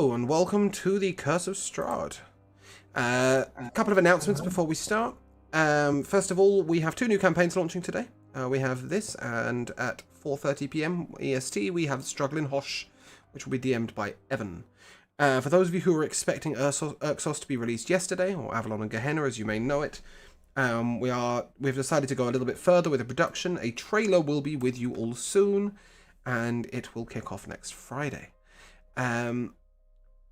Oh, and welcome to the Curse of Strahd. A couple of announcements before we start. First of all, we have two new campaigns launching today. We have this, and at 4:30 p.m. EST, we have Struggling Hosh, which will be DM'd by Evan. For those of you who were expecting Urxos to be released yesterday, or Avalon and Gehenna as you may know it, we've decided to go a little bit further with the production. A trailer will be with you all soon, and it will kick off next Friday.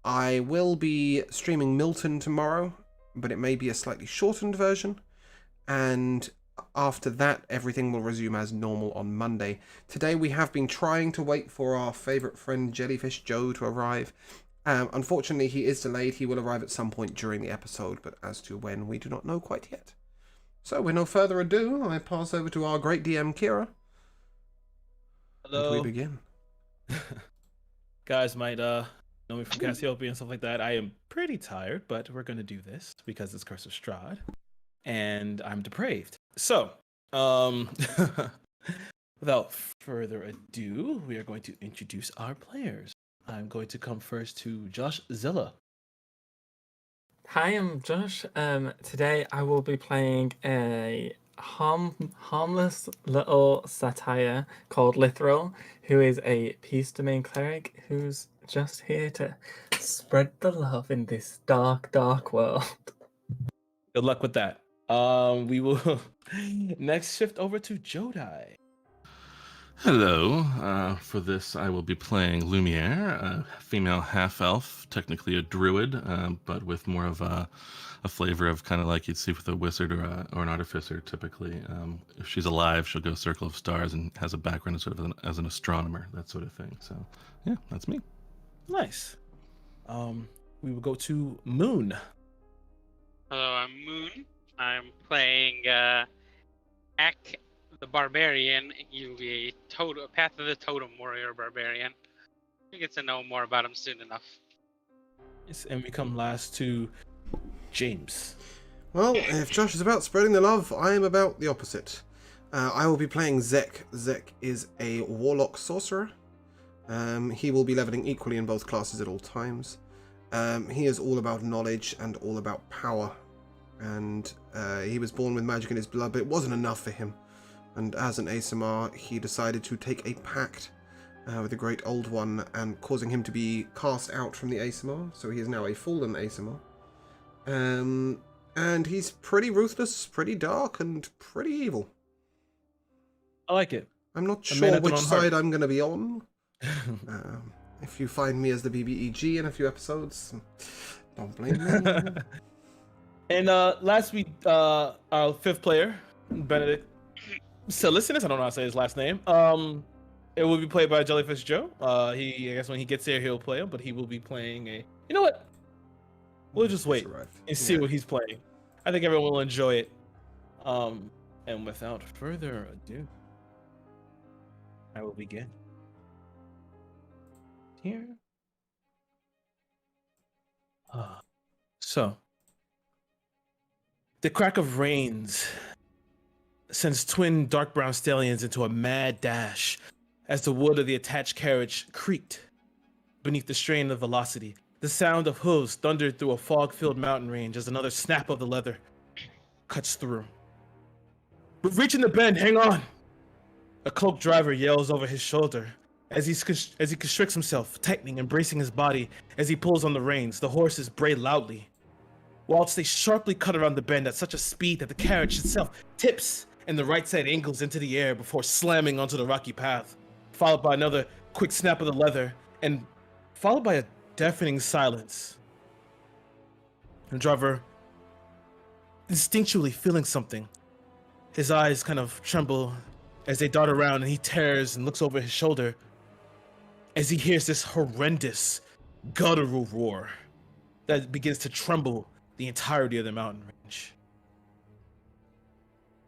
I will be streaming Milton tomorrow, but it may be a slightly shortened version. And after that, everything will resume as normal on Monday. Today, we have been trying to wait for our favourite friend Jellyfish Joe to arrive. Unfortunately, he is delayed. He will arrive at some point during the episode, but as to when, we do not know quite yet. So, with no further ado, I pass over to our great DM, Kira. Hello. And we begin. Guys might know me from Cassiopeia and stuff like that. I am pretty tired, but we're going to do this because it's Curse of Strahd, and I'm depraved. So, without further ado, we are going to introduce our players. I'm going to come first to Josh Zilla. Hi, I'm Josh. Today I will be playing a harmless little satire called Lithril, who is a peace domain cleric who's just here to spread the love in this dark, dark world. Good luck with that. We will next shift over to Jodai. Hello. For this, I will be playing Lumiere, a female half-elf, technically a druid, but with more of a flavor of kind of like you'd see with a wizard or an artificer, typically. If she's alive, she'll go Circle of Stars and has a background sort of as an astronomer, that sort of thing. So, yeah, that's me. Nice. We will go to Moon. Hello, I'm Moon. I'm playing Ak the Barbarian. He'll be a Path of the Totem Warrior Barbarian. You get to know more about him soon enough. Yes, and we come last to James. Well, if Josh is about spreading the love, I am about the opposite. I will be playing Zek. Zek is a warlock sorcerer. He will be leveling equally in both classes at all times. He is all about knowledge and all about power. And he was born with magic in his blood, but it wasn't enough for him. And as an ASMR, he decided to take a pact with the Great Old One, and causing him to be cast out from the ASMR. So he is now a fallen ASMR. And he's pretty ruthless, pretty dark, and pretty evil. I like it. I'm not sure which side I'm going to be on. If you find me as the BBEG in a few episodes, don't blame me. And last week, our fifth player, Benedict Celes, I don't know how to say his last name. It will be played by Jellyfish Joe. I guess when he gets here, he'll play him, but he will be playing a. You know what? We'll just wait and see what he's playing. I think everyone will enjoy it. And without further ado, I will begin. Here. So, the crack of reins sends twin dark brown stallions into a mad dash as the wood of the attached carriage creaked beneath the strain of velocity. The sound of hooves thundered through a fog-filled mountain range as another snap of the leather cuts through. We're reaching the bend, hang on! A cloaked driver yells over his shoulder as he constricts himself, tightening and bracing his body as he pulls on the reins. The horses bray loudly, whilst they sharply cut around the bend at such a speed that the carriage itself tips and the right side angles into the air before slamming onto the rocky path, followed by another quick snap of the leather, and followed by a deafening silence. The driver, instinctually feeling something, his eyes kind of tremble as they dart around, and he tears and looks over his shoulder as he hears this horrendous guttural roar that begins to tremble the entirety of the mountain range.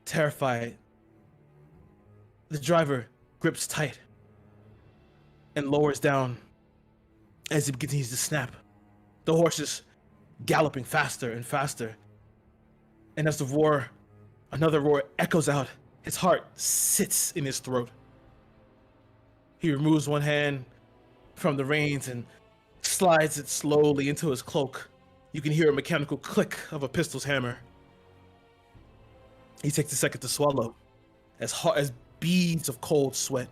Terrified, the driver grips tight and lowers down as he continues to snap. The horses galloping faster and faster. And as the roar, another roar echoes out, his heart sits in his throat. He removes one hand from the reins and slides it slowly into his cloak. You can hear a mechanical click of a pistol's hammer. He takes a second to swallow as beads of cold sweat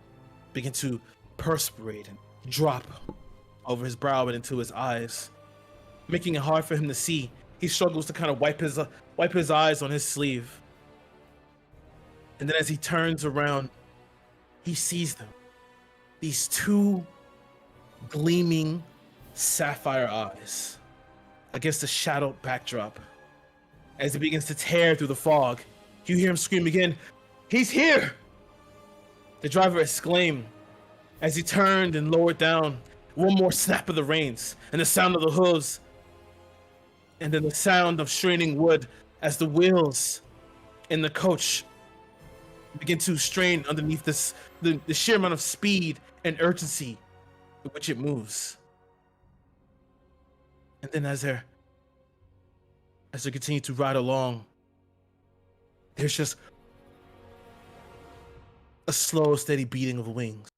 begin to perspirate and drop over his brow and into his eyes, making it hard for him to see. He struggles to kind of wipe his eyes on his sleeve. And then as he turns around, he sees them. These two gleaming sapphire eyes against the shadowed backdrop. As he begins to tear through the fog, you hear him scream again, "He's here!" The driver exclaimed as he turned and lowered down. One more snap of the reins and the sound of the hooves, and then the sound of straining wood as the wheels in the coach begin to strain underneath the sheer amount of speed and urgency with which it moves. And then as they continue to ride along, there's just a slow, steady beating of wings.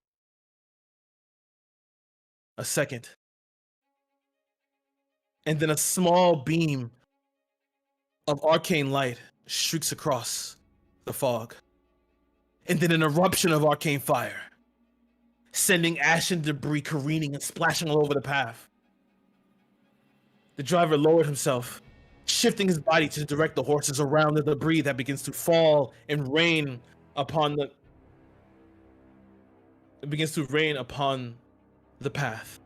A second. And then a small beam of arcane light streaks across the fog. And then an eruption of arcane fire, sending ash and debris careening and splashing all over the path. The driver lowered himself, shifting his body to direct the horses around the debris that begins to fall and rain upon the path.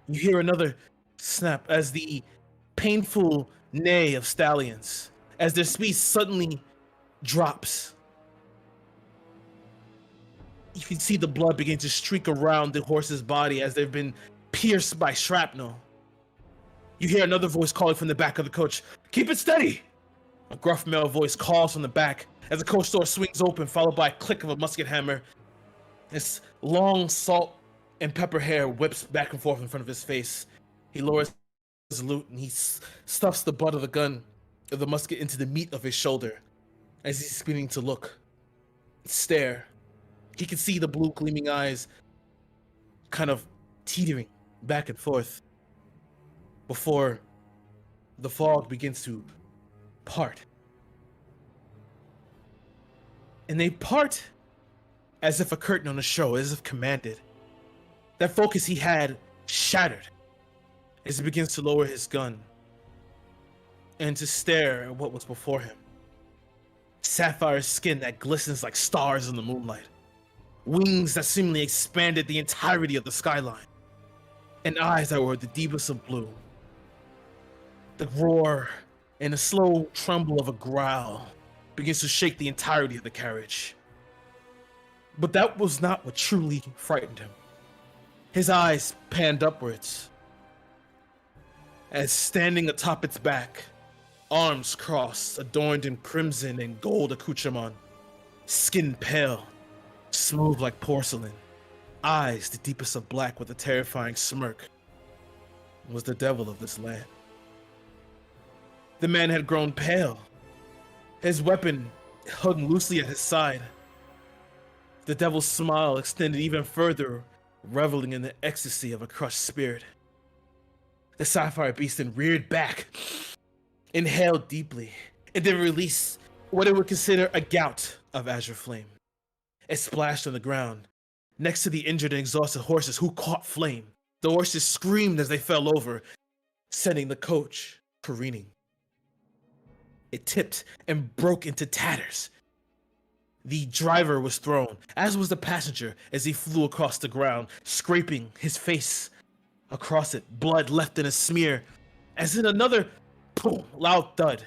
You hear another snap as the painful neigh of stallions, as their speed suddenly drops. You can see the blood begin to streak around the horse's body as they've been pierced by shrapnel. You hear another voice calling from the back of the coach, "Keep it steady!" A gruff male voice calls from the back as the coach door swings open, followed by a click of a musket hammer. His long salt and pepper hair whips back and forth in front of his face. He lowers his loot and he stuffs the butt of the musket into the meat of his shoulder as he's beginning to look, stare. He can see the blue gleaming eyes kind of teetering back and forth before the fog begins to part. And they part as if a curtain on a show, as if commanded. That focus he had shattered as he begins to lower his gun and to stare at what was before him. Sapphire skin that glistens like stars in the moonlight. Wings that seemingly expanded the entirety of the skyline. And eyes that were the deepest of blue. The roar and the slow tremble of a growl begins to shake the entirety of the carriage. But that was not what truly frightened him. His eyes panned upwards as standing atop its back, arms crossed, adorned in crimson and gold accoutrement, skin pale, smooth like porcelain, eyes the deepest of black with a terrifying smirk, was the devil of this land. The man had grown pale. His weapon hung loosely at his side. The devil's smile extended even further, reveling in the ecstasy of a crushed spirit. The sapphire beast then reared back, inhaled deeply, and then released what it would consider a gout of azure flame. It splashed on the ground, next to the injured and exhausted horses who caught flame. The horses screamed as they fell over, sending the coach careening. It tipped and broke into tatters. The driver was thrown, as was the passenger, as he flew across the ground, scraping his face across it, blood left in a smear, as in another boom, loud thud.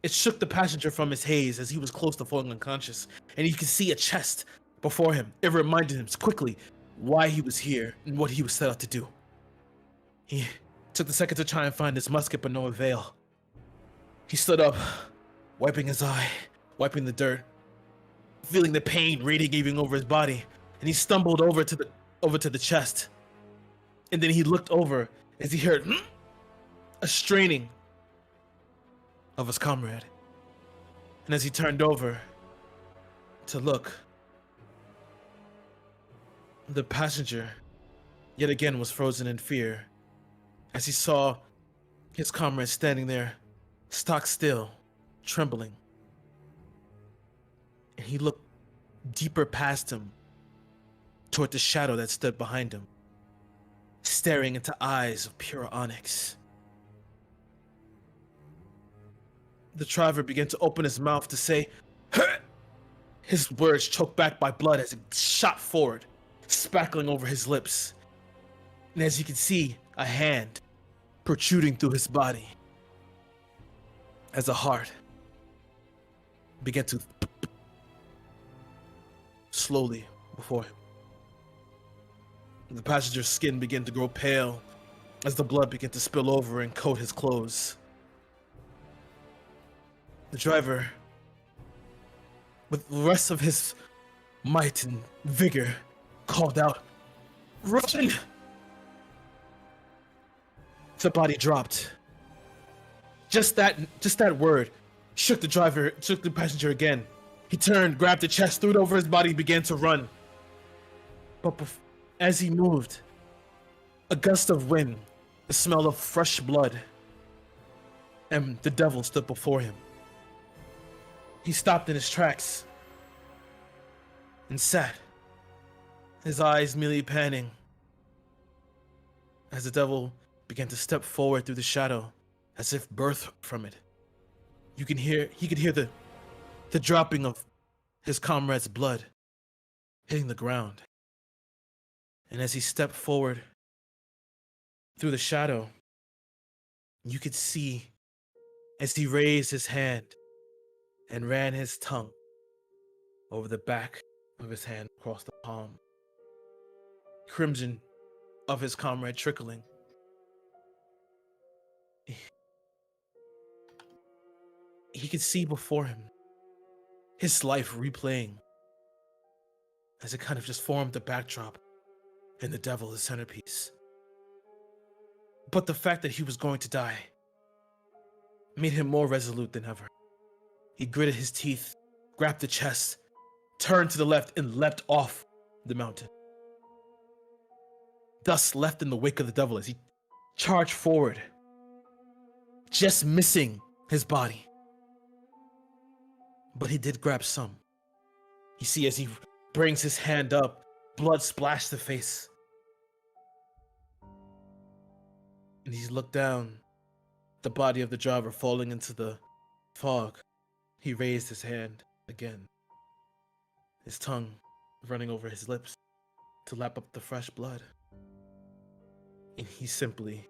It shook the passenger from his haze as he was close to falling unconscious, and you could see a chest before him. It reminded him quickly why he was here and what he was set out to do. He took the second to try and find his musket, but no avail. He stood up, wiping his eye, wiping the dirt, feeling the pain radiating over his body, and he stumbled over to the chest. And then he looked over as he heard a straining of his comrade. And as he turned over to look, The passenger, yet again, was frozen in fear as he saw his comrade standing there, stock still, trembling. And he looked deeper past him, toward the shadow that stood behind him, staring into eyes of pure onyx. The driver began to open his mouth to say, "Hurt!" His words choked back by blood as it shot forward, spackling over his lips. And as you can see, a hand protruding through his body as a heart began to slowly before him. The passenger's skin began to grow pale as the blood began to spill over and coat his clothes. The driver, with the rest of his might and vigor, called out, "Run!" The body dropped. Just that word shook the passenger again. He turned, grabbed the chest, threw it over his body, began to run. But as he moved, a gust of wind, the smell of fresh blood, and the devil stood before him. He stopped in his tracks and sat, his eyes merely panning, as the devil began to step forward through the shadow, as if birthed from it. He could hear the dropping of his comrade's blood hitting the ground. And as he stepped forward through the shadow, you could see as he raised his hand and ran his tongue over the back of his hand across the palm, crimson of his comrade trickling. He could see before him his life replaying as it kind of just formed the backdrop and the devil the centerpiece. But the fact that he was going to die made him more resolute than ever. He gritted his teeth, grabbed the chest, turned to the left, and leapt off the mountain. Thus left in the wake of the devil as he charged forward, just missing his body. But he did grab some. You see, as he brings his hand up, blood splashed the face. And he looked down, the body of the driver falling into the fog. He raised his hand again, his tongue running over his lips to lap up the fresh blood. And he simply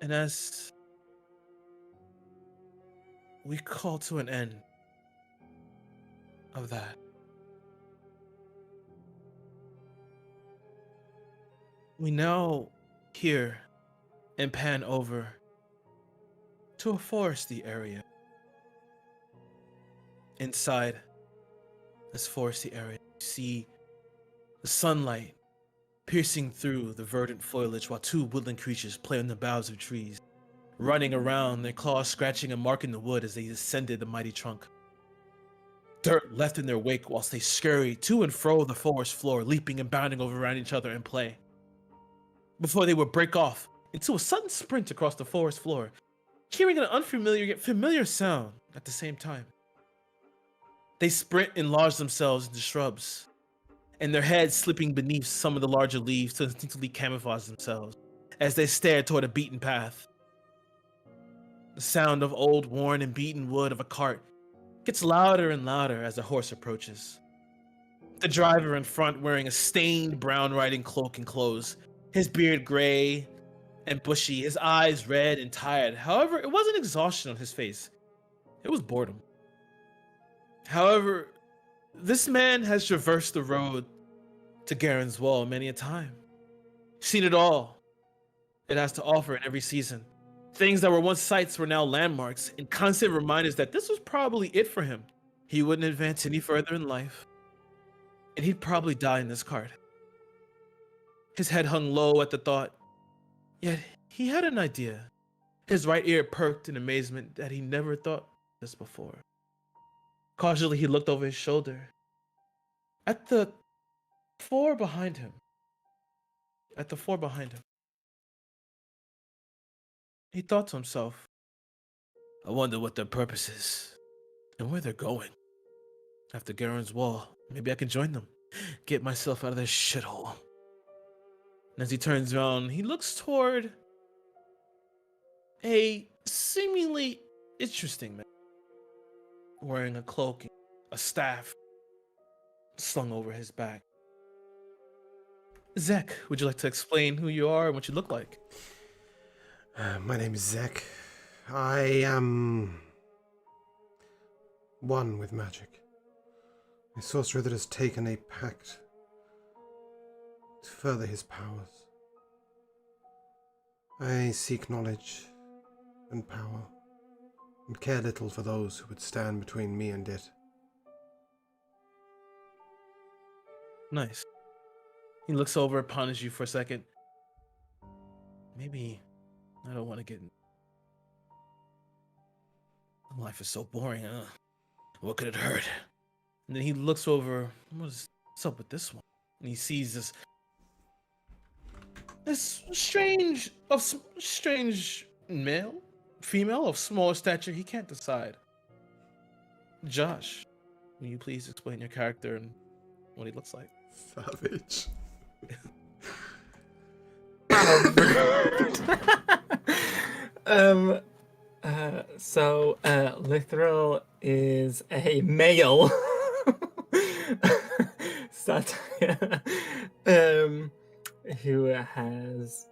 And as we call to an end of that, we now hear and pan over to a foresty area. Inside this foresty area, you see the sunlight piercing through the verdant foliage while two woodland creatures play on the boughs of trees, running around, their claws scratching and marking the wood as they ascended the mighty trunk. Dirt left in their wake whilst they scurry to and fro the forest floor, leaping and bounding over around each other in play, before they would break off into a sudden sprint across the forest floor, hearing an unfamiliar yet familiar sound at the same time. They sprint and lodge themselves into shrubs, and their heads slipping beneath some of the larger leaves to instinctively camouflage themselves as they stare toward a beaten path. The sound of old, worn, and beaten wood of a cart gets louder and louder as the horse approaches. The driver in front, wearing a stained brown riding cloak and clothes, his beard gray and bushy, his eyes red and tired. However, it wasn't exhaustion on his face. It was boredom. However, this man has traversed the road to Garen's Wall many a time. Seen it all it has to offer in every season. Things that were once sights were now landmarks, and constant reminders that this was probably it for him. He wouldn't advance any further in life, and he'd probably die in this cart. His head hung low at the thought, yet he had an idea. His right ear perked in amazement that he never thought this before. Cautiously, he looked over his shoulder. At the four behind him. He thought to himself, I wonder what their purpose is and where they're going. After Garen's wall, maybe I can join them. Get myself out of this shithole. And as he turns around, he looks toward a seemingly interesting man wearing a cloak, a staff slung over his back. Zek, would you like to explain who you are and what you look like? My name is Zek. I am one with magic. A sorcerer that has taken a pact to further his powers. I seek knowledge and power, and care little for those who would stand between me and it. Nice. He looks over and ponders you for a second. Maybe I don't want to get... Life is so boring, huh? What could it hurt? And then he looks over. What's up with this one? And he sees this strange male, female of smaller stature. He can't decide. Josh, will you please explain your character and what he looks like? Savage. So Lithril is a male satire who has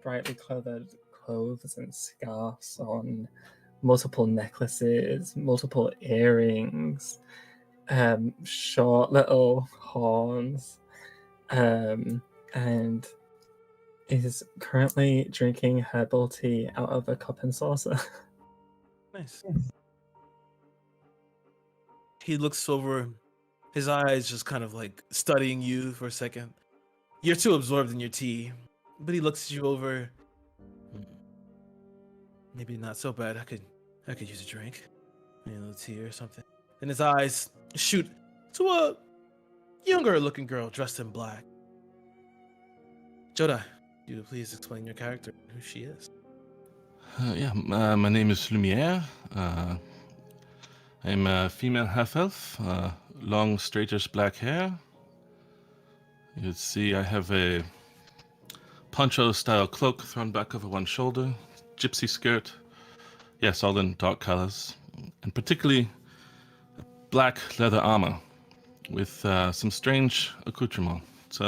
brightly colored clothes and scarves on, multiple necklaces, multiple earrings, short little horns, and is currently drinking herbal tea out of a cup and saucer. Nice. He looks over, his eyes just kind of like studying you for a second. You're too absorbed in your tea, but he looks at you over. Maybe not so bad. I could use a drink, maybe a little tea or something. And his eyes shoot to a younger-looking girl dressed in black. Jodai, you please explain your character and who she is. My name is Lumiere. I'm a female half-elf, long, straightish black hair. You can see I have a poncho-style cloak thrown back over one shoulder, gypsy skirt, yes, all in dark colors, and particularly black leather armor with some strange accoutrement. It's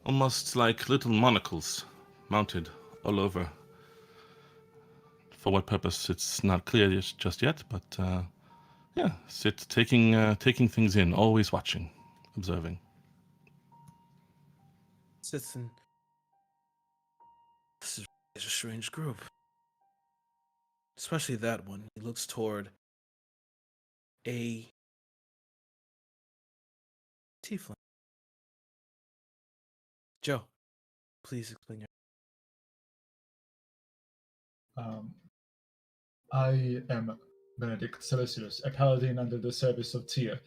almost like little monocles mounted all over. For what purpose, it's not clear just yet, but taking things in, always watching, observing. Sits in. This is a strange group. Especially that one. He looks toward a tiefling. Joe, please explain your... I am Benedict Celes, a paladin under the service of Tyr.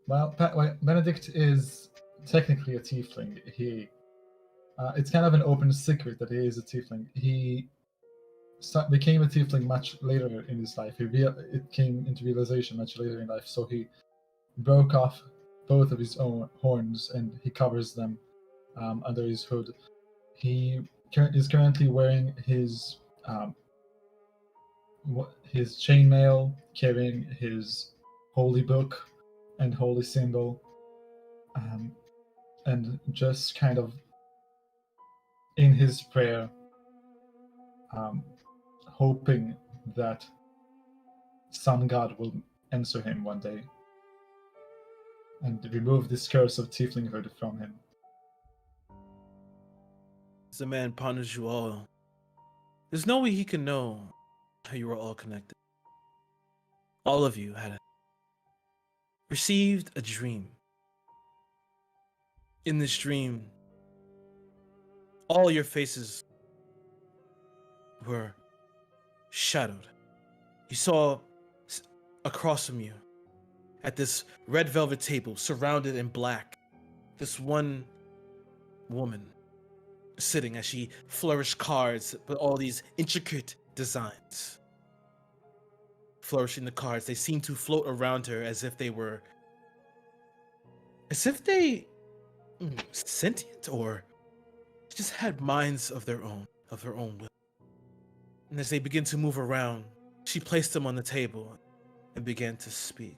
Benedict is technically a tiefling. It's kind of an open secret that he is a tiefling. He became a tiefling much later in his life. It came into realization much later in life, so he broke off both of his own horns and he covers them under his hood. He is currently wearing his chainmail, carrying his holy book and holy symbol, and just kind of in his prayer, hoping that some god will answer him one day and remove this curse of tieflinghood from him. As the man ponders you all, there's no way he can know how you were all connected. All of you had received a dream. In this dream, all your faces were shadowed you saw across from you, at this red velvet table, surrounded in black, this one woman sitting as she flourished cards with all these intricate designs. Flourishing the cards, they seemed to float around her as if they sentient, or just had minds of their own will. And as they begin to move around, she placed them on the table and began to speak.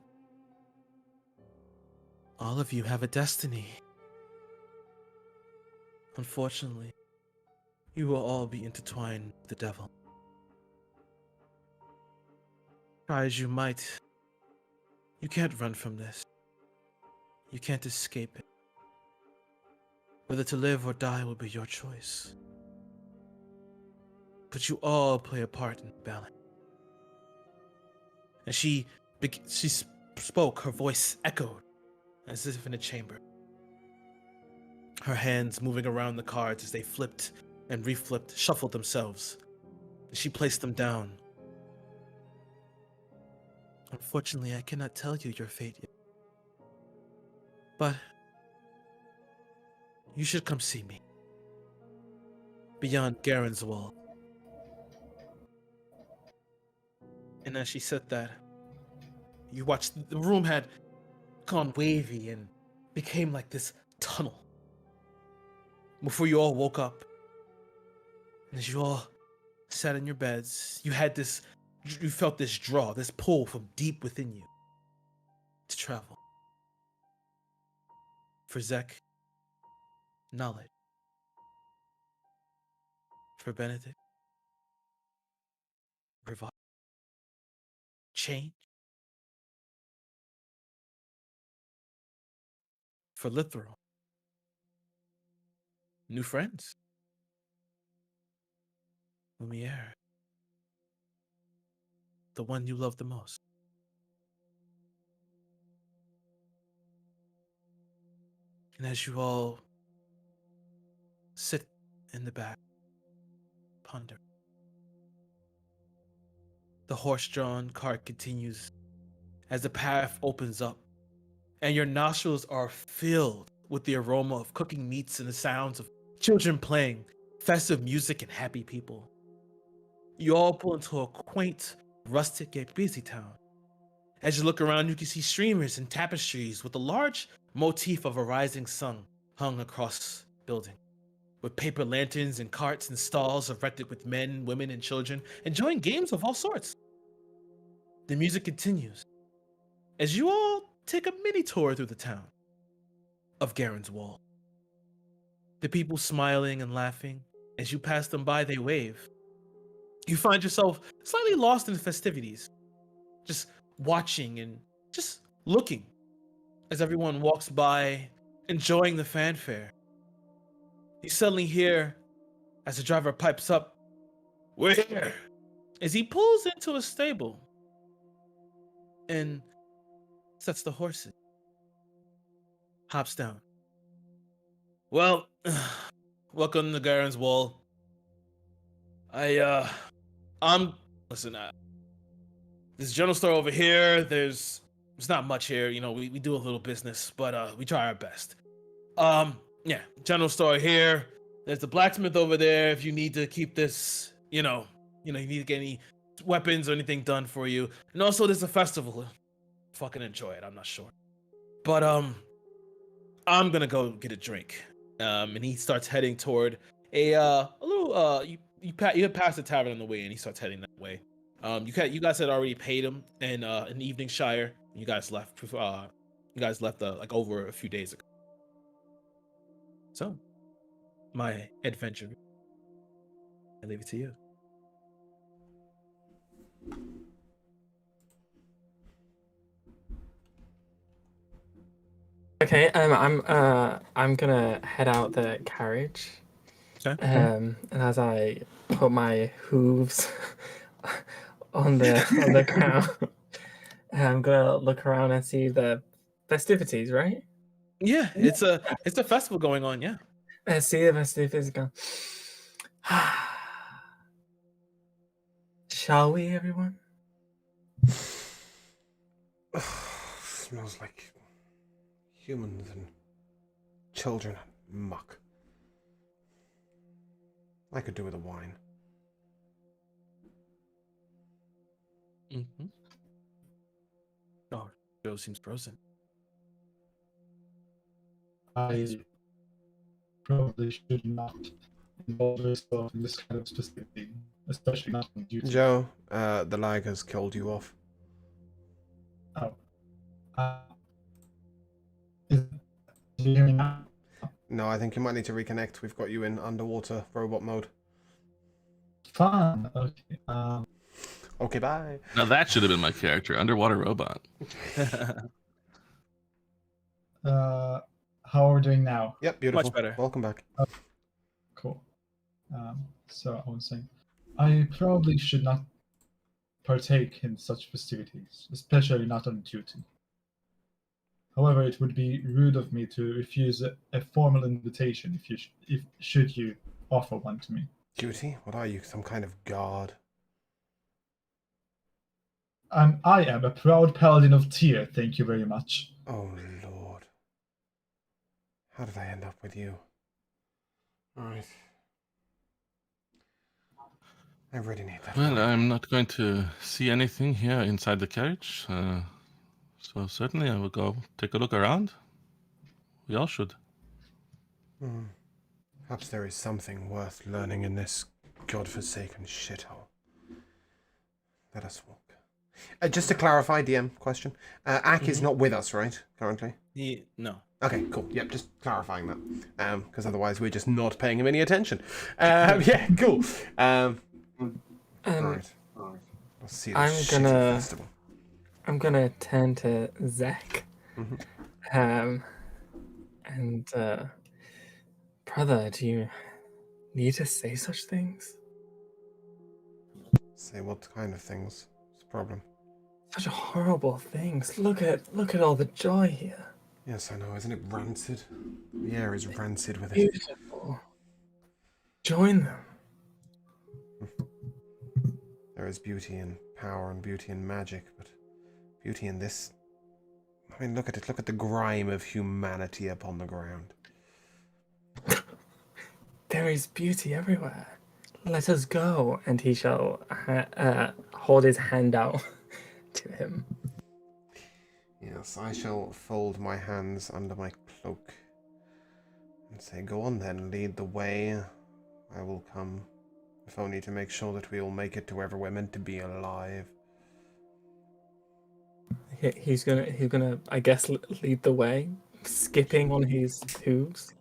All of you have a destiny. Unfortunately, you will all be intertwined with the devil. Try as you might, you can't run from this. You can't escape it. Whether to live or die will be your choice. But you all play a part in the balance. And she spoke, her voice echoed as if in a chamber. Her hands moving around the cards as they flipped and reflipped, shuffled themselves. And she placed them down. Unfortunately, I cannot tell you your fate yet. But you should come see me. Beyond Garen's wall. And as she said that, you watched the room had gone wavy and became like this tunnel. Before you all woke up, and as you all sat in your beds, you felt this draw, this pull from deep within you to travel. For Zek, knowledge. For Benedict, revival. Change. For Lithro, new friends. Lumiere, the one you love the most. And as you all sit in the back, ponder, the horse-drawn cart continues as the path opens up, and your nostrils are filled with the aroma of cooking meats and the sounds of children playing, festive music, and happy people. You all pull into a quaint, rustic yet busy town. As you look around, you can see streamers and tapestries with a large motif of a rising sun hung across the building, with paper lanterns and carts and stalls erected with men, women, and children enjoying games of all sorts. The music continues as you all take a mini tour through the town of Garen's Wall. The people smiling and laughing. As you pass them by, they wave. You find yourself slightly lost in the festivities, just watching and just looking as everyone walks by, enjoying the fanfare. You suddenly hear, as the driver pipes up, "We're here," as he pulls into a stable and sets the horses, hops down. Well, welcome to Garen's Wall. Listen, this general store over here, there's not much here. You know, we do a little business, but we try our best. Yeah, general store here. There's the blacksmith over there if you need to keep this, you need to get any weapons or anything done for you. And also there's a festival. Fucking enjoy it, I'm not sure. But I'm gonna go get a drink. And he starts heading toward a little you pass the tavern on the way, and he starts heading that way. You guys had already paid him in Evening Shire. You guys left. Like over a few days ago. So, my adventure. I leave it to you. Okay, I'm gonna head out the carriage. Okay. And as I put my hooves on the ground, I'm gonna look around and see the festivities, right? Yeah, it's a festival going on. Yeah. Let's see the festivities go. Shall we, everyone? smells like humans and children and muck. I could do with a wine. Mm-hmm. Oh, Joe seems frozen. I probably should not involve myself in this kind of specific thing, especially not on duty. Joe, the lag has killed you off. Oh. Do you hear me now? No, I think you might need to reconnect. We've got you in underwater robot mode. Fine. Okay. Okay, bye. Now that should have been my character, underwater robot. How are we doing now? Yep, beautiful. Much better. Welcome back. Cool. So I was saying, I probably should not partake in such festivities, especially not on duty. However, it would be rude of me to refuse a formal invitation should you offer one to me. Duty? What are you, some kind of god? I am a proud paladin of Tyr, thank you very much. Oh, Lord. How did I end up with you? Alright. I really need that. Well, I'm not going to see anything here inside the carriage, so certainly I will go take a look around. We all should. Perhaps there is something worth learning in this godforsaken shithole. Let us walk. Just to clarify, DM question. Ak is not with us, right? Currently? No. Okay, cool. Yep, just clarifying that. Because otherwise we're just not paying him any attention. Yeah, cool. Right. Let's see this shitty festival. I'm gonna turn to Zach. And brother, do you need to say such things? Say what kind of things? What's the problem? Such horrible things. Look at all the joy here. Yes, I know. Isn't it rancid? The air is rancid with it. Beautiful. Join them. There is beauty in power and beauty in magic, but beauty in this... I mean, look at it. Look at the grime of humanity upon the ground. There is beauty everywhere. Let us go. And he shall hold his hand out to him. Yes, I shall fold my hands under my cloak and say, go on then, lead the way. I will come, if only to make sure that we all make it to wherever we're meant to be alive. He's gonna, I guess, lead the way, skipping on his hooves.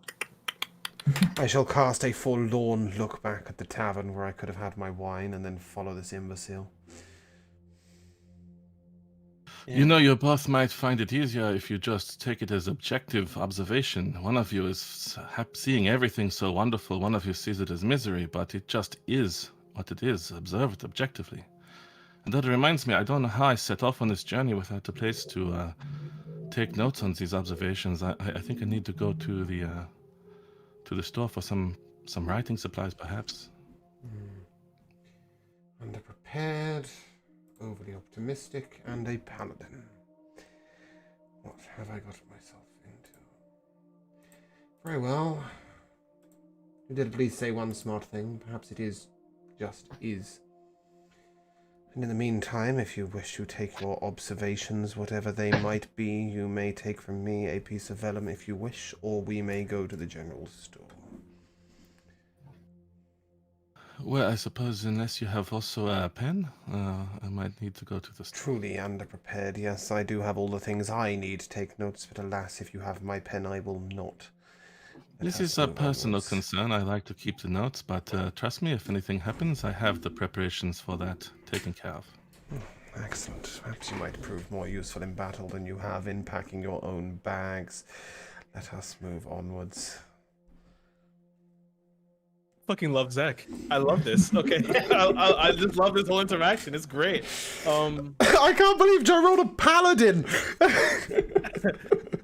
I shall cast a forlorn look back at the tavern where I could have had my wine and then follow this imbecile. You know, you both might find it easier if you just take it as objective observation. One of you is seeing everything so wonderful, one of you sees it as misery, but it just is what it is, observed objectively. And that reminds me, I don't know how I set off on this journey without a place to take notes on these observations. I think I need to go to the store for some writing supplies, perhaps. Underprepared, overly optimistic, and a paladin. What have I got myself into? Very well. You did at least say one smart thing. Perhaps it is just is. And in the meantime, if you wish to take your observations, whatever they might be, you may take from me a piece of vellum if you wish, or we may go to the general store. Well, I suppose unless you have also a pen, I might need to go to the store. Truly underprepared, yes, I do have all the things I need to take notes, but alas, if you have my pen, I will not. This is a personal concern. I like to keep the notes, but trust me, if anything happens, I have the preparations for that taken care of. Excellent. Perhaps you might prove more useful in battle than you have in packing your own bags. Let us move onwards. Fucking love Zach. I love this. Okay, I just love this whole interaction. It's great. I can't believe Joe rolled a paladin!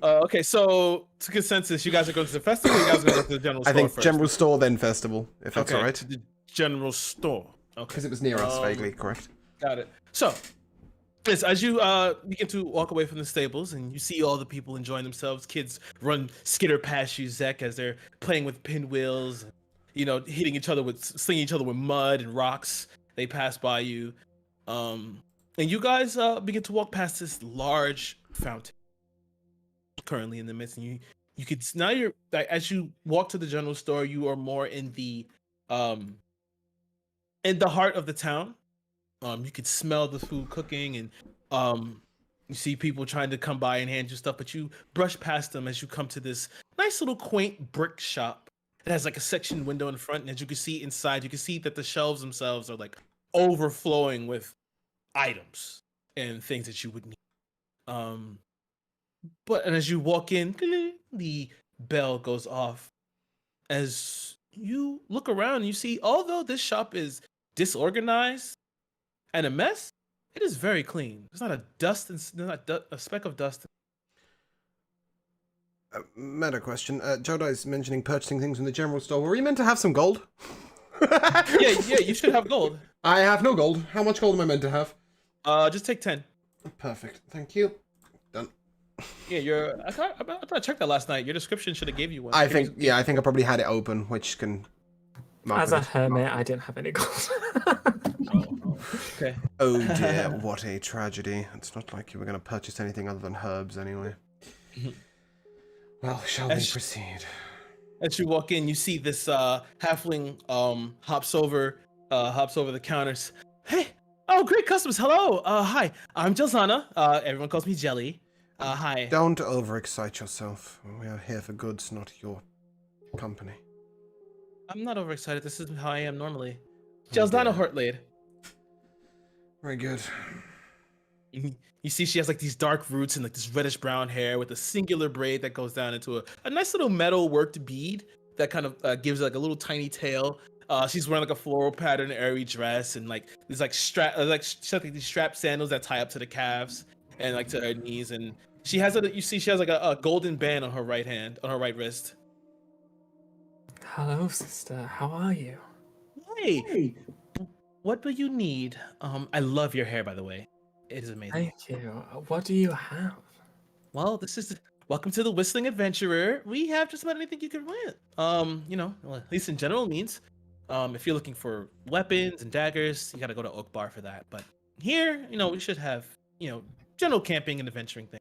Okay, so to consensus, you guys are going to the festival. Or you guys are going to go to the general store I think first? general store, then festival, if that's Okay, all right. to the general store. Okay, Because it was near us, vaguely, correct? got it. So, Yes, as you begin to walk away from the stables and you see all the people enjoying themselves, kids skitter past you, Zek, as they're playing with pinwheels, hitting each other slinging each other with mud and rocks. They pass by you, and you guys begin to walk past this large fountain currently in the midst. And you could now you're like, as you walk to the general store, you are more in the heart of the town. You could smell the food cooking, and you see people trying to come by and hand you stuff, but you brush past them as you come to this nice little quaint brick shop. It has like a section window in front, and as you can see inside, you can see that the shelves themselves are like overflowing with items and things that you would need. And as you walk in, the bell goes off. As you look around, you see, although this shop is disorganized and a mess, it is very clean. There's not a speck of dust. Meta question. Jodi's mentioning purchasing things in the general store. Were we meant to have some gold? yeah, you should have gold. I have no gold. How much gold am I meant to have? Just take 10. Perfect. Thank you. Done. Yeah, I thought I checked that last night. Your description should have gave you one. I think I probably had it open, which can... As a hermit, I didn't have any gold. Okay. Oh dear, what a tragedy. It's not like you were going to purchase anything other than herbs anyway. Well, shall we proceed? As you walk in, you see this halfling hops over the counters. Hey, oh, great customers. Hello. Hi, I'm Jelsana. Everyone calls me Jelly. Hi. Don't overexcite yourself. We are here for goods, not your company. I'm not overexcited. This is how I am normally. Jelsana Hortlade. Very good. You see she has like these dark roots and like this reddish brown hair with a singular braid that goes down into a nice little metal worked bead that kind of gives like a little tiny tail. She's wearing like a floral pattern airy dress and like these like she's like these strap sandals that tie up to the calves and like to her knees, and she has like a golden band on her right hand, on her right wrist. Hello, sister. How are you? Hey. What do you need? I love your hair, by the way. It is amazing. Thank you. What do you have? Well, welcome to the Whistling Adventurer. We have just about anything you can want. Well, at least in general means. If you're looking for weapons and daggers, you gotta go to Oak Bar for that. But here, we should have, general camping and adventuring things.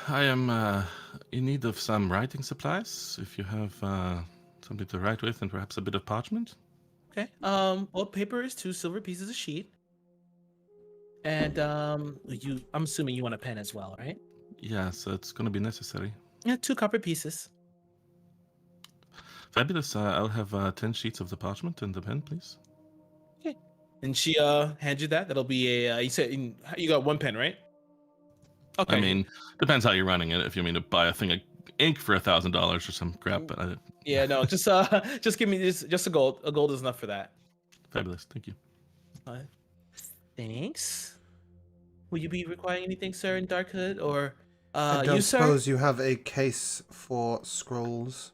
I am in need of some writing supplies. If you have something to write with and perhaps a bit of parchment. Okay. Well, paper is 2 silver pieces a sheet. And I'm assuming you want a pen as well, right? Yes, it's going to be necessary. Yeah, 2 copper pieces. Fabulous. I'll have 10 sheets of the parchment and the pen, please. Okay. And she hands you that. That'll be you said you got 1 pen, right? Okay. I mean, depends how you're running it. If you mean to buy a thing of ink for $1,000 or some crap, but yeah, no, just give me just a gold. A gold is enough for that. Fabulous. Thank you. Thanks. Will you be requiring anything, sir, in Darkhood, or I don't you, sir? suppose you have a case for scrolls,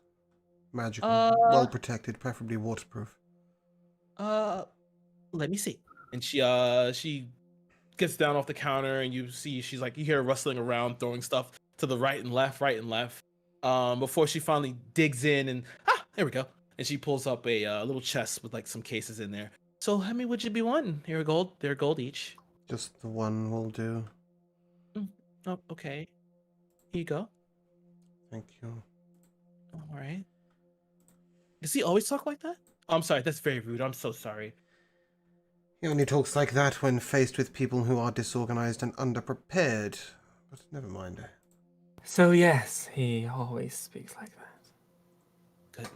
magical, well protected, preferably waterproof. Let me see. And she gets down off the counter, and you see you hear her rustling around, throwing stuff to the right and left. Before she finally digs in and there we go. And she pulls up a little chest with like some cases in there. So how many would you be wanting? They're gold each. Just the one will do. Oh, okay. Here you go. Thank you. All right. Does he always talk like that? Oh, I'm sorry. That's very rude. I'm so sorry. He only talks like that when faced with people who are disorganized and underprepared. But never mind. So yes, he always speaks like that. Good.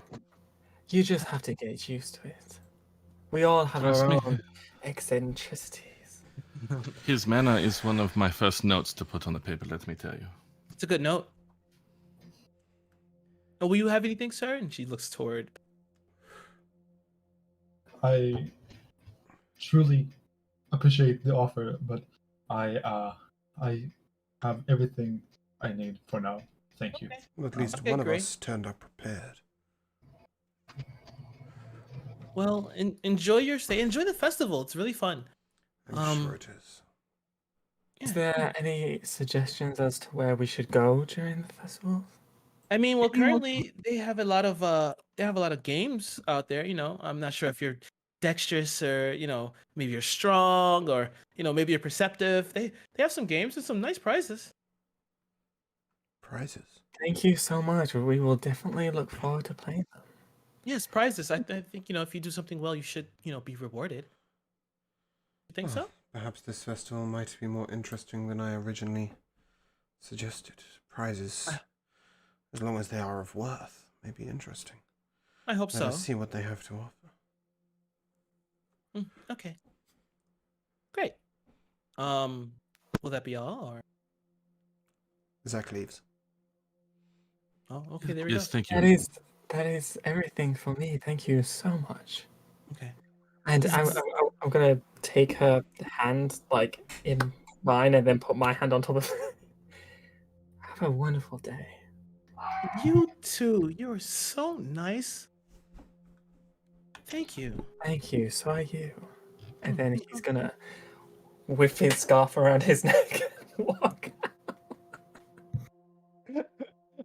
You just have to get used to it. We all have our own eccentricities. His manner is one of my first notes to put on the paper, let me tell you. It's a good note. Oh, will you have anything, sir? And she looks toward. I truly appreciate the offer, but I have everything I need for now. Thank you. Well, at least one of us turned up prepared. Well, enjoy your stay. Enjoy the festival. It's really fun. I'm sure it is. Is there any suggestions as to where we should go during the festival? I mean, well, currently they have a lot of games out there. I'm not sure if you're dexterous or maybe you're strong or maybe you're perceptive. They have some games and some nice prizes. Prizes. Thank you so much. We will definitely look forward to playing them. Yes, prizes. I think if you do something well, you should be rewarded. You think so? Perhaps this festival might be more interesting than I originally suggested. Prizes, as long as they are of worth, may be interesting. I hope Let so. us see what they have to offer. Okay. Great. Will that be all? Or Zach leaves. oh, okay. There we Yes, go. thank you. That is everything for me. Thank you so much. Okay. And I'm gonna take her hand like in mine and then put my hand on top of it. Have a wonderful day. You too. You're so nice. Thank you. Thank you. So are you. And then he's gonna whip his scarf around his neck and walk.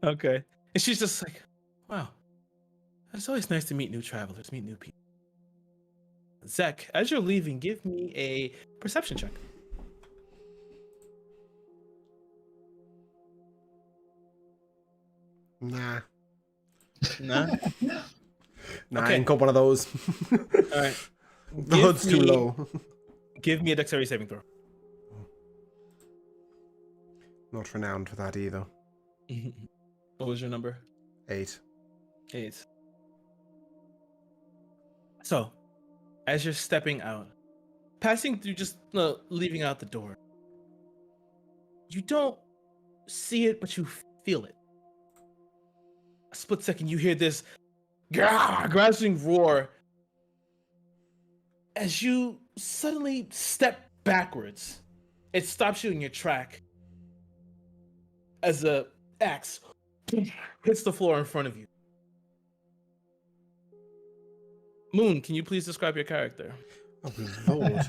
Okay. And she's just like, wow. It's always nice to meet new travelers, meet new people. Zach, as you're leaving, give me a perception check. Nah. Nah? Nah, Okay. I ain't got one of those. All right. The hood's too low. Give me a dexterity saving throw. Not renowned for that either. What was your number? 8. 8. So, as you're stepping out, passing through, just leaving out the door, you don't see it, but you feel it. A split second, you hear this grasping roar as you suddenly step backwards. It stops you in your track as a axe hits the floor in front of you. Moon, can you please describe your character? Oh, Lord.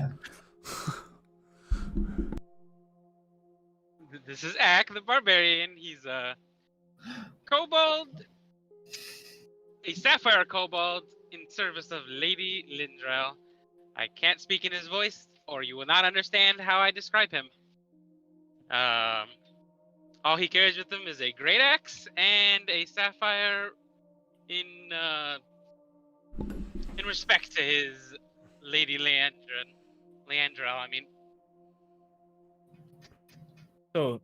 This is Ak the Barbarian. He's a kobold, a sapphire kobold in service of Lady Lindrel. I can't speak in his voice, or you will not understand how I describe him. All he carries with him is a great axe and a sapphire in respect to his Lady Leandrel, I mean. So,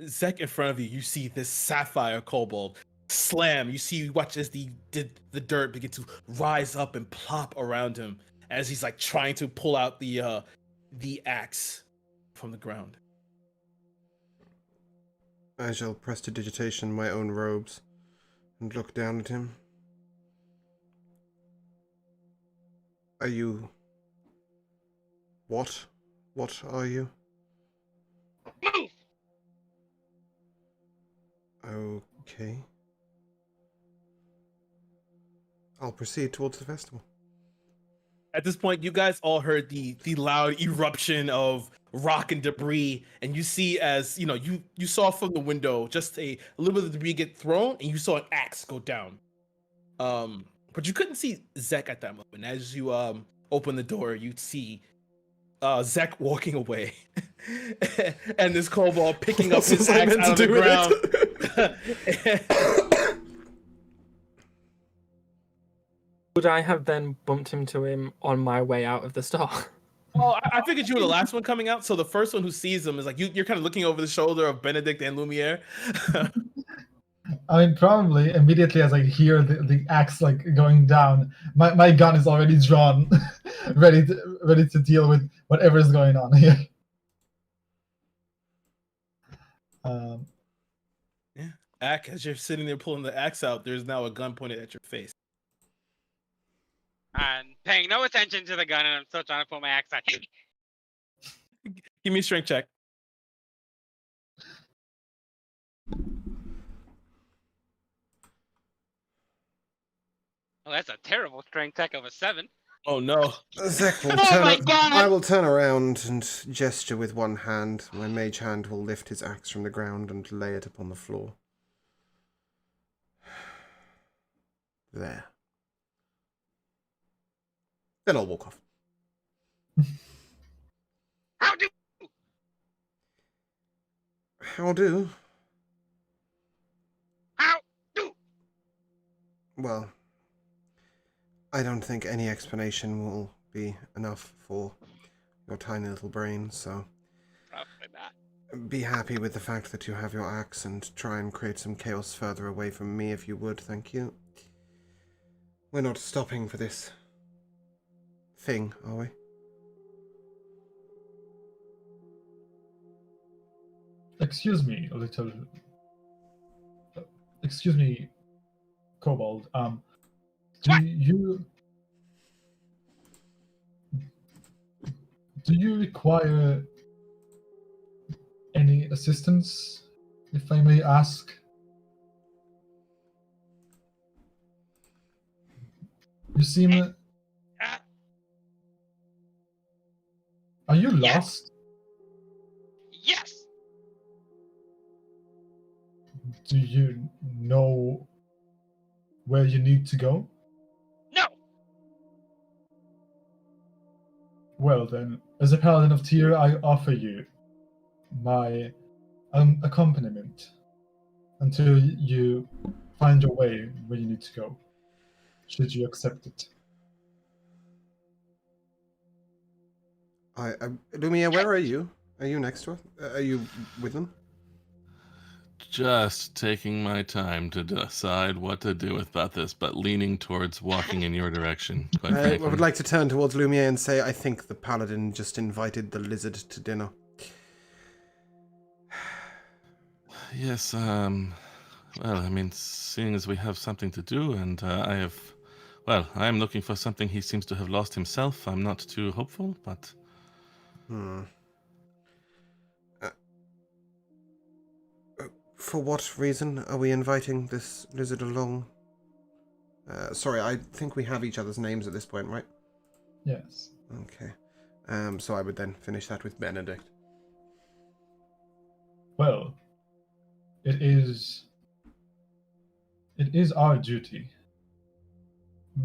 Zek, in front of you, you see this sapphire kobold slam. You watch as the dirt begin to rise up and plop around him as he's like trying to pull out the axe from the ground. I shall prestidigitation my own robes and look down at him. Are you... What? What are you? Move! Okay. I'll proceed towards the festival. At this point, you guys all heard the loud eruption of rock and debris, and you see as you saw from the window just a little bit of debris get thrown, and you saw an axe go down. But you couldn't see Zek at that moment. As you open the door, you'd see Zek walking away, and this kobold picking up his axe out of the ground. Would I have then bumped into him on my way out of the store? Well, I figured you were the last one coming out, so the first one who sees him is like you're kind of looking over the shoulder of Benedict and Lumiere. I mean, probably immediately as I hear the axe like going down, my gun is already drawn, ready to deal with whatever is going on here. Yeah, Ack, as you're sitting there pulling the axe out, there's now a gun pointed at your face. I'm paying no attention to the gun, and I'm still trying to pull my axe out. Give me a strength check. Well, that's a terrible strength check of a 7. Oh no. Zek will Oh my turn. God! I will turn around and gesture with one hand. My mage hand will lift his axe from the ground and lay it upon the floor. There. Then I'll walk off. How do? How do? How do? Well, I don't think any explanation will be enough for your tiny little brain, so Probably not. be happy with the fact that you have your axe and try and create some chaos further away from me if you would, thank you. We're not stopping for this thing, are we? Excuse me, a little. Excuse me, Kobold. Do What? you require any assistance, if I may ask? You seem. Are you Yes. lost? Yes. Do you know where you need to go? No. Well then, as a paladin of Tyr, I offer you my accompaniment until you find your way where you need to go. Should you accept it? Lumiere, where are you? Are you next to her? Are you with them? Just taking my time to decide what to do about this, but leaning towards walking in your direction, quite I frankly. would like to turn towards Lumiere and say, I think the paladin just invited the lizard to dinner. Yes, well, I mean, seeing as we have something to do, and I am looking for something he seems to have lost himself. I'm not too hopeful, but... For what reason are we inviting this lizard along? Sorry, I think we have each other's names at this point, right? Yes. Okay. So I would then finish that with Benedict. Well, it is our duty,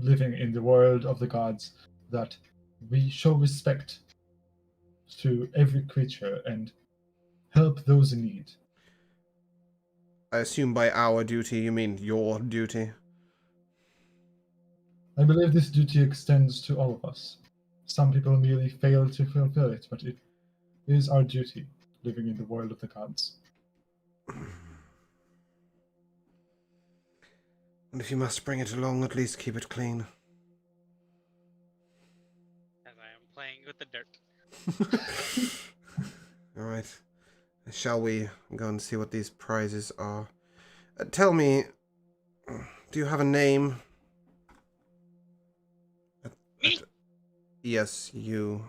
living in the world of the gods, that we show respect to every creature and help those in need. I assume by our duty you mean your duty. I believe this duty extends to all of us. Some people merely fail to fulfill it, but it is our duty, living in the world of the gods. And if you must bring it along, at least keep it clean. As I am playing with the dirt. Alright. Shall we go and see what these prizes are? Tell me, do you have a name? Me? Yes, you.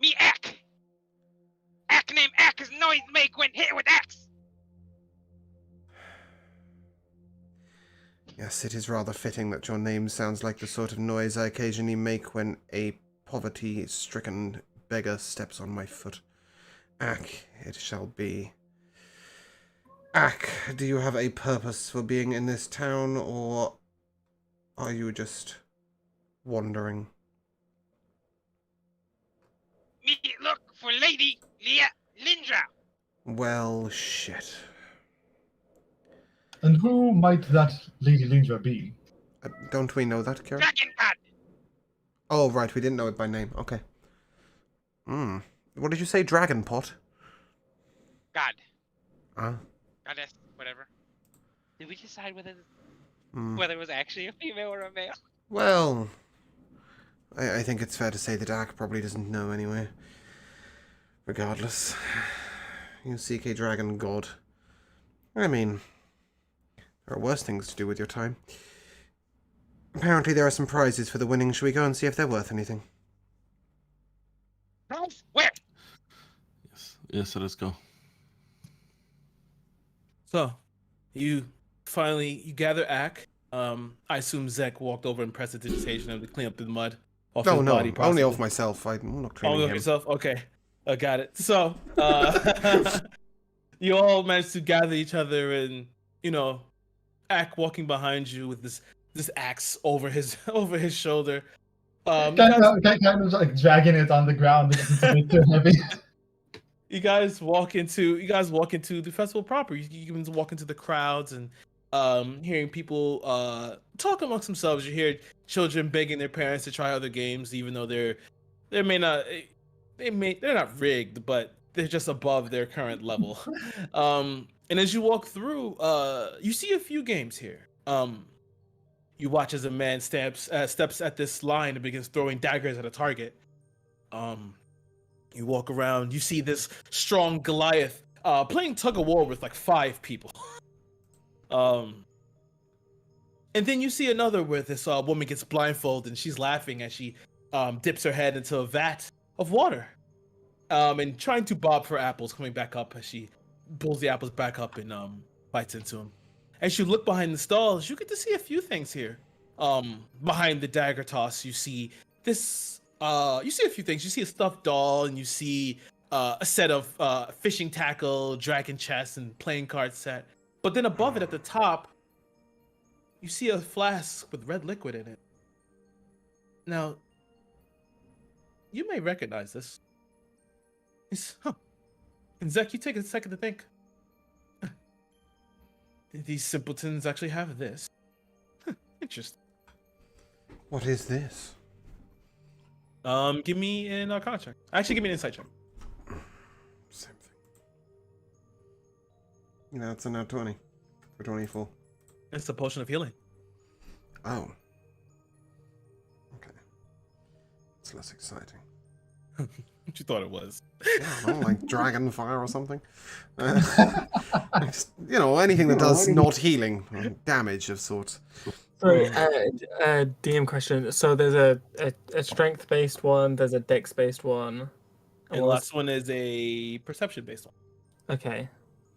Me Ack. Ack name Ack is noise make when hit with axe. Yes, it is rather fitting that your name sounds like the sort of noise I occasionally make when a poverty-stricken beggar steps on my foot. Ack, it shall be. Ack, do you have a purpose for being in this town, or are you just wandering? Me look for Lady Leah Lindra. Well, shit. And who might that Lady Lindra be? Don't we know that, Kara? Dragon God. Oh, right, we didn't know it by name. Okay. What did you say, dragon pot? God. Ah. Goddess. Whatever. Did we decide whether it was actually a female or a male? Well, I think it's fair to say that Ack probably doesn't know anyway. Regardless. You seek a dragon god. I mean, there are worse things to do with your time. Apparently there are some prizes for the winning. Should we go and see if they're worth anything? Where? Yes, so let's go. So, you gather Ack, I assume Zek walked over and pressed the digitation to clean up the mud off No, his no, body. only possibly. off myself. I'm not cleaning Only off him. yourself? Okay. I got it. So, you all managed to gather each other and, Ack walking behind you with this axe over his shoulder. Kind of like dragging it on the ground because it's a bit too heavy. You guys walk into the festival proper. You can walk into the crowds and hearing people talk amongst themselves. You hear children begging their parents to try other games, even though they're not rigged, but they're just above their current level. And as you walk through, you see a few games here. You watch as a man steps at this line and begins throwing daggers at a target. You walk around, you see this strong Goliath playing tug of war with like 5 people. And then you see another where this woman gets blindfolded and she's laughing as she dips her head into a vat of water. And trying to bob for apples, coming back up as she pulls the apples back up and bites into them. As you look behind the stalls, you get to see a few things here. Behind the dagger toss, you see this. You see a few things. You see a stuffed doll, and you see a set of fishing tackle, dragon chest, and playing card set. But then above it, at the top, you see a flask with red liquid in it. Now, you may recognize this. And Zek, you take a second to think. These simpletons actually have this. Interesting. What is this? Give me an Arcana check. Actually, give me an Insight check. Same thing. It's a nat 20 for 24. It's a potion of healing. Oh. Okay. It's less exciting. What you thought it was? Yeah, I don't know, like dragon fire or something. Anything that does not healing, or damage of sorts. Sorry, DM question. So there's a strength-based one, there's a dex-based one. And the last one is a perception-based one. Okay,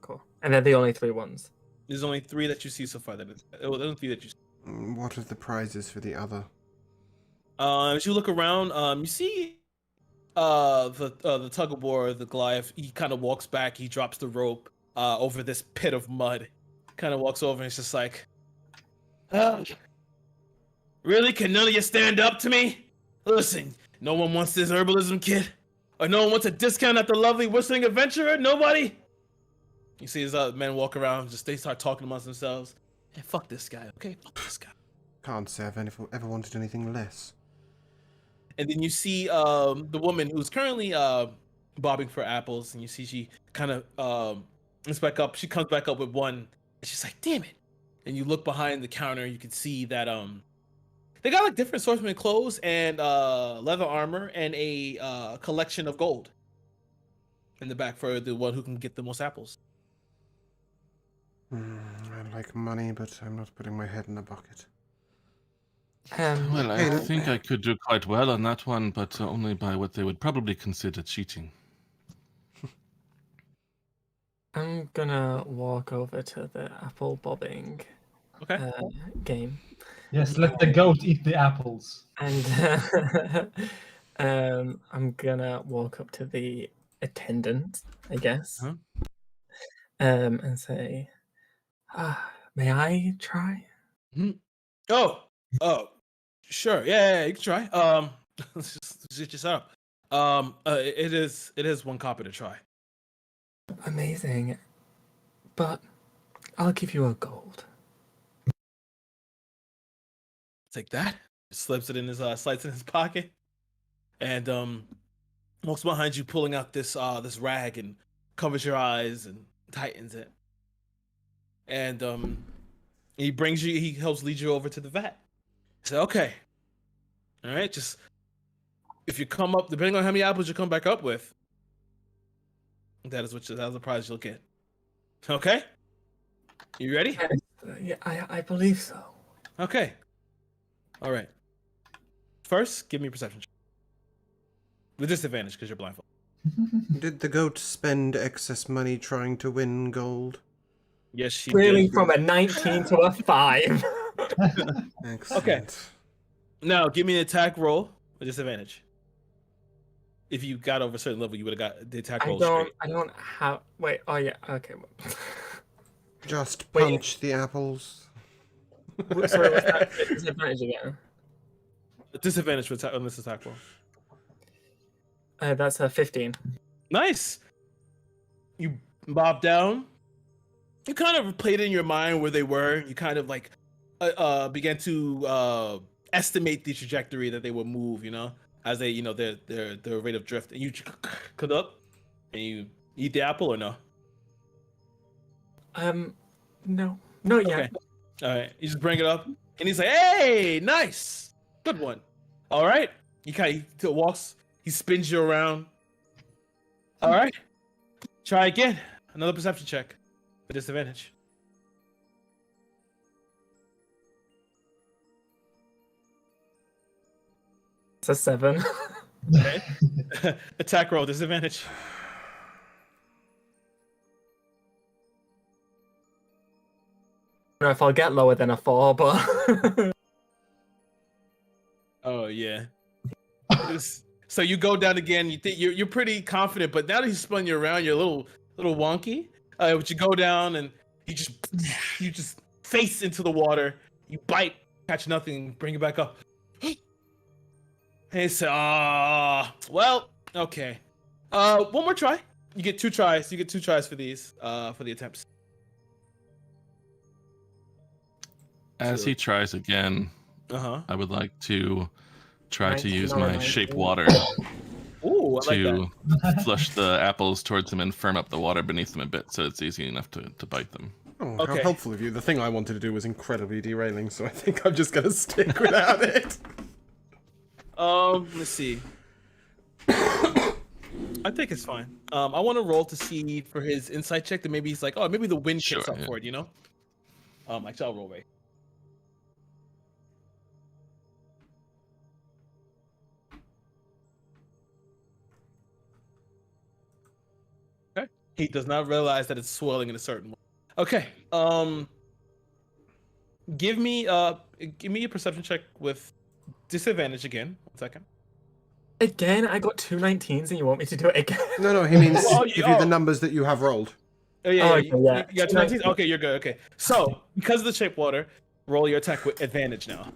cool. And they're the only 3 ones. There's only 3 that you see so far. There's only 3 that you see. What are the prizes for the other? As you look around, you see the tug of war, the Goliath. He kind of walks back. He drops the rope over this pit of mud. Kind of walks over and it's just like, really? Can none of you stand up to me? Listen, no one wants this herbalism kit, or no one wants a discount at the lovely whistling adventurer. Nobody. You see his men walk around. They start talking amongst themselves. Hey, fuck this guy. Okay, fuck this guy. Can't say I've ever wanted anything less. And then you see the woman who's currently bobbing for apples, and you see she kind of comes back up. She comes back up with one, and she's like, "Damn it!" And you look behind the counter, you can see that they got like different swordsman clothes and leather armor and a collection of gold in the back for the one who can get the most apples. I like money, but I'm not putting my head in a bucket. Well, I think I could do quite well on that one, but only by what they would probably consider cheating. I'm gonna walk over to the apple bobbing game. Yes, let the goat eat the apples. And I'm gonna walk up to the attendant, I guess, and say, may I try? Oh, sure. Yeah, you can try. Let's just get you set up. It is 1 copy to try. Amazing. But I'll give you a gold. Take that. Slips it in his slides in his pocket, and walks behind you, pulling out this rag and covers your eyes and tightens it. And he helps lead you over to the vat. He said, "Okay, all right, just if you come up, depending on how many apples you come back up with, that's the prize you'll get. Okay, you ready?" Yeah, I believe so. Okay. All right. First, give me a perception check. With disadvantage because you're blindfolded. Did the goat spend excess money trying to win gold? Yes, she Really, did. from a 19 to a 5. Excellent. Now, give me an attack roll with disadvantage. If you got over a certain level, you would have got the attack roll straight. I don't have. Wait. Oh yeah. Okay. Just Wait. punch the apples. Sorry, what's that disadvantage again? Disadvantage on this attack roll. That's a 15. Nice. You bob down. You kind of played in your mind where they were. You kind of like began to estimate the trajectory that they would move. You know, as they, their rate of drift. And you cut up, and you eat the apple or no? No, not yet. Okay. All right. You just bring it up, and he's like, "Hey, nice, good one." All right. He walks. He spins you around. All right. Try again. Another perception check with disadvantage. It's a 7. Okay. Attack roll disadvantage. I don't know if I'll get lower than a 4, but Oh yeah. So you go down again. You think you're pretty confident, but now that he's spun you around, you're a little wonky. But you go down and you just face into the water. You bite, catch nothing, bring it back up. And he said, well, okay. One more try. You get 2 tries. You get 2 tries for these, for the attempts. As he tries again, I would like to try to use my 19. shape water Ooh, I like to that. flush the apples towards him and firm up the water beneath them a bit so it's easy enough to bite them. Oh, Okay. how helpful of you. The thing I wanted to do was incredibly derailing, so I think I'm just going to stick without it. Let's see. I think it's fine. I want to roll to see for his insight check that maybe he's like, oh, maybe the wind kicks Sure, up yeah. for it, you know? Actually, I'll roll right. Okay. He does not realize that it's swirling in a certain way. Okay. Give me a perception check with disadvantage again. 1 second. again, I got 2 19s and you want me to do it again? No, he means Oh, give you the numbers that you have rolled. Oh yeah, Oh, yeah, okay, yeah. you got 19? Okay, you're good. Okay, so because of the shape water, roll your attack with advantage now.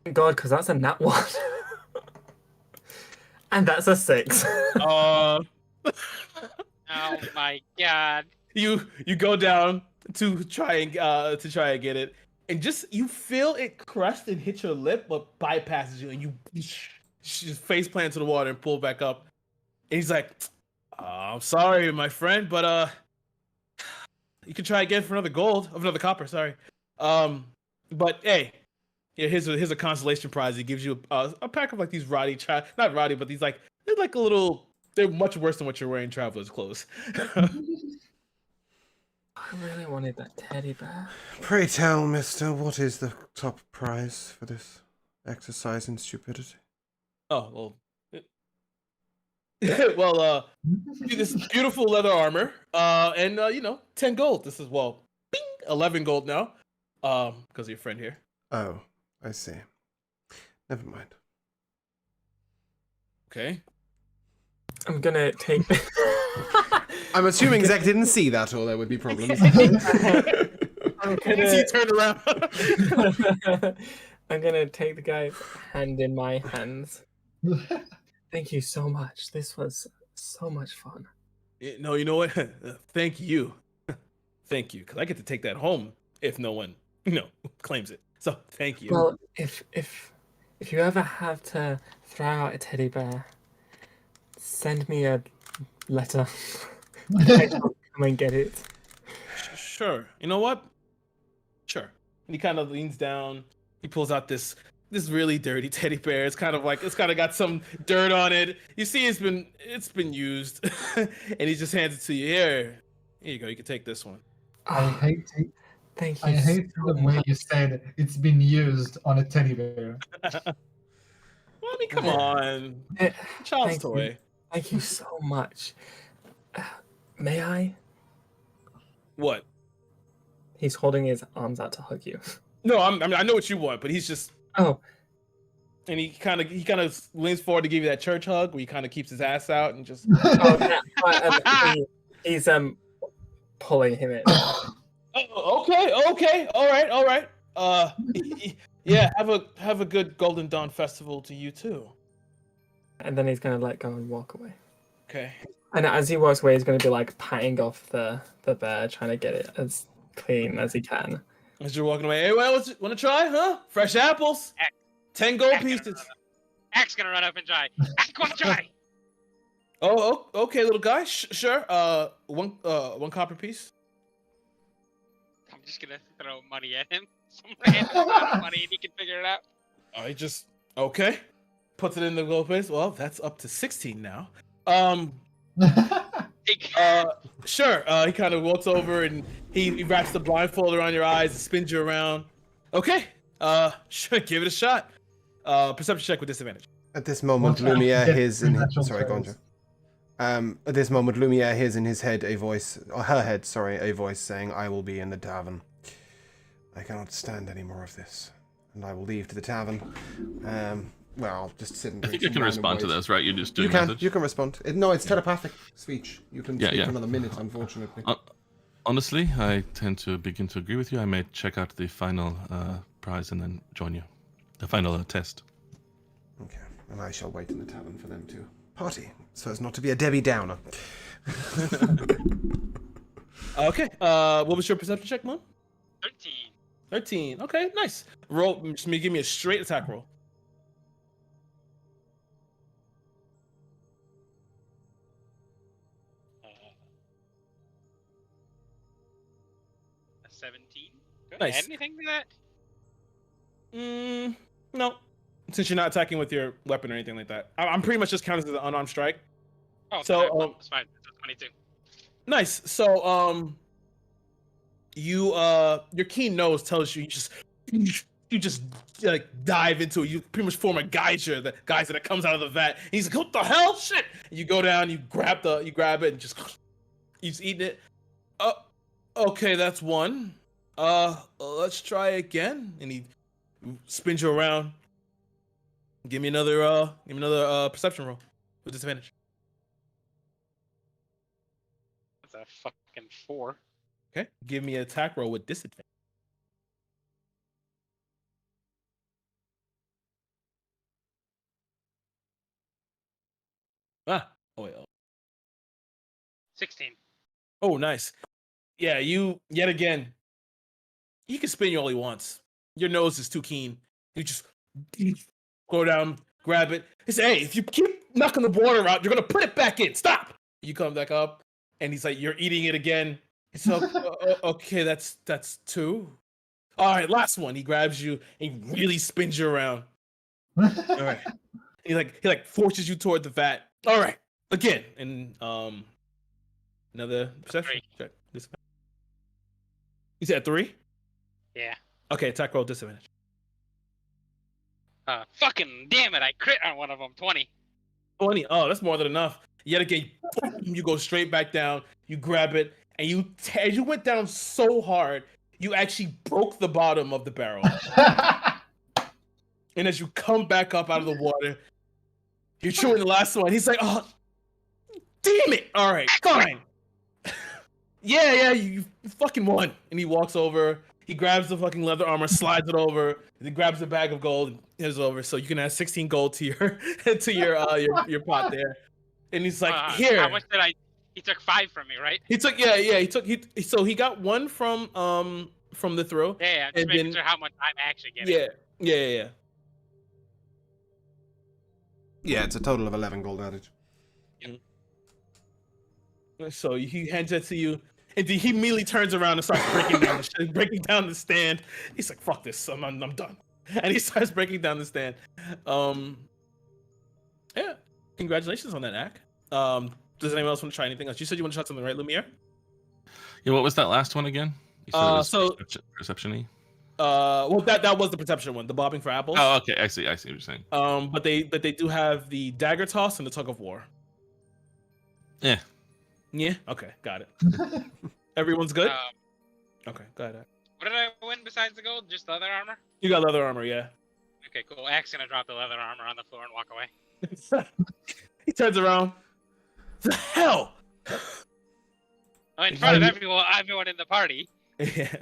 Thank God, because that's a nat 1. And that's a 6. Uh, Oh my god. you go down to try and get it, and just you feel it crest and hit your lip, but bypasses you, and you just face plant to the water and pull back up. And he's like, "I'm sorry, my friend, but you can try again for another copper. Sorry, but hey, yeah, here's a consolation prize. He gives you a pack of like these not roddy, but these like they're like a little. They're much worse than what you're wearing traveler's clothes." I really wanted that teddy bear. Pray tell, mister, what is the top prize for this exercise in stupidity? Oh well, this beautiful leather armor, and 10 gold. This is bing, 11 gold now, because of your friend here. Oh, I see. Never mind. Okay. I'm gonna take. I'm assuming Zach didn't see that, or there would be problems. I'm You turn around. I'm gonna take the guy's hand in my hands. Thank you so much. This was so much fun. No, you know what? Thank you, thank you, because I get to take that home if no one claims it. So thank you. Well, if you ever have to throw out a teddy bear, send me a letter. I will come and get it. Sure. You know what? Sure. And he kind of leans down. He pulls out this really dirty teddy bear. It's kind of got some dirt on it. You see, it's been used, and he just hands it to you. Here you go. You can take this one. I hate it. Thank you. I hate so the way much. you said it's been used on a teddy bear. Well, I mean, come on, Eh, child's thank you. toy. Thank you so much. May I? What? He's holding his arms out to hug you. No, I mean I know what you want, but he's just. Oh, And he kind of leans forward to give you that church hug, where he kind of keeps his ass out and just. yeah. He's pulling him in. Okay, all right. Yeah, have a good Golden Dawn festival to you too. And then he's gonna let go and walk away. Okay. And as he walks away, he's gonna be like patting off the bear, trying to get it as clean as he can. As you're walking away, hey, well, want to try, huh? Fresh apples, 10 gold pieces. Axe gonna run up and try. Axe gonna try. Oh, okay, little guy. Sure. One copper piece. I'm just gonna throw money at him. Some random amount of money, and he can figure it out. He just okay. Puts it in the gold piece. Well, that's up to 16 now. Sure. He kind of walks over and he wraps the blindfold around your eyes and spins you around. Okay. Sure. Give it a shot. Perception check with disadvantage. At this moment, Lumiere hears in his... Sorry, go on, Joe. At this moment, Lumiere hears in his head a voice, or her head, sorry, a voice saying, "I will be in the tavern. I cannot stand any more of this, and I will leave to the tavern." Well, I'll just sit and I drink think you some can wine respond and to wait. those, right? You just do message. You can respond. No, it's telepathic speech. You can Yeah, speak yeah. for another minute, unfortunately. Honestly, I tend to begin to agree with you. I may check out the final prize and then join you. The final test. Okay, and I shall wait in the tavern for them to party, so as not to be a Debbie Downer. Okay. What was your perception check, Moon? 13. 13. Okay, nice. Roll. Just give me a straight attack roll. A 17. Do Nice. I add anything to that? No. Since you're not attacking with your weapon or anything like that, I'm pretty much just counted as an unarmed strike. Oh, So, that's fine. That's 22. Nice. So, your keen nose tells you you just like dive into it. You pretty much form a geyser that comes out of the vat. And he's like, "What the hell, shit!" And you go down, you grab it, and just eating it. Okay, that's one. Let's try again. And he spins you around. Give me another perception roll with disadvantage. That's a fucking 4. Okay. Give me an attack roll with disadvantage. Oh wait. 16. Oh, nice. Yeah, you yet again. He can spin you all he wants. Your nose is too keen. You just go down, grab it. He said, "Hey, if you keep knocking the water out, you're gonna put it back in. Stop." You come back up, and he's like, "You're eating it again." So okay, that's 2. All right, last one. He grabs you and he really spins you around. All right. He like forces you toward the vat. All right, again, and another perception 3. check. You said 3? Yeah. Okay, attack roll disadvantage. Fucking damn it! I crit on one of them. 20. 20. Oh, that's more than enough. Yet again, you go straight back down. You grab it, and you went down so hard, you actually broke the bottom of the barrel. And as you come back up out of the water, you're chewing the last one. He's like, "Oh, damn it! All right, fine. Yeah, you fucking won." And he walks over. He grabs the fucking leather armor, slides it over, and he grabs a bag of gold and hands it over. So you can add 16 gold to your your pot there. And he's like, "Here." How much did I? He took 5 from me, right? He took so he got 1 from the throw. Yeah, I'm just making sure how much I'm actually getting. Yeah. Yeah, it's a total of 11 gold added. So he hands it to you, and then he immediately turns around and starts breaking down the stand. He's like, "Fuck this, I'm done," and he starts breaking down the stand. Yeah, congratulations on that, Ak. Does anyone else want to try anything else? You said you want to try something, right, Lumiere? Yeah, what was that last one again? You said it was perception-y? Well, that was the perception one, the bobbing for apples. Oh, okay, I see what you're saying. But they do have the dagger toss and the tug of war. Yeah. Yeah. Okay, got it. Everyone's good. Okay, go ahead. What did I win besides the gold? Just leather armor? You got leather armor, yeah. Okay, cool. Axe gonna drop the leather armor on the floor and walk away. He turns around. The hell? Oh, in front of everyone in the party. Yeah.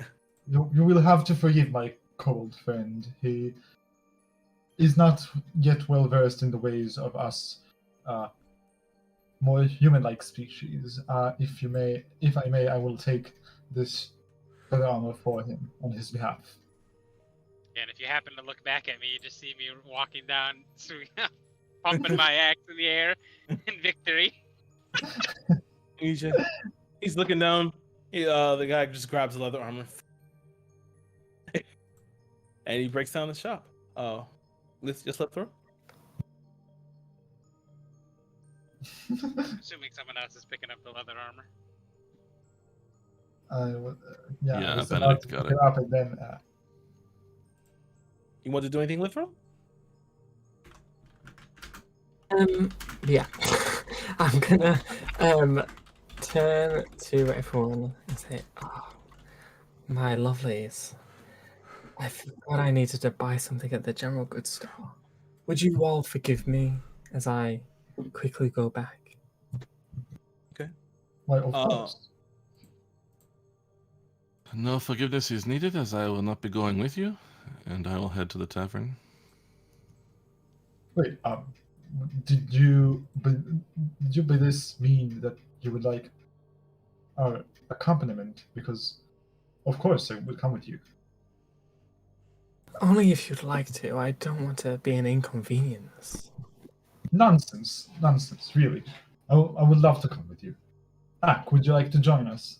You will have to forgive my cold friend. He is not yet well versed in the ways of us, more human-like species. If I may, I will take this leather armor for him on his behalf. And if you happen to look back at me, you just see me walking down, pumping my axe in the air in victory. He's looking down. The guy just grabs the leather armor. And he breaks down the shop. Oh, let's just slip through. Assuming someone else is picking up the leather armor. Yeah, Yeah, I was Benedict about to got pick it. up and then You want to do anything, Lithro? Yeah. I'm gonna turn to everyone and say, "Oh, my lovelies, I forgot I needed to buy something at the general goods store. Would you all forgive me as I quickly go back?" why, of course. No forgiveness is needed, as I will not be going with you, and I will head to the tavern. Wait, did you by this mean that you would like our accompaniment? Because, of course, I would come with you. Only if you'd like to. I don't want to be an inconvenience. Nonsense, really. I would love to come with you. Ak, would you like to join us?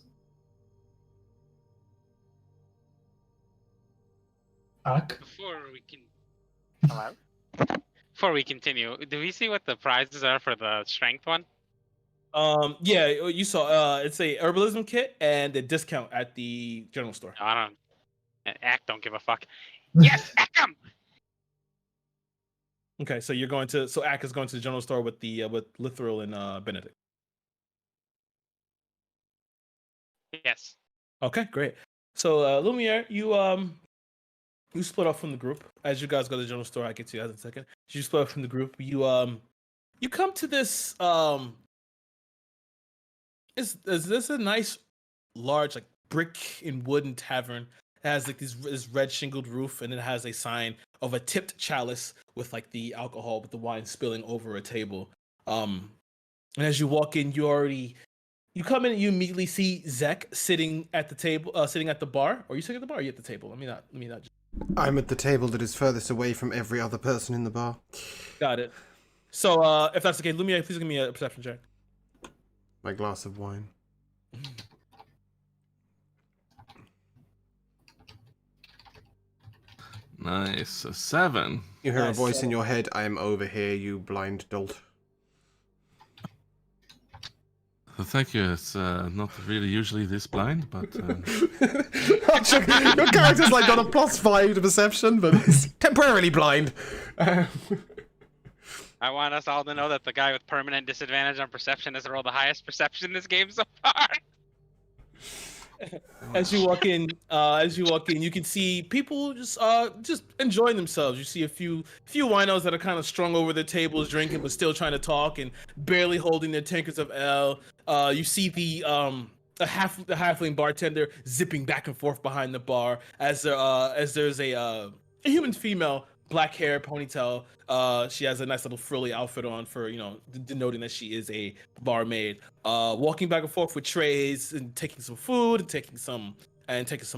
Ak? Before we continue, do we see what the prizes are for the strength one? Yeah, you saw. It's a herbalism kit and a discount at the general store. I don't. Act don't give a fuck. Yes, Ackham. Okay, so you're going to. So Ak is going to the general store with the with Lithril and Benedict. Yes. Okay, great. So Lumiere, you split off from the group. As you guys go to the general store, I get to you guys in a second. You split off from the group. You come to this is this a nice large like brick and wooden tavern. It has like this red shingled roof, and it has a sign of a tipped chalice with like the alcohol with the wine spilling over a table. And as you walk in, you come in and you immediately see Zek sitting at the table, sitting at the bar. Or are you sitting at the bar? Or are you at the table? Let me not. I'm at the table that is furthest away from every other person in the bar. Got it. So if that's the case, Lumiere, please give me a perception check. My glass of wine. Nice. A 7. You hear Nice. a voice in your head, I am over here, you blind dolt. Well, thank you. It's not really usually this blind, but Your character's like got a +5 to perception, but he's temporarily blind. I want us all to know that the guy with permanent disadvantage on perception has rolled the highest perception in this game so far. As you walk in, you can see people just enjoying themselves. You see a few winos that are kind of strung over their tables, drinking, but still trying to talk and barely holding their tankards of ale. You see the halfling bartender zipping back and forth behind the bar as there's a human female, black hair, ponytail. She has a nice little frilly outfit on for, denoting that she is a barmaid. Walking back and forth with trays and taking some food and taking some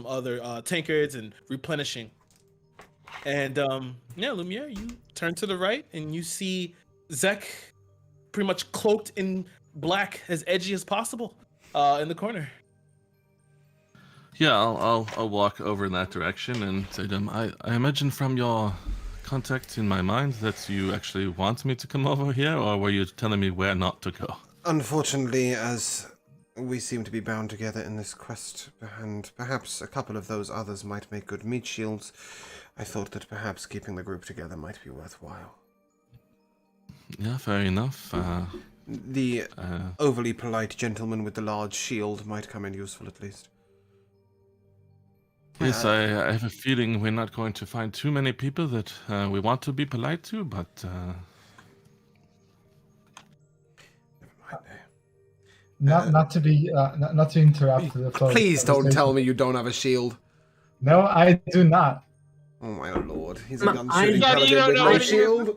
other tankards and replenishing. And Lumiere, you turn to the right and you see Zek pretty much cloaked in black, as edgy as possible, in the corner. yeah, I'll walk over in that direction and say to him, I imagine from your contact in my mind that you actually want me to come over here, or were you telling me where not to go? Unfortunately, as we seem to be bound together in this quest, and perhaps a couple of those others might make good meat shields, I thought that perhaps keeping the group together might be worthwhile. Yeah, fair enough. The overly polite gentleman with the large shield might come in useful at least. Yes, I have a feeling we're not going to find too many people that we want to be polite to, but Not to interrupt the flow. of the Please don't conversation. tell me you don't have a shield. No, I do not. Oh my lord, he's a I- gun-shooting God, you paladin don't with know no what he is. shield.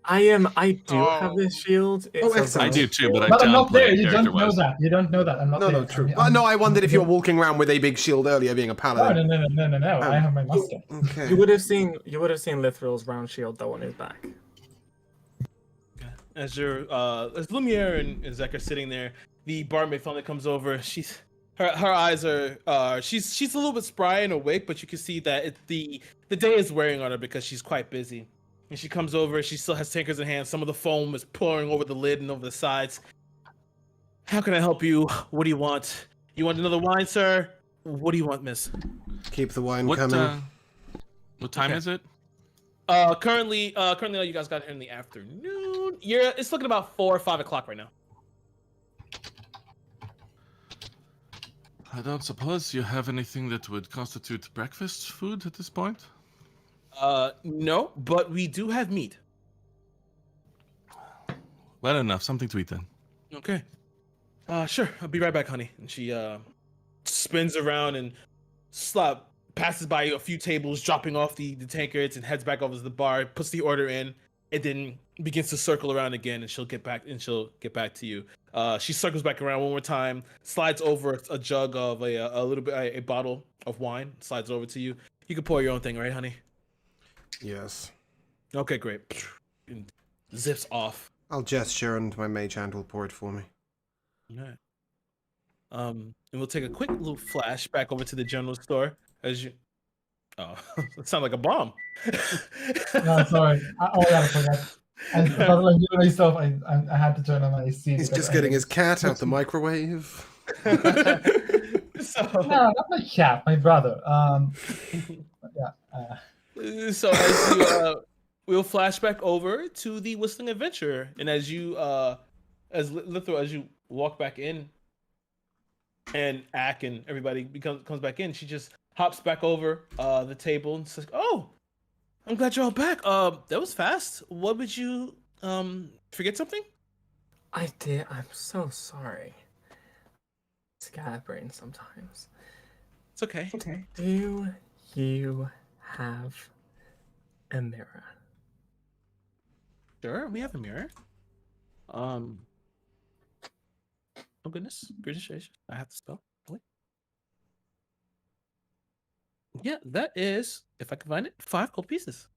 I do have Oh. this shield. It Oh, says excellent. I do too. But I But I'm not downplay there. it You don't know character-wise. that. You don't know that. I'm not No, there. no, true. I'm- No, I wondered if you were No, walking around with a big shield earlier, being a paladin. no. I have my musket. Okay. You would have seen Lithrill's round shield though on his back. As as Lumiere and Zek are sitting there, the barmaid finally comes over. Her eyes are she's a little bit spry and awake, but you can see that the day is wearing on her because she's quite busy. And she comes over. She still has tankers in hand. Some of the foam is pouring over the lid and over the sides. How can I help you? What do you want? You want another wine, sir? What do you want, miss? Keep the wine What coming. what time Okay. is it? Currently, you guys got here in the afternoon. It's looking about 4 or 5 o'clock right now. I don't suppose you have anything that would constitute breakfast food at this point? No, but we do have meat. Well enough, something to eat then. Okay. Sure. I'll be right back, honey. And she spins around and passes by a few tables, dropping off the tankards, and heads back over to the bar, puts the order in, and then begins to circle around again. And she'll get back to you. She circles back around one more time, slides over a jug of a bottle of wine, slides over to you. You can pour your own thing, right, honey? Yes. Okay, great. And zips off. I'll gesture and my mage hand will pour it for me. All right. And we'll take a quick little flash back over to the general store as you. Oh, it sounds like a bomb. No, sorry. Oh yeah, I forgot. And because I'm doing myself, I had to turn on my AC. He's because just I- getting his cat out the microwave. So, No, not my cat, my brother. so as you, we'll flash back over to the Whistling Adventure, and as you, as Lithro, as you walk back in, and Ack and everybody comes back in, she just hops back over the table and says, "Oh, I'm glad you're all back. That was fast. What would you forget something?" I did. I'm so sorry. Scatterbrain sometimes. It's okay. Do you have a mirror? Sure, we have a mirror. Oh goodness, gracious! I have to spell. Wait. Yeah, that is, if I can find it, 5 gold pieces.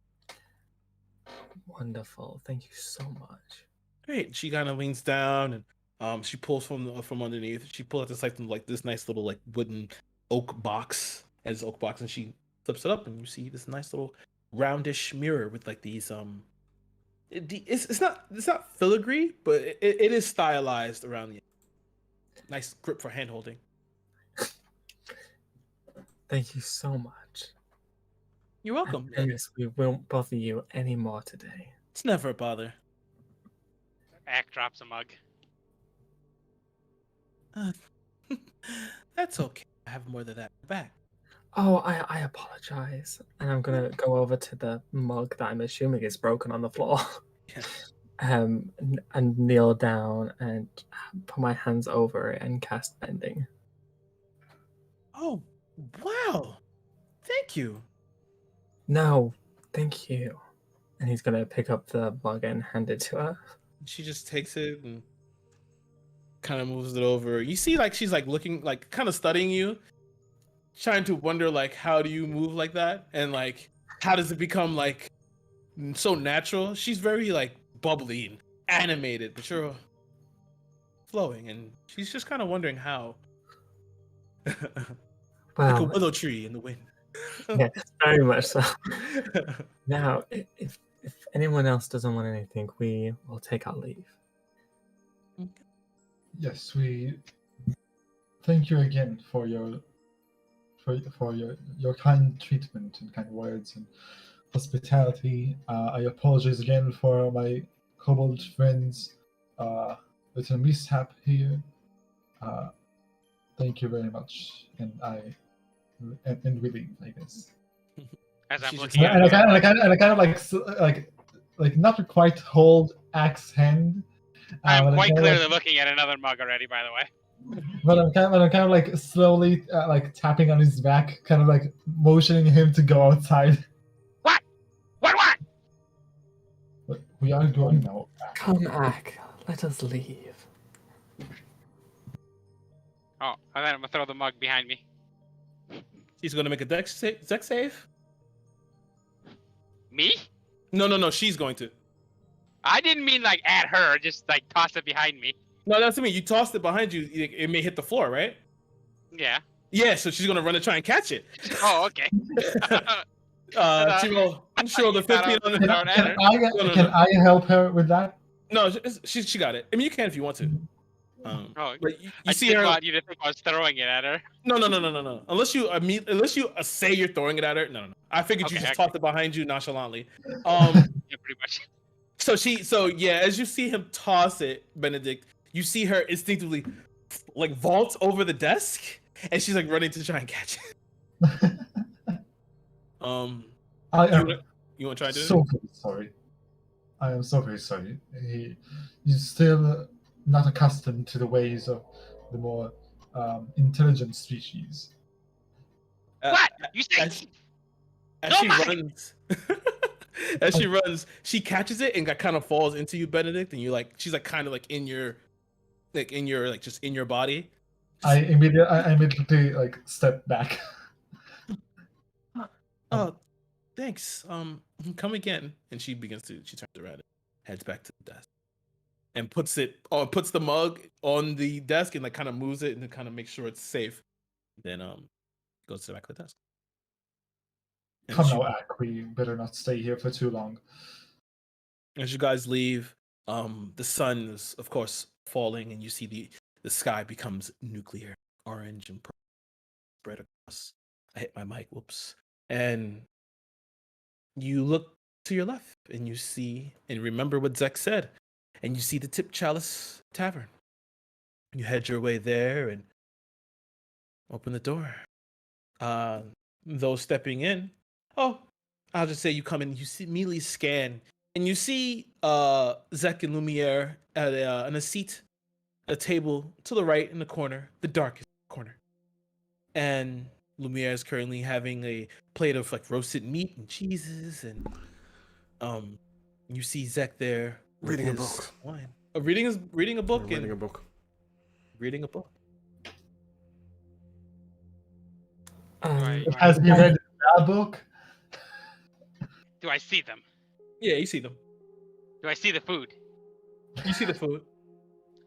Wonderful. Thank you so much. Great. She kind of leans down and she pulls from underneath. She pulls out this nice little wooden oak box, and she flips it up, and you see this nice little roundish mirror with these it's not filigree, but it is stylized around the nice grip for hand holding. Thank you so much. You're welcome. I promise we won't bother you anymore today. It's never a bother. Ack drops a mug. That's okay. I have more than that back. Oh, I apologize. And I'm gonna go over to the mug that I'm assuming is broken on the floor. Yeah. And kneel down and put my hands over it and cast bending. Oh, wow. Thank you. No, thank you. And he's gonna pick up the mug and hand it to her. She just takes it and kind of moves it over. You see, she's looking, kind of studying you, trying to wonder, how do you move like that? And, how does it become, so natural? She's very, bubbly and animated, but you're flowing. And she's just kind of wondering how. Like a Well, willow tree in the wind. yes, very much so. Now, if anyone else doesn't want anything, we will take our leave. Yes, we thank you again for your kind treatment and kind words and hospitality. I apologize again for my kobold friends with a mishap here. Thank you very much, and I and we leave, I guess. As I'm She's looking just- at And I another kind of like not quite hold Axe hand. I'm but quite kind of clearly like, looking at another mug already, by the way. but I'm kind of like slowly like tapping on his back, kind of like motioning him to go outside. What? What? But we are going now. Come, Ak. Let us leave. Oh, and then I'm gonna throw the mug behind me. She's gonna make a dex save. Me? No. She's going to. I didn't mean like at her, just like toss it behind me. No, that's what I mean. You tossed it behind you. It may hit the floor, right? Yeah. Yeah. So she's gonna run and try and catch it. Oh, okay. She roll the 15 on Can, the. can I help her with that? No, she got it. I mean, you can if you want to. Oh, But you I see didn't her. want you to think I was throwing it at her. No. Unless you say you're throwing it at her. No. I figured you Okay, just okay. tossed it behind you nonchalantly. Yeah, pretty much. So yeah, as you see him toss it, Benedict, you see her instinctively like vault over the desk, and she's like running to try and catch it. I am You want to try to do so very sorry. I am so very sorry. He's still not accustomed to the ways of the more intelligent species. it? What? You say? As No, she Mike! runs, as she runs, she catches it and kind of falls into you, Benedict, and she's like kind of like in your just in your body. I immediately like step back. Oh, thanks. Come again. And she turns around and heads back to the desk and puts the mug on the desk and like kind of moves it and kind of makes sure it's safe. Then goes to the back of the desk. And Come now, Ak. We better not stay here for too long. as you guys leave, the sun is of course falling and you see the sky becomes nuclear orange and purple spread across. I hit my mic, whoops. And you look to your left and you see and remember what Zek said, and you see the Tip Chalice Tavern. You head your way there and open the door. Those stepping in, I'll just say you come in, you see immediately scan, and you see Zek and Lumiere at on a seat, a table to the right in the corner, the darkest corner. And Lumiere is currently having a plate of like roasted meat and cheeses, and you see Zek there with Reading a his book. wine. Reading a book. Reading a book. Reading a book. Right. Has he read that book? Do I see them? Yeah, you see them. Do I see the food? You see the food.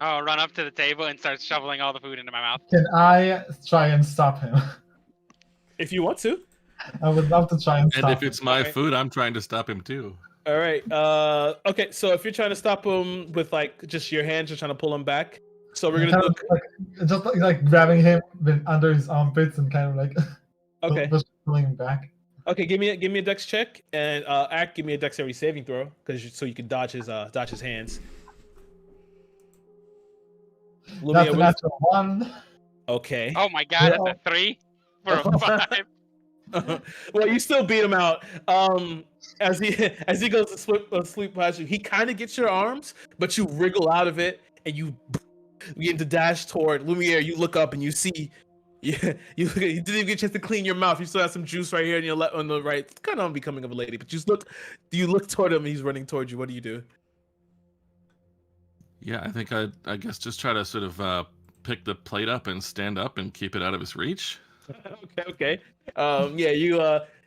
Oh, run up to the table and start shoveling all the food into my mouth. Can I try and stop him? If you want to. I would love to try and stop And if him. it's my Okay. food, I'm trying to stop him too. All right. Okay. So if you're trying to stop him with like just your hands, you're trying to pull him back. So we're gonna do. Just like grabbing him under his armpits and kind of like Okay. just pulling him back. Okay. Give me a dex check and give me a dexterity saving throw so you can dodge his hands. That's Lumiere, a natural one. okay. Oh my god, it's a 3 for a 5. Well, you still beat him out. As he goes to sleep past you, he kind of gets your arms, but you wriggle out of it and you begin to dash toward Lumiere. You look up and you see, you didn't even get a chance to clean your mouth. You still have some juice right here on the right. It's kind of unbecoming of a lady, but you look toward him and he's running towards you. What do you do? Yeah, I think I guess just try to sort of pick the plate up and stand up and keep it out of his reach. Okay. Yeah,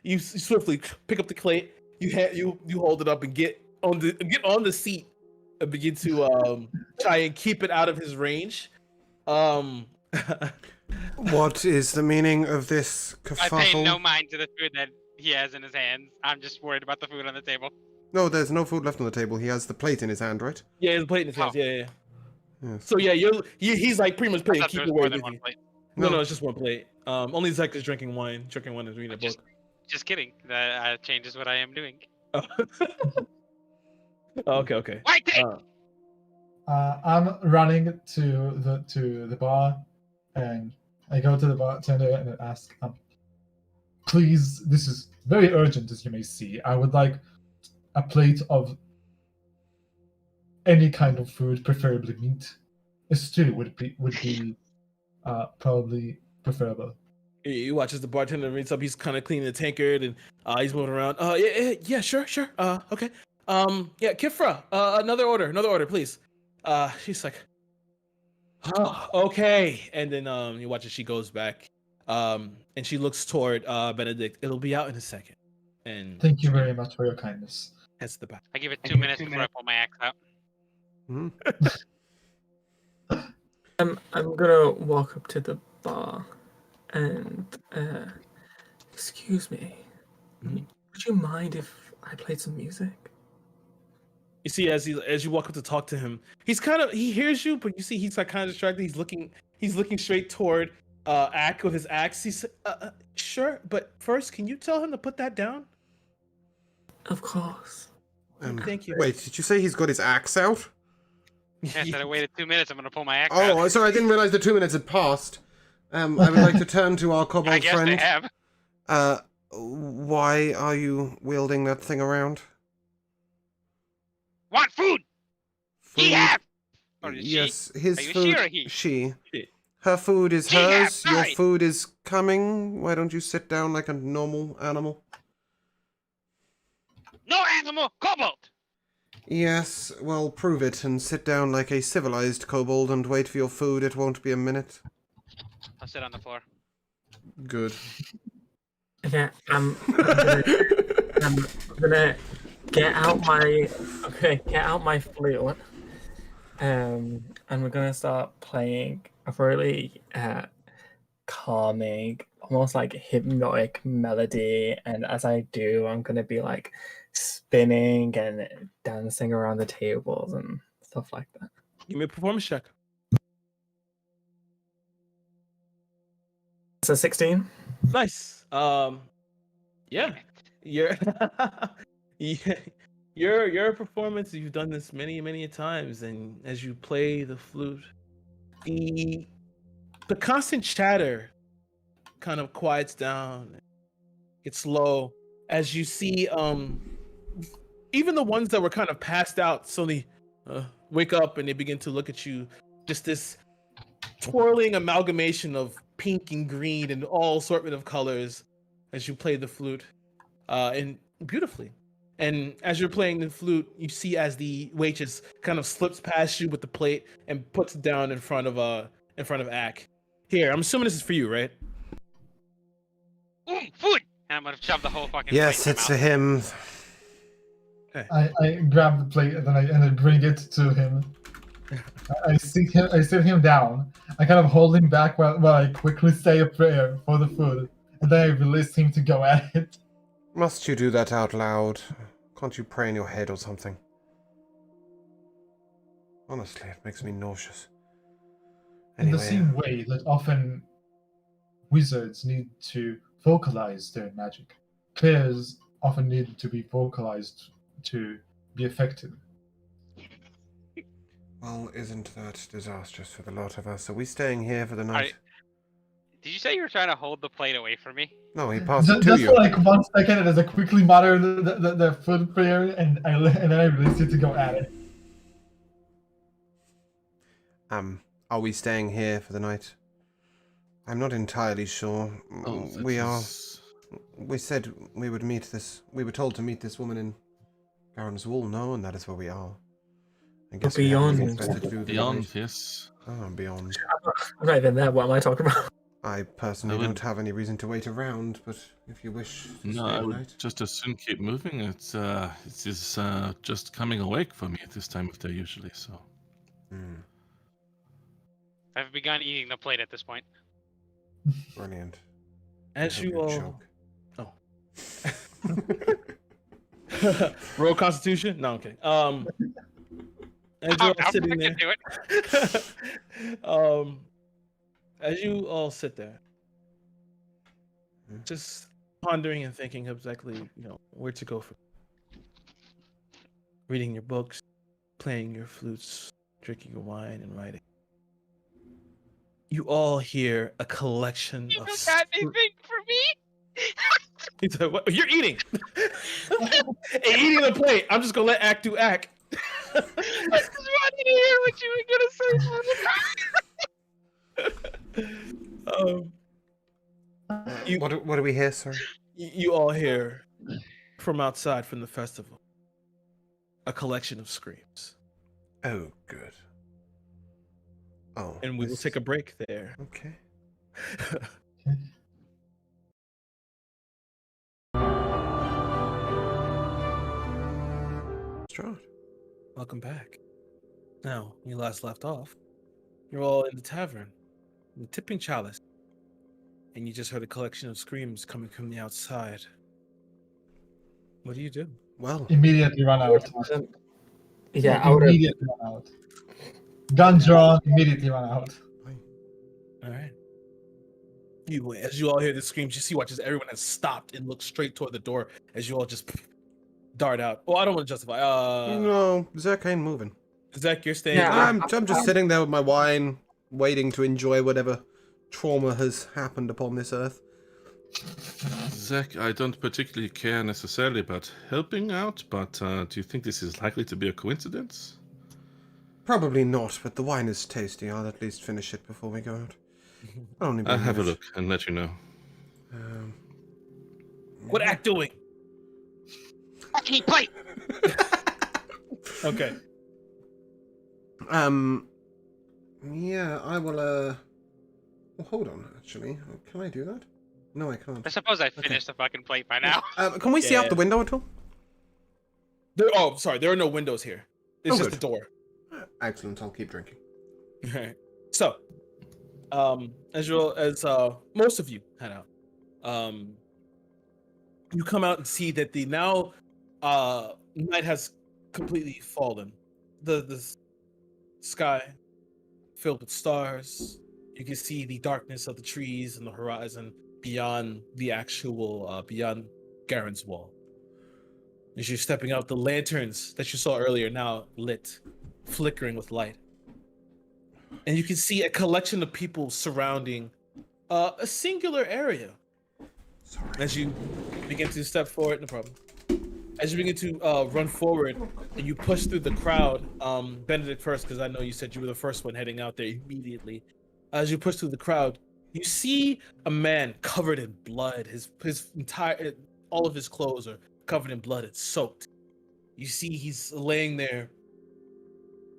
you swiftly pick up the plate. You hold it up and get on the seat and begin to try and keep it out of his range. What is the meaning of this I pay no kerfuffle? mind to the food that he has in his hands. I'm just worried about the food on the table. No, there's no food left on the table. He has the plate in his hand, right? Yeah, his plate in his hands. Oh. Yeah. Yes. So yeah, he's like pretty much I playing thought keep there was away more with than you. one plate. No, it's just one plate. Only Zach is drinking wine and reading a book. Just kidding. That changes what I am doing. Okay. Why take? I'm running to the bar, and I go to the bartender and ask, please, this is very urgent, as you may see. I would like a plate of any kind of food, preferably meat. A stew would be probably preferable. You watch as the bartender reads up. He's kind of cleaning the tankard and he's moving around. Yeah, sure. Okay. Yeah, Kifra, another order, please. She's like, oh, okay. And then you watch as she goes back, and she looks toward Benedict. It'll be out in a second. And Thank you very much for your kindness. heads to the back. I give it 2 minutes before I pull my axe out. Mhm. I'm gonna walk up to the bar and excuse me. Mhm. Would you mind if I played some music? You see, as you walk up to talk to him, he hears you, but you see he's like kind of distracted. He's looking straight toward Ack with his axe. He's sure, but first, can you tell him to put that down? Of course. Thank you. Wait, did you say he's got his axe out? Yeah, I said I waited 2 minutes. I'm gonna pull my axe Oh, out. sorry, I didn't realize the 2 minutes had passed. I would like to turn to our kobold I guess friend. they have. Why are you wielding that thing around? Want food? He Food? have. Or is Yes, his Are you food. she or he? She. She. Her food is She have, hers. Your right. food is coming. Why don't you sit down like a normal animal? No animal, kobold. Yes, well, prove it and sit down like a civilized kobold and wait for your food. It won't be a minute. I'll sit on the floor. Good. Okay, I'm gonna get out my flute. And we're gonna start playing a really calming, almost like hypnotic melody. And as I do, I'm gonna be like spinning and dancing around the tables and stuff like that. Give me a performance check. So 16. Nice. Yeah. Your your performance. You've done this many times, and as you play the flute, the constant chatter kind of quiets down. It's low as you see even the ones that were kind of passed out suddenly wake up and they begin to look at you. Just this twirling amalgamation of pink and green and all assortment of colors as you play the flute, and beautifully. And as you're playing the flute, you see as the waitress kind of slips past you with the plate and puts it down in front of Ack. Here, I'm assuming this is for you, right? Ooh, food. And I'm gonna shove the whole fucking. Yes, plate in it's my for mouth. him. I grab the plate and then I bring it to him. I sit him down. I kind of hold him back while I quickly say a prayer for the food, and then I release him to go at it. Must you do that out loud? Can't you pray in your head or something? Honestly, it makes me nauseous. In the Anyway, same way that often wizards need to vocalize their magic, players often need to be vocalized to be effective. well, isn't that disastrous for the lot of us? Are we staying here for the night? Did you say you were trying to hold the plate away from me? No, he passed it to Just you. for like 1 second, as I quickly mutter the food prayer, and then I release you to go at it. Are we staying here for the night? I'm not entirely sure. We said we would meet this. We were told to meet this woman in Garen's Wool, no, and that is where we are. I guess we have nothing Beyond. better to do than Beyond, wait. yes. Oh, beyond. I'm not even there. What am I talking about? I personally I would- don't have any reason to wait around, but if you wish to No, stay I the would night. just as soon keep moving. It's just coming awake for me at this time of day usually. So I've begun eating the plate at this point. Brilliant. As I hope you you all choke. roll Constitution. No, okay. As you're all sitting there, Do it. as you all sit there, just pondering and thinking exactly, where to go from. Reading your books, playing your flutes, drinking your wine, and writing. You all hear a collection You of don't got anything for me? He's like, what? You're eating. Hey, eating the plate. I'm just gonna let Act do Act. I just wanted to hear what you were gonna say. What do we hear, sir? You all hear from outside from the festival a collection of screams. Oh, good. Oh. And we will take a break there. Okay. Strahd. Welcome back. Now, you last left off. You're all in the tavern, in the tipping chalice. And you just heard a collection of screams coming from the outside. What do you do? Well, Immediately run out. Yeah, I would have. Immediately run out. Gun drawn, immediately run out. All right. As you all hear the screams, you see watches everyone has stopped and looks straight toward the door as you all just dart out. Well, I don't want to justify. no, Zek ain't moving. Zek, you're staying. Yeah, there. I'm just sitting there with my wine, waiting to enjoy whatever trauma has happened upon this earth. Zach, I don't particularly care necessarily about helping out, but do you think this is likely to be a coincidence? Probably not, but the wine is tasty. I'll at least finish it before we go out. Only be I'll have a minute. look and let you know. What Act doing? Fucking plate. Okay. Yeah, I will, well, hold on, actually. Can I do that? No, I can't. I suppose I finished the fucking plate by now. Can we see out Yeah. the window at all? Sorry, there are no windows here. It's just good. a door. Excellent, I'll keep drinking. Alright. So, as most of you head out, you come out and see that the now night has completely fallen. The sky filled with stars. You can see the darkness of the trees and the horizon beyond the actual beyond Garen's wall. As you're stepping out, the lanterns that you saw earlier now lit, flickering with light. And you can see a collection of people surrounding a singular area. Sorry. As you begin to step forward, no problem. As you begin to run forward and you push through the crowd, Benedict first, because I know you said you were the first one heading out there immediately. As you push through the crowd, you see a man covered in blood. His entire, all of his clothes are covered in blood. It's soaked. You see he's laying there,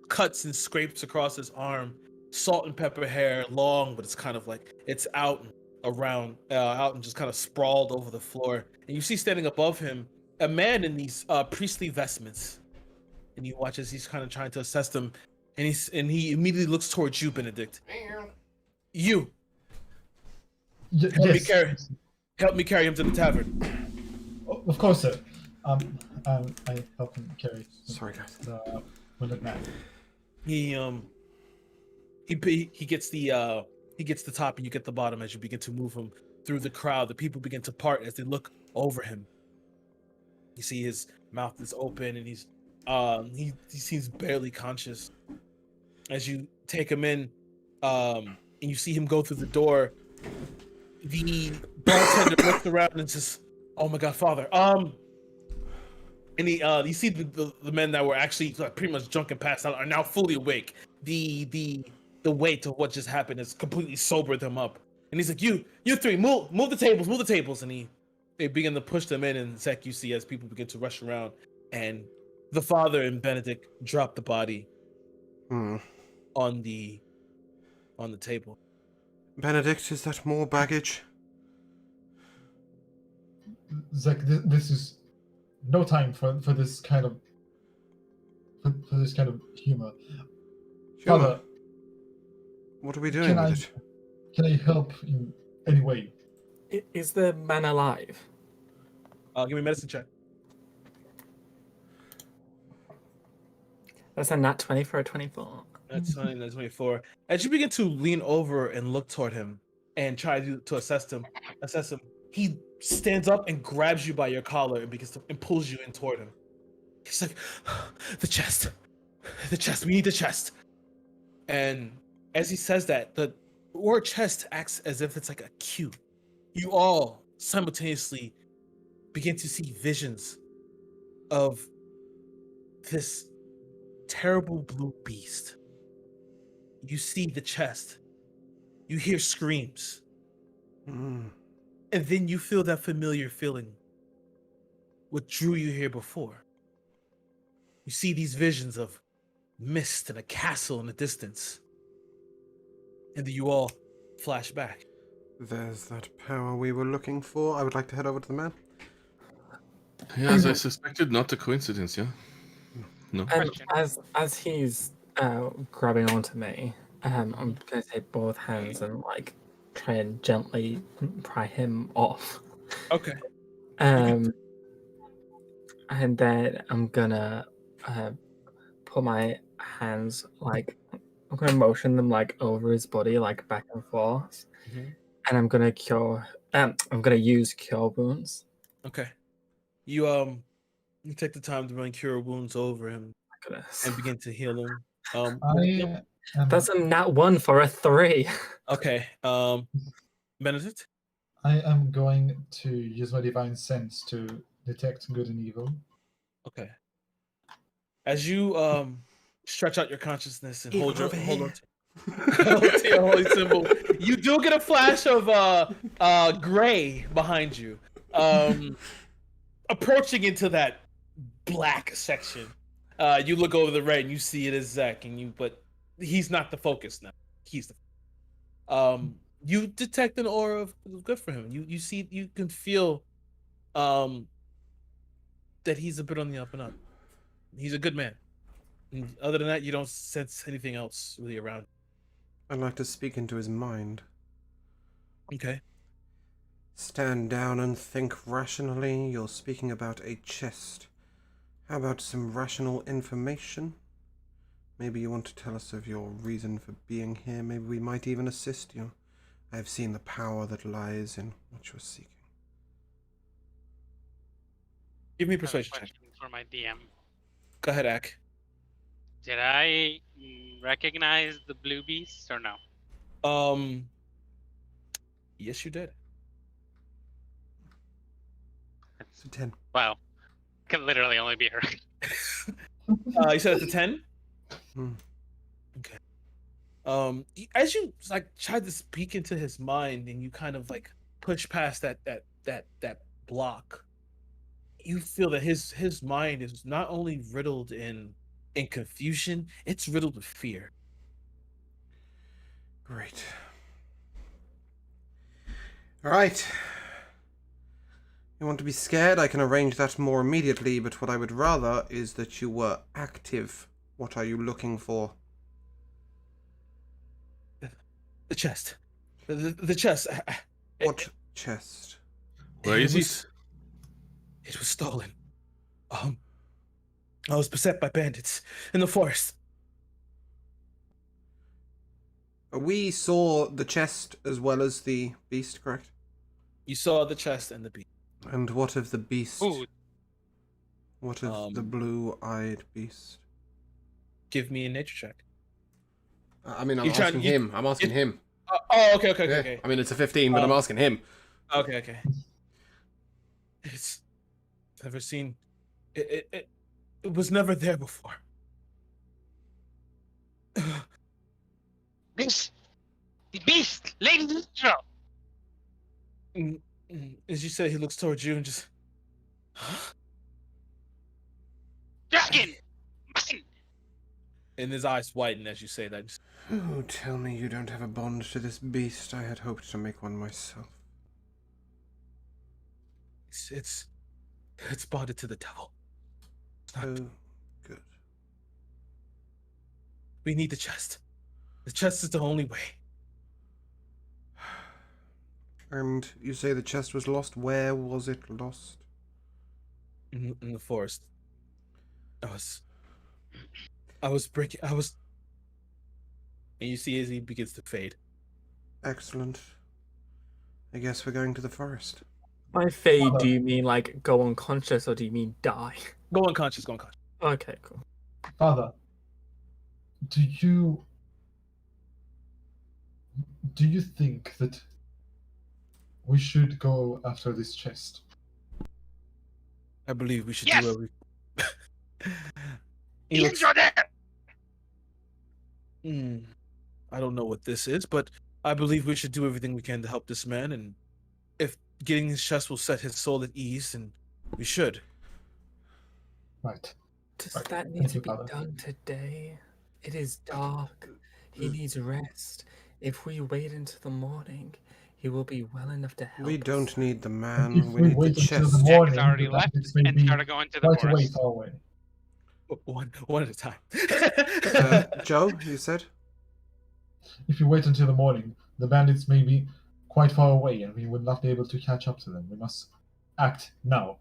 cuts and scrapes across his arm, salt and pepper hair, long, but it's kind of like it's out and around, out and just kind of sprawled over the floor. And you see standing above him a man in these priestly vestments. And you watch as he's kind of trying to assess them, and he immediately looks towards you, Benedict. You. Help me carry him to the tavern. Of course, sir. I help him carry. Sorry, guys. The wounded man. He gets the top and you get the bottom. As you begin to move him through the crowd, the people begin to part as they look over him. You see his mouth is open and he seems barely conscious. As you take him in, and you see him go through the door, the bartender looks around and says, "Oh my God, Father!" And you see the men that were actually pretty much drunk and passed out are now fully awake. The weight of what just happened has completely sobered them up. And he's like, "You three, move the tables!" And they begin to push them in. And Zek, you see as people begin to rush around, and the father and Benedict drop the body on the table. Benedict, is that more baggage? Zach, this is no time for this kind of humor. Sure. Father, What are we doing with it? can I help in any way? Is the man alive? Give me a medicine check. That's a nat 20 for a 24. That's fine. That's 24. As you begin to lean over and look toward him and try to assess him, he stands up and grabs you by your collar and begins to pulls you in toward him. He's like, the chest. We need the chest. And as he says that, the word chest acts as if it's like a cue. You all simultaneously begin to see visions of this terrible blue beast. You see the chest. You hear screams. Mm. And then you feel that familiar feeling. What drew you here before. You see these visions of mist and a castle in the distance. And then you all flash back. There's that power we were looking for. I would like to head over to the man. Yeah, as I suspected, not a coincidence, yeah? No? Question. As he's grabbing onto me, I'm gonna take both hands and like try and gently pry him off. Okay. And then I'm gonna put my hands like I'm gonna motion them like over his body, like back and forth, Mhm. and I'm gonna cure. I'm gonna use cure wounds. Okay. You take the time to run cure wounds over him Goodness. and begin to heal him. I am, That's a nat 1 for a 3. Okay. Benedict? I am going to use my divine sense to detect good and evil. Okay. As you stretch out your consciousness and hold on to your holy symbol, you do get a flash of gray behind you. Approaching into that black section. You look over the red and you see it as Zach, but he's not the focus now. He's the you detect an aura of good for him. You can feel that he's a bit on the up and up. He's a good man. And other than that, you don't sense anything else really around. I'd like to speak into his mind. Okay. Stand down and think rationally. You're speaking about a chest. How about some rational information? Maybe you want to tell us of your reason for being here. Maybe we might even assist you. I have seen the power that lies in what you're seeking. Give me a I have a persuasion check. question for my DM. Go ahead, Ak. Did I recognize the blue beast or no? Yes, you did. It's a 10. Wow. Could literally only be her. You said it's a 10? Hmm. Okay. As you like tried to peek into his mind and you kind of like push past that block, you feel that his mind is not only riddled in confusion, it's riddled with fear. Great. Alright. You want to be scared? I can arrange that more immediately, but what I would rather is that you were active. What are you looking for? The chest. The chest. What chest? Where is he? It was stolen. I was beset by bandits in the forest. We saw the chest as well as the beast, correct? You saw the chest and the beast. And what of the beast? Ooh, What of the blue-eyed beast? Give me a nature check. I mean, I'm You tried- asking you- him. I'm asking him. Okay. I mean, it's a 15, but I'm asking him. Okay. It's never seen. It was never there before. this, the beast, Lady Lithro. As you said, he looks towards you and just. Dragon, mine. And his eyes widen as you say that. Oh, tell me you don't have a bond to this beast. I had hoped to make one myself. It's bonded to the devil. Oh, good. We need the chest. The chest is the only way. And you say the chest was lost. Where was it lost? In the forest. I was breaking. And you see as he begins to fade. Excellent. I guess we're going to the forest. By fade, do you mean like go unconscious or do you mean die? Go unconscious. Okay, cool. Father, do you think that we should go after this chest. I believe we should Yes! do what we. He He looks. enjoyed it! I don't know what this is, but I believe we should do everything we can to help this man, and if getting his chest will set his soul at ease, then we should. Right. Does Right. that need Thank to you, be Father. done today? It is dark. He needs rest. If we wait until the morning, he will be well enough to help We us. don't need the If man, we we need the wait until the chest. Jack morning, has already the left bandits may and be started going to the quite away, forest. far away. One at a time. Joe, you said? If you wait until the morning, the bandits may be quite far away, and we would not be able to catch up to them. We must act now.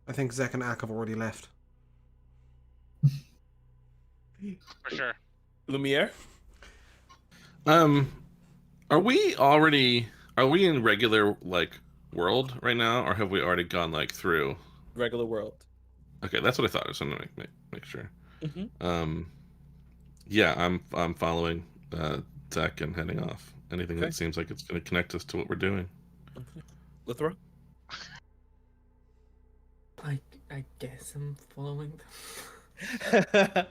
I think Zek and Ak have already left. For sure. Lumiere? Are we in regular like world right now, or have we already gone like through? Regular world. Okay, that's what I thought. I just wanted to make sure. Mm-hmm. Yeah, I'm following Zach and heading off. Anything Okay. that seems like it's going to connect us to what we're doing. Lithra? I guess I'm following them.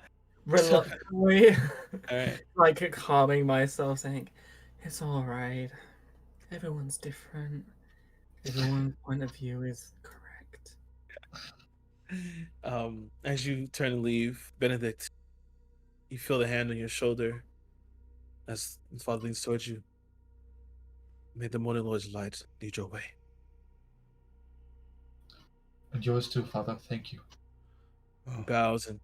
Reluctantly. Alright. Like calming myself, saying, it's alright. Everyone's different. Everyone's point of view is correct. As you turn and leave, Benedict, you feel the hand on your shoulder as his father leans towards you. May the morning Lord's light lead your way. And yours too, Father. Thank you. He bows and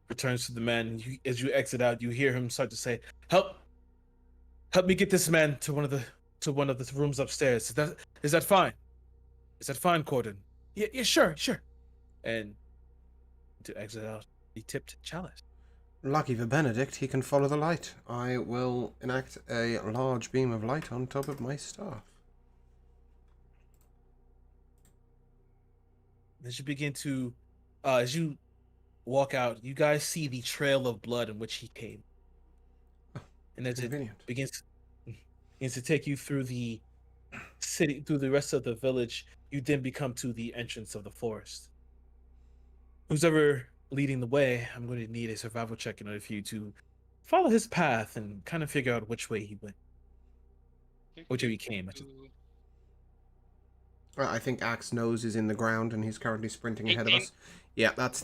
returns to the man. And as you exit out, you hear him start to say, "Help me get this man to one of the rooms upstairs. Is that fine? Is that fine, Corden? Yeah, sure. And to exit out the tipped chalice. Lucky for Benedict, he can follow the light. I will enact a large beam of light on top of my staff. As you begin to, as you walk out, you guys see the trail of blood in which he came. And as Convenient. it begins to take you through the city, through the rest of the village, you then become to the entrance of the forest. Who's ever leading the way, I'm going to need a survival check in order for you to follow his path and kind of figure out which way he went. Which way he came. Well, I think Ak's nose is in the ground and he's currently sprinting ahead of 18. us. Yeah, that's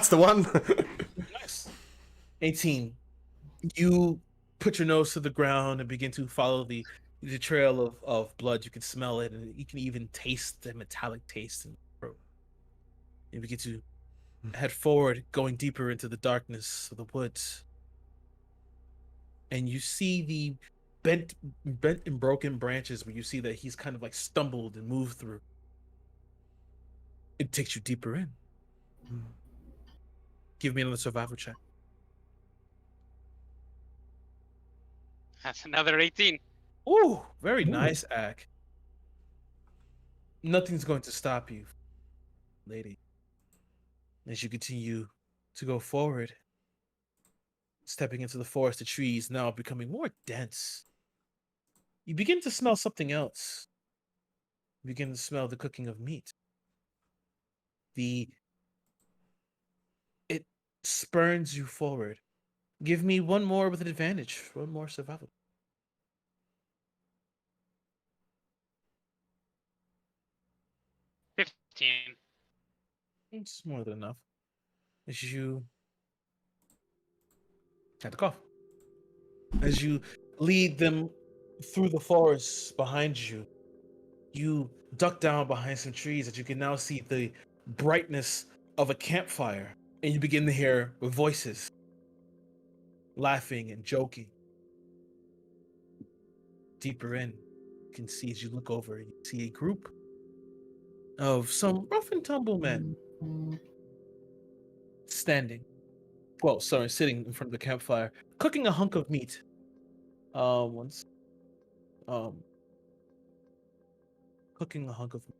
the one. Nice. 18. You put your nose to the ground and begin to follow the trail of blood. You can smell it, and you can even taste the metallic taste in the throat. You begin to head forward, going deeper into the darkness of the woods. And you see the bent and broken branches where you see that he's kind of like stumbled and moved through. It takes you deeper in. Give me another survival check. That's another 18. Ooh, very nice, Ak. Nothing's going to stop you, lady. As you continue to go forward, stepping into the forest, the trees now becoming more dense. You begin to smell something else. You begin to smell the cooking of meat. It spurns you forward. Give me one more with an advantage. One more survival. 15. It's more than enough. As you had to cough. As you lead them through the forest behind you, you duck down behind some trees that you can now see the brightness of a campfire, and you begin to hear voices laughing and joking. Deeper in, you can see as you look over, you see a group of some rough and tumble men sitting in front of the campfire, cooking a hunk of meat. Cooking a hunk of meat.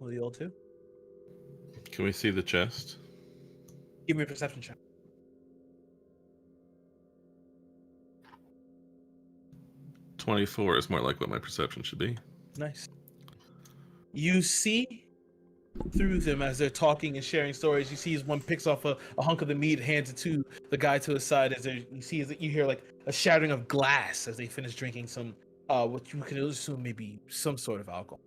Will you all too? Can we see the chest? Give me a perception check. 24 is more like what my perception should be. Nice. You see through them as they're talking and sharing stories. You see as one picks off a hunk of the meat, hands it to the guy to his side. You hear like a shattering of glass as they finish drinking some what you can assume may be some sort of alcohol.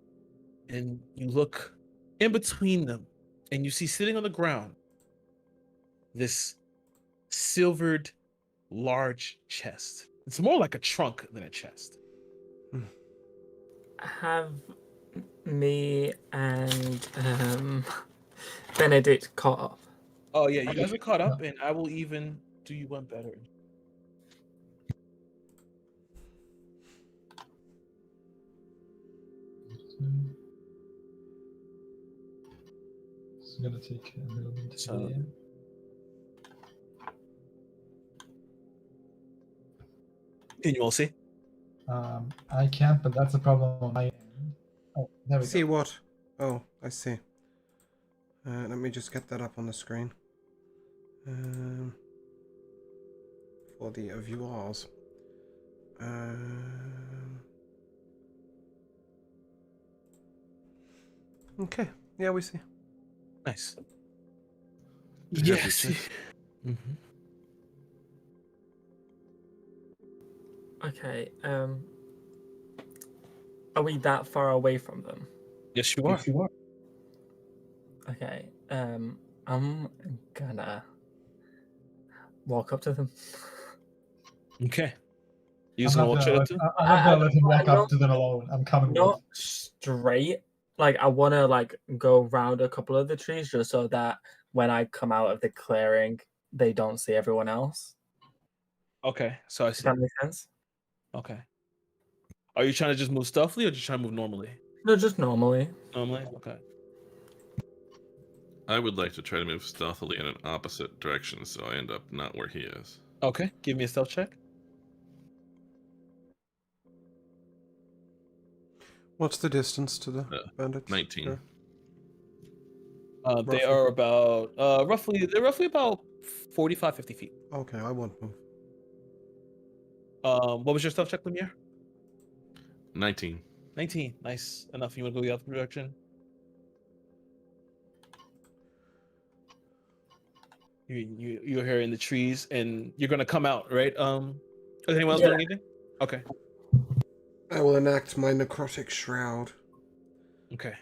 And you look in between them, and you see sitting on the ground this silvered large chest. It's more like a trunk than a chest. Have me and Benedict caught up. Oh yeah, you guys are caught up, and I will even do you one better. It's gonna take a moment. So- Can you all see? I can't, but that's a problem on my end. Oh, there we See go. what? Oh, I see. Let me just get that up on the screen. For the viewers. Okay. Yeah, we see. Nice. Did you have Yes. your check? Mhm. Okay. Are we that far away from them? Yes, you are. Okay. I'm gonna walk up to them. Okay. You I'm just not gonna walk straight gonna up to him? I'm not gonna let him walk not- up to them alone. I'm coming Not with. straight. Like I wanna go round a couple of the trees just so that when I come out of the clearing, they don't see everyone else. Okay, so I Does see. that make sense? Okay. Are you trying to just move stealthily or just trying to move normally? No, just normally. Normally? Okay. I would like to try to move stealthily in an opposite direction so I end up not where he is. Okay, give me a stealth check. What's the distance to the bandits? 19. Yeah. They Roughly. are about they're roughly about 45, 50 feet. Okay, I won't move. What was your stealth check, Lumiere? 19. 19. Nice. Enough. You want to go the other direction? You're here in the trees, and you're gonna come out, right? Is anyone else doing anything? Okay. I will enact my necrotic shroud. Okay.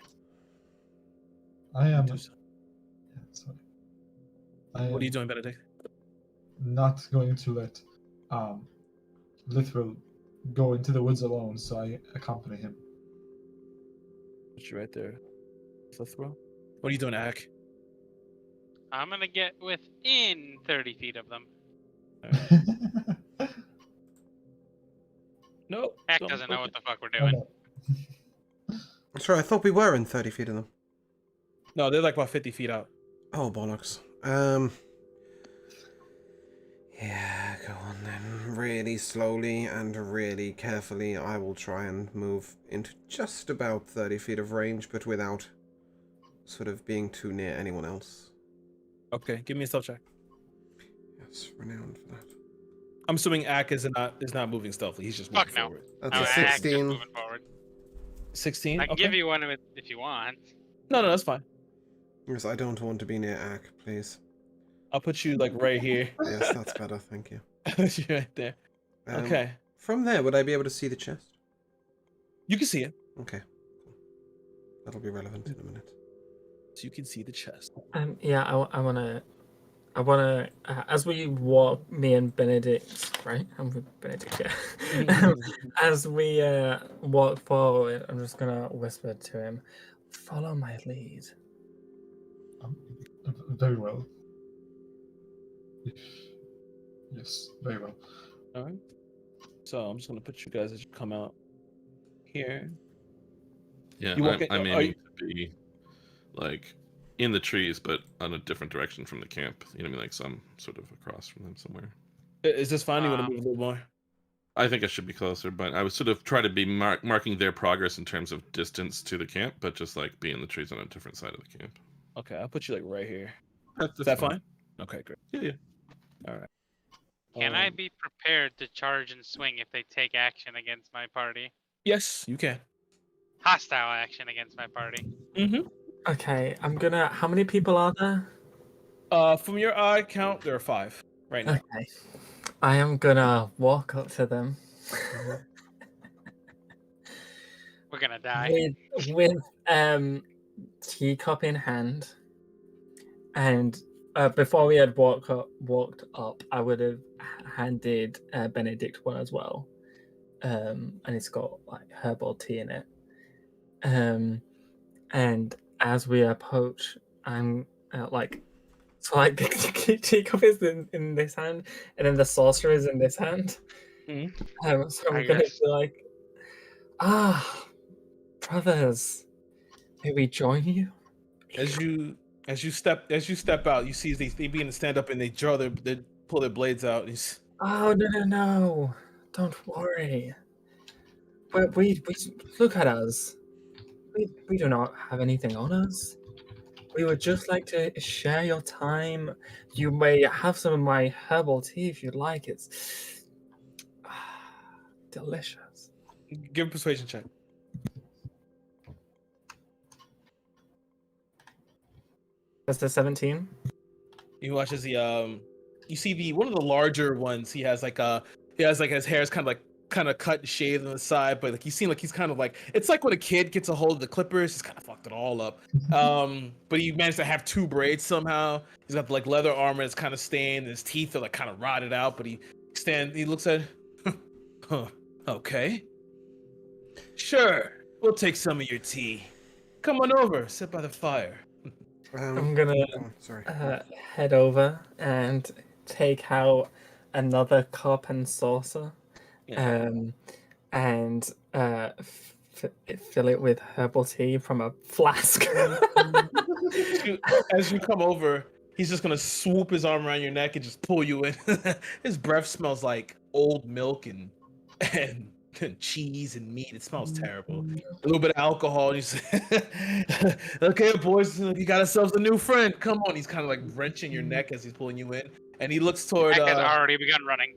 I am. Do so. Yeah, sorry. I What are you am doing, Benedict? not going to let Literal go into the woods alone, so I accompany him. Put you right there. Throw. What are you doing, Ak? I'm gonna get within 30 feet of them. No. Ack don't doesn't know poke what it. the fuck we're Oh, doing. no. Sorry, I thought we were in 30 feet of them. No, they're like about 50 feet out. Oh, bollocks. Yeah, go on then. Really slowly and really carefully, I will try and move into just about 30 feet of range, but without sort of being too near anyone else. Okay, give me a stealth check. Yes, renowned for that. I'm assuming Ak is not moving stealthily. He's just moving Fuck no. forward. That's Oh, a Ack just 16. moving forward. 16. I can okay. give you one of it if you want. No, that's fine. Yes, I don't want to be near Ack, please. I'll put you like right here. Yes, that's better, thank you. Put you right there. Okay. From there, would I be able to see the chest? You can see it. Okay, cool. That'll be relevant in a minute. So you can see the chest. Yeah, I wanna, as we walk, me and Benedict, right? I'm with Benedict, yeah. As we walk forward, I'm just gonna whisper to him, "Follow my lead." Very well. Yes, very well. All right. So I'm just gonna put you guys as you come out here. Yeah, You walk in- I'm are aiming you- to be like in the trees, but on a different direction from the camp. You know what I mean? Like some sort of across from them somewhere. Is this fine? You want to Um, move a little more? I think I should be closer, but I would sort of try to be marking their progress in terms of distance to the camp, but just like be in the trees on a different side of the camp. Okay, I'll put you like right here. That's Is that fine? Okay, great. Yeah, yeah. All right. Can I be prepared to charge and swing if they take action against my party? Yes, you can. Hostile action against my party. Mm-hmm. Okay, I'm gonna. How many people are there? From your eye count, there are 5 right now. Okay, I am gonna walk up to them We're gonna die. with teacup in hand, and before we had walked up, I would have handed Benedict one as well, and it's got like herbal tea in it. And as we approach, I'm so like the teacup is in this hand, and then the saucer is in this hand. So I'm I gonna guess. be like, brothers, may we join you? As you step out, you see they begin to stand up and they pull their blades out. Oh no! Don't worry. We look at us. We do not have anything on us. We would just like to share your time. You may have some of my herbal tea if you'd like. It's delicious. Give a persuasion check. That's the 17. You watch as you see one of the larger ones. He has his hair is kind of cut and shaved on the side, but like you seem like he's kind of like, it's like when a kid gets a hold of the clippers, he's kind of fucked it all up. But he managed to have 2 braids somehow. He's got like leather armor that's kind of stained, and his teeth are like kind of rotted out. But he looks at, huh, okay, sure, we'll take some of your tea. Come on over, sit by the fire. I'm gonna sorry. head over and take out another cup and saucer, and fill it with herbal tea from a flask. As you come over, he's just gonna swoop his arm around your neck and just pull you in. His breath smells like old milk and cheese and meat. It smells terrible. A little bit of alcohol. And he's okay, boys, you got ourselves a new friend. Come on. He's kind of like wrenching your neck as he's pulling you in, and he looks toward. Heck has already begun running.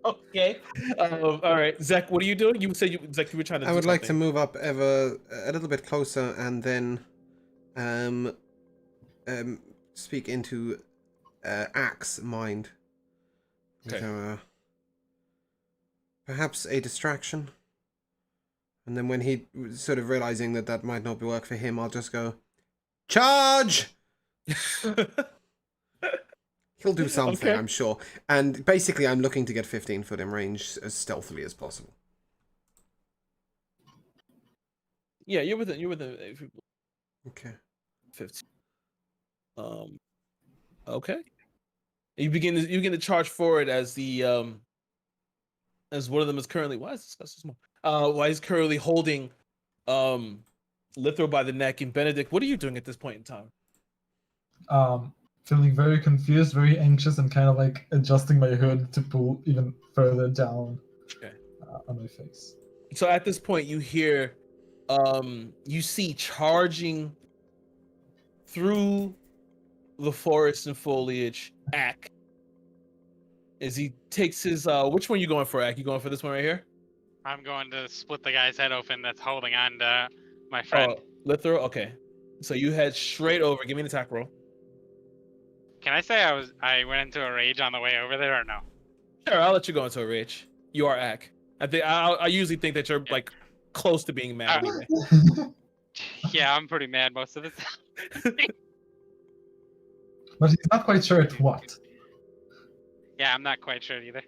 Okay. All right, Zach, what are you doing? You said Zach, you were trying to. I would like to move up a little bit closer and then speak into Axe mind. Okay. So, perhaps a distraction. And then when he sort of realizing that might not work for him, I'll just go, charge! He'll do something, Okay. I'm sure. And basically, I'm looking to get 15 foot in range as stealthily as possible. Yeah, you're within. Okay. 15. Okay. You begin to charge forward as as one of them is currently. Why is this guy so small? Why he's currently holding Lithro by the neck. And Benedict, what are you doing at this point in time? Feeling very confused, very anxious, and kind of like adjusting my hood to pull even further down on my face. So at this point, you hear, you see charging through the forest and foliage, Ak. As he takes his, which one are you going for, Ak? You going for this one right here? I'm going to split the guy's head open that's holding on to my friend. Lithro? Okay. So you head straight over. Give me an attack roll. Can I say I went into a rage on the way over there or no? Sure, I'll let you go into a rage. You are Ak. I usually think that you're like close to being mad anyway. Yeah, I'm pretty mad most of the time. But he's not quite sure at what. Yeah, I'm not quite sure either.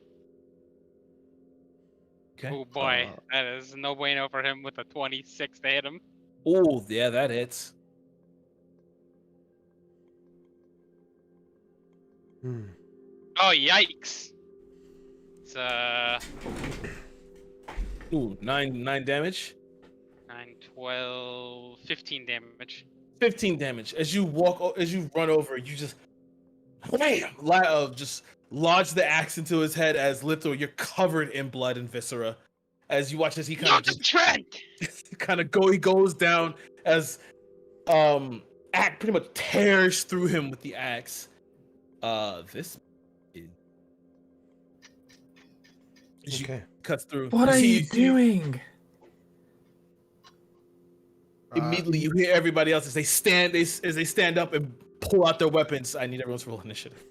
Okay. Oh boy, that is no bueno for him with a 26 to hit him. Oh, yeah, that hits. Oh, yikes. It's Ooh, 9 damage. 9, 12, 15 damage. 15 damage. As you run over, you just just lodge the axe into his head as Lithro, you're covered in blood and viscera. As you watch as he kind of Trent! he goes down as Ak pretty much tears through him with the axe. This is as she Okay. cuts through. What are see- you doing? Immediately, you hear everybody else as they stand up and pull out their weapons. I need everyone to roll initiative.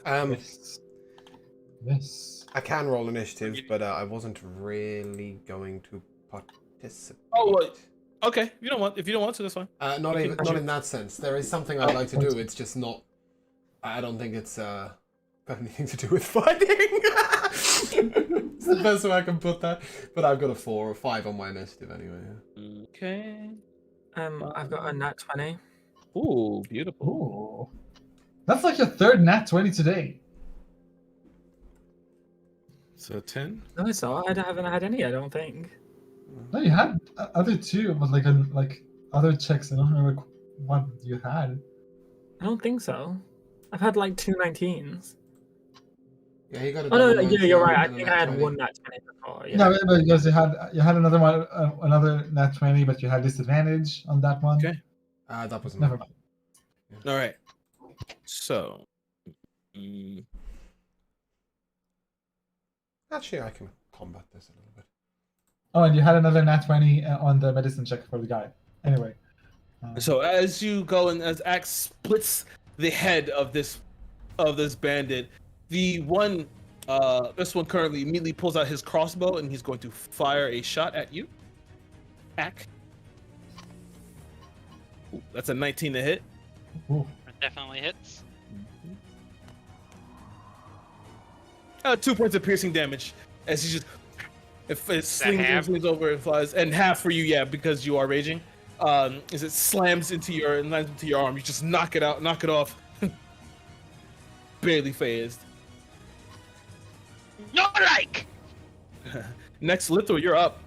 Yes. Yes. I can roll initiative, but I wasn't really going to participate. Oh, well, okay. If you don't want to, that's fine. Not in that sense. There is something I'd like to do. It's just not. I don't think it's got anything to do with fighting. It's the best way I can put that. But I've got a 4 or 5 on my initiative anyway. Yeah. Okay. I've got a nat 20. Ooh, beautiful. Ooh. That's like your third nat 20 today. So 10. No, it's not. I haven't had any, I don't think. No, you had other two, but like other checks. I don't remember what you had. I don't think so. I've had like 2 19s. Yeah, he got a Oh no, double yeah, 19 you're right. I and a think nat I had 20. one nat 20 before. Yeah, Yeah. but because you had another one, another nat 20, but you had disadvantage on that one. Okay. That was Never mind. All right. So, Actually, I can combat this a little bit. Oh, and you had another nat 20 on the medicine check for the guy. Anyway. so as you go and as Axe splits the head of this bandit, this one currently immediately pulls out his crossbow and he's going to fire a shot at you. Axe. Ooh, that's a 19 to hit. Ooh. It definitely hits. 2 points of piercing damage as he just it half? slings over and flies, and half for you, yeah, because you are raging. As it slams into your arm, you just knock it off, barely phased. Not like. Next, Lithor, you're up.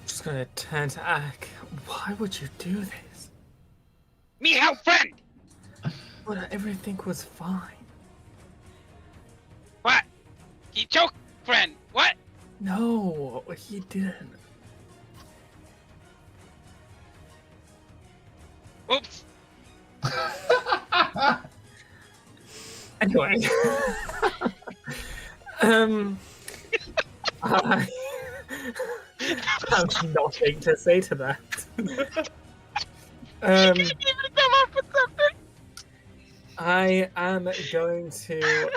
Just gonna turn to Ak. Why would you do this? Me help friend. But everything was fine. What? He choked friend. What? No, he didn't. Oops. Anyway, I have nothing to say to that. Can you even come up with something? I am going to.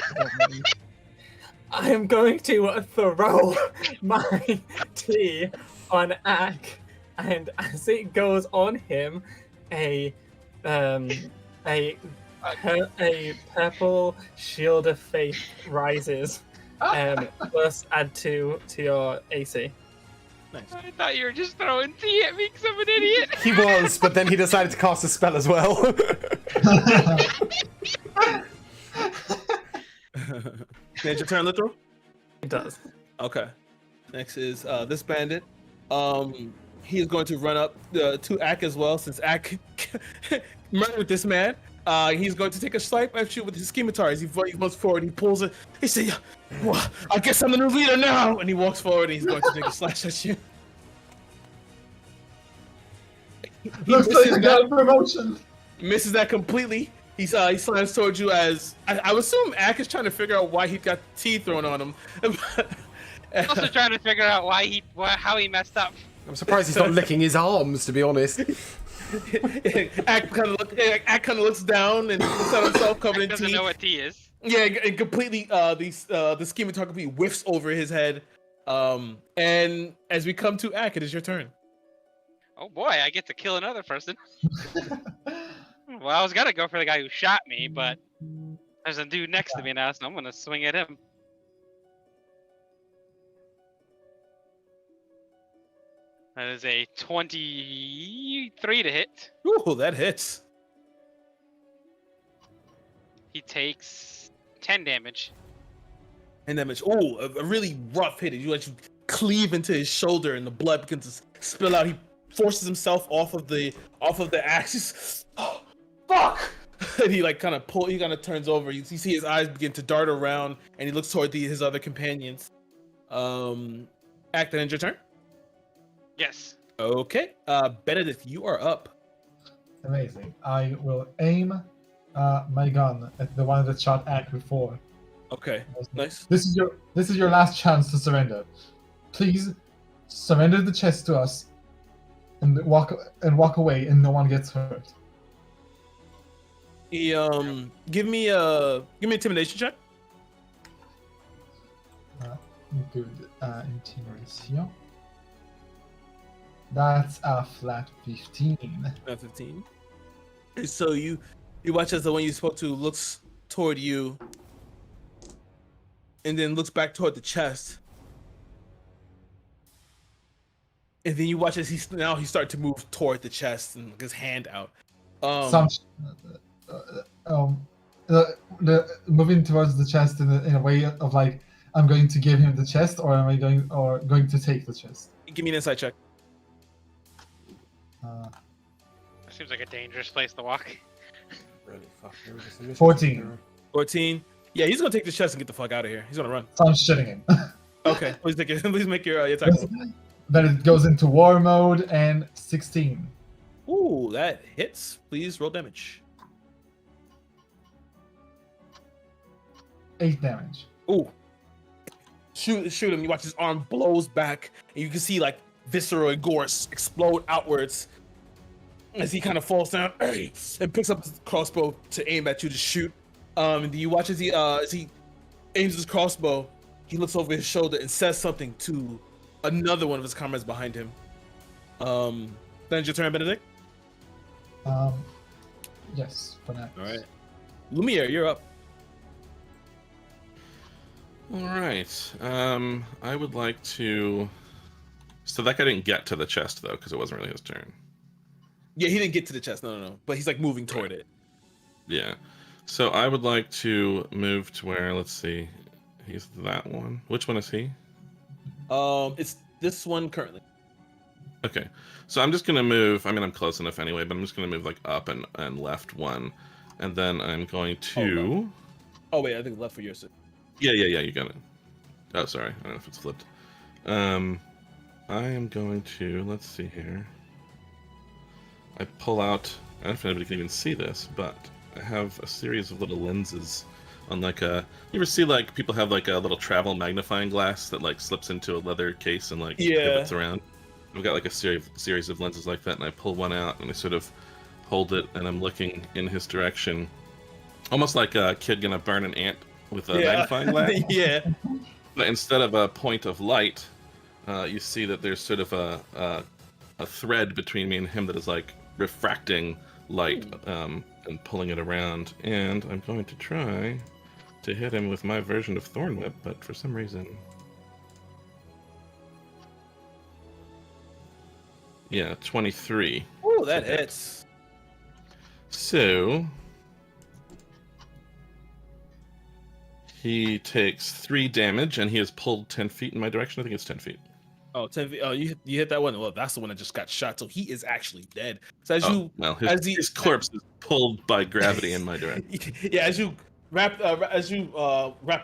I am going to throw my tea on Ak, and as it goes on him, a purple shield of faith rises. Plus add 2 to your AC. Nice. I thought you were just throwing tea at me because I'm an idiot. He was, but then he decided to cast a spell as well. Is your turn, Lithor? It does. Okay. Next is this bandit. He is going to run up to Ak as well, since Ak murdered this man. He's going to take a swipe at you with his scimitar. As he moves forward, he pulls it. He says, well, I guess I'm the new leader now. And he walks forward and he's going to take a slash at you. Looks like you got a promotion. Misses that completely. He slams towards you as I would assume Ak is trying to figure out why he got tea thrown on him. Also trying to figure out how he messed up. I'm surprised he's not licking his arms, to be honest. Ak kind of looks down and looks at himself covered in Doesn't tea. know what tea is. Yeah, and completely the scimitar completely whiffs over his head. And as we come to Ak, it is your turn. Oh boy, I get to kill another person. Well, I was gonna go for the guy who shot me, but there's a dude next to me now, so I'm gonna swing at him. That is a 23 to hit. Ooh, that hits. He takes 10 damage. And damage. Oh, a really rough hit. You actually cleave into his shoulder, and the blood begins to spill out. He forces himself off of the axe. Oh, fuck! And he kind of turns over. You see his eyes begin to dart around, and he looks toward his other companions. Act, that ends your turn. Yes. Okay. Benedict, you are up. Amazing. I will aim my gun at the one that shot Ak before. Okay, nice. This is your last chance to surrender. Please surrender the chest to us and walk away and no one gets hurt. He give me intimidation check. Good. Intimidation. That's a flat 15. 15. And so you watch as the one you spoke to looks toward you and then looks back toward the chest. And then you watch as he started to move toward the chest and his hand out. Moving towards the chest in a way of like, I'm going to give him the chest, or am I going to take the chest? Give me an insight check. Seems like a dangerous place to walk. 14. 14. Yeah, he's gonna take the chest and get the fuck out of here. He's gonna run. So I'm shitting him. Okay, please make your attack roll. Then it goes into war mode and 16. Ooh, that hits. Please roll damage. 8 damage. Ooh. Shoot him. You watch his arm blows back, and you can see like viscera and gore explode outwards as he kind of falls down and picks up his crossbow to aim at you to shoot. And you watch as he aims his crossbow. He looks over his shoulder and says something to another one of his comrades behind him. Then it's your turn, Benedict. Yes, for now. All right, Lumiere, you're up. All right. I would like to. So that guy didn't get to the chest though, because it wasn't really his turn. Yeah, he didn't get to the chest. No. But he's like moving toward it. Yeah. So I would like to move to where. Let's see. He's that one. Which one is he? It's this one currently. Okay. So I'm just gonna move. I mean, I'm close enough anyway, but I'm just gonna move like up and left one, and then I'm going to. Oh wait, I think left for yours. Yeah. You got it. Oh, sorry. I don't know if it's flipped. I am going to. Let's see here. I pull out. I don't know if anybody can even see this, but I have a series of little lenses on like a. You ever see like people have like a little travel magnifying glass that like slips into a leather case and like pivots around? I've got like a series of lenses like that, and I pull one out and I sort of hold it, and I'm looking in his direction, almost like a kid gonna burn an ant with a magnifying glass. Yeah. But instead of a point of light, you see that there's sort of a thread between me and him that is like refracting light and pulling it around. And I'm going to try to hit him with my version of Thorn Whip, but for some reason... Yeah, 23. Oh, that hits. So... he takes 3 damage, and he is pulled 10 feet in my direction. I think it's 10 feet. Oh, 10 feet. Oh, you hit that one. Well, that's the one that just got shot, so he is actually dead. So his corpse is pulled by gravity in my direction. Yeah, as you wrap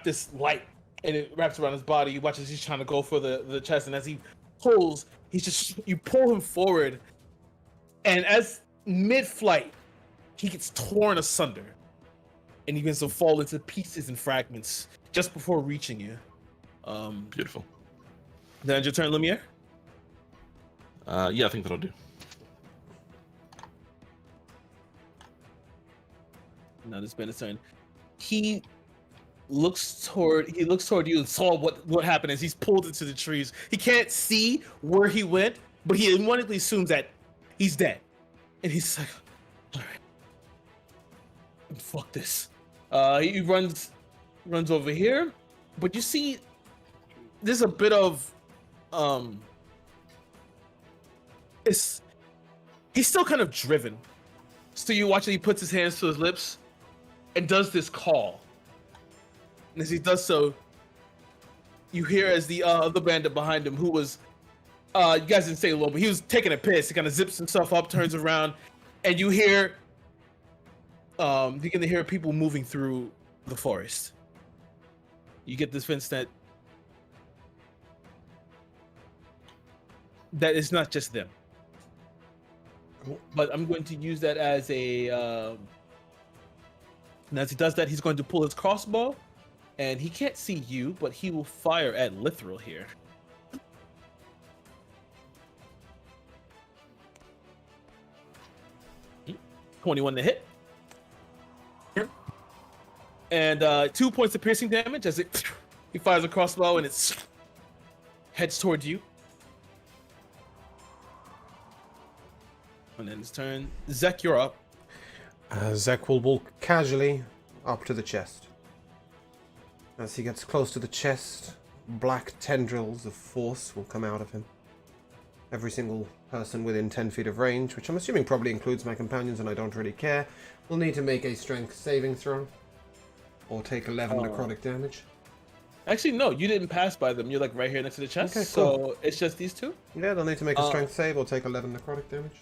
this light and it wraps around his body, you watch as he's trying to go for the chest, and as he pulls, you pull him forward, and as mid-flight, he gets torn asunder. And he begins to fall into pieces and fragments just before reaching you. Beautiful. Then it's your turn, Lumiere? Yeah, I think that'll do. Now this Benedict's turn. He looks toward you and saw what happened as he's pulled into the trees. He can't see where he went, but he immediately assumes that he's dead. And he's like, all right. Fuck this. He runs over here, but you see there's a bit of he's still kind of driven. So you watch that he puts his hands to his lips and does this call. And as he does so, you hear as the other bandit behind him, who was you guys didn't say a little, but he was taking a piss. He kind of zips himself up, turns around, and you hear you can hear people moving through the forest. You get this sense that it's not just them. But I'm going to use that as a. And as he does that, he's going to pull his crossbow and he can't see you, but he will fire at Lithril here. 21 to hit. Yep. And 2 points of piercing damage as he fires a crossbow and it heads toward you. And then his turn. Zek, you're up. Zek will walk casually up to the chest. As he gets close to the chest, black tendrils of force will come out of him. Every single person within 10 feet of range, which I'm assuming probably includes my companions and I don't really care, will need to make a strength saving throw. Or take 11 necrotic damage. Actually, no, you didn't pass by them. You're like right here next to the chest. Okay, so cool. it's just these two? Yeah, they'll need to make a strength save or take 11 necrotic damage.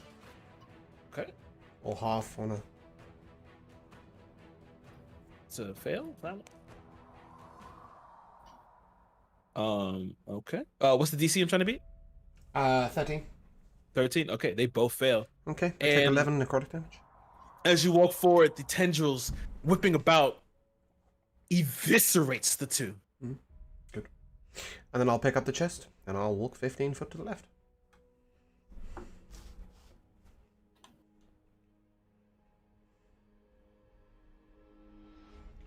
Okay. Or half on a... It's a fail? Okay. What's the DC I'm trying to beat? 13. 13. Okay, they both fail. Okay, they take And 11 necrotic damage. as you walk forward, the tendrils whipping about eviscerates the two. Good. And then I'll pick up the chest, and I'll walk 15 foot to the left.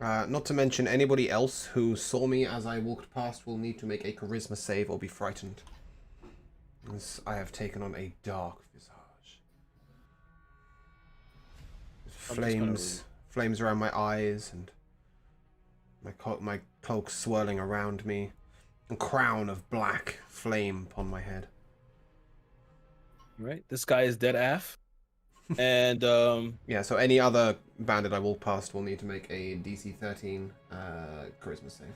Not to mention, anybody else who saw me as I walked past will need to make a charisma save or be frightened. As I have taken on a dark visage. Flames around my eyes, and my cloak swirling around me. A crown of black flame upon my head. Right. This guy is dead af. And yeah, so any other bandit I walk past will need to make a DC 13 charisma save.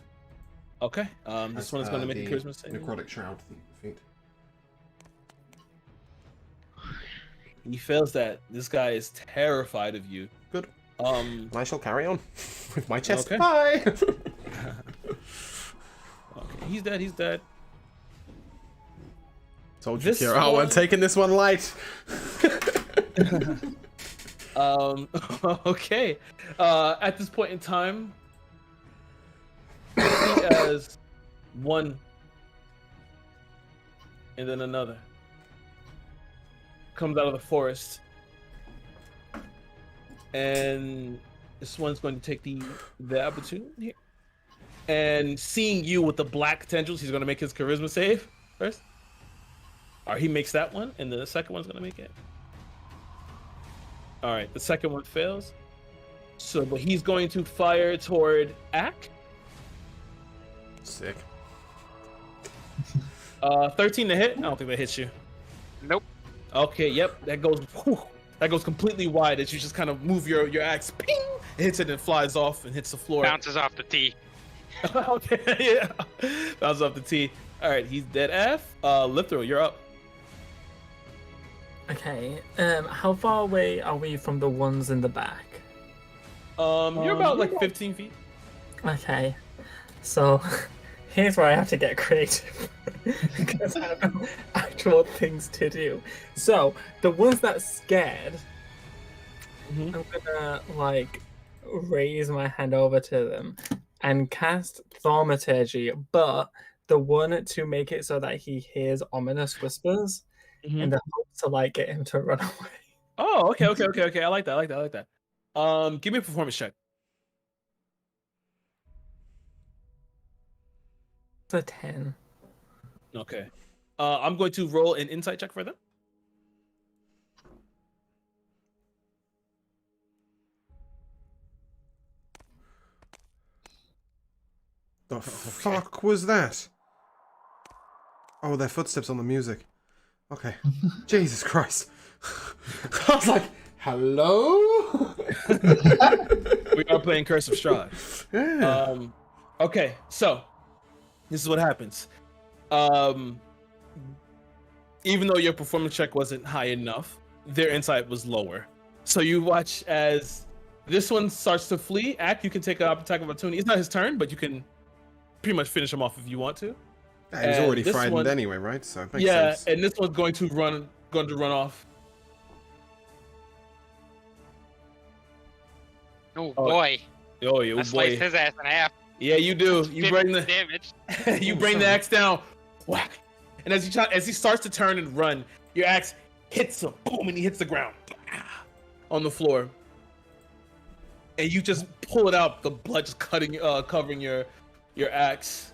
okay. This one is going to make a charisma save. Necrotic shroud feat. He fails that. This guy is terrified of you. Good. Um, I shall carry on with my chest. Okay. Bye. okay, he's dead. He's dead. Told you, This Kira. Oh, we're one- taking this one light. Okay. At this point in time, you see as one and then another comes out of the forest, and this one's going to take the opportunity here. And seeing you with the black tendrils, he's going to make his charisma save first. Or he makes that one, and then the second one's going to make it. All right, the second one fails. So, but he's going to fire toward Ak. Sick. 13 to hit. I don't think that hits you. Nope. Okay, yep, that goes completely wide as you just kind of move your axe. Ping! It hits it and flies off and hits the floor. Bounces off the tee. Okay, yeah. Bounces off the tee. All right, he's dead af. Lithril, you're up. Okay. How far away are we from the ones in the back? You're about like 15 feet. Okay. So here's where I have to get creative because I have no actual things to do. So the ones that scared, I'm gonna like raise my hand over to them and cast Thaumaturgy, but the one to make it so that he hears ominous whispers in the hopes to like get him to run away. Oh, okay. I like that. Give me a performance check. It's a 10. Okay. I'm going to roll an insight check for them. The fuck was that? Oh, their footsteps on the music. Okay. Jesus Christ. I was like, hello? We are playing Curse of Strahd. Yeah. Okay, so this is what happens. Even though your performance check wasn't high enough, their insight was lower. So you watch as this one starts to flee. Ak, you can take an attack of opportunity. It's not his turn, but you can pretty much finish him off if you want to. Yeah, he's already this frightened one- anyway, right? So it makes Yeah, sense. and this one's going to run off. Oh boy. Oh, I yeah, sliced boy. his ass in half. Yeah, you do. You bring the damage. you bring the axe down, whack, and as he starts to turn and run, your axe hits him, boom, and he hits the ground on the floor, and you just pull it out, the blood just covering your axe.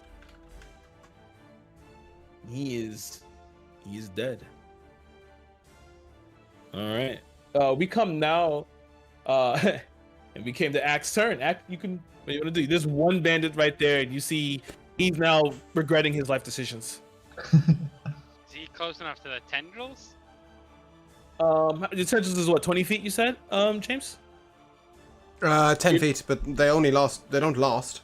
He is dead. All right, we come now, and we came to Axe turn. You can. What do you want to do? There's one bandit right there, and you see he's now regretting his life decisions. Is he close enough to the tendrils? The tendrils is what, 20 feet? You said, James? 10 feet, but they only last. They don't last.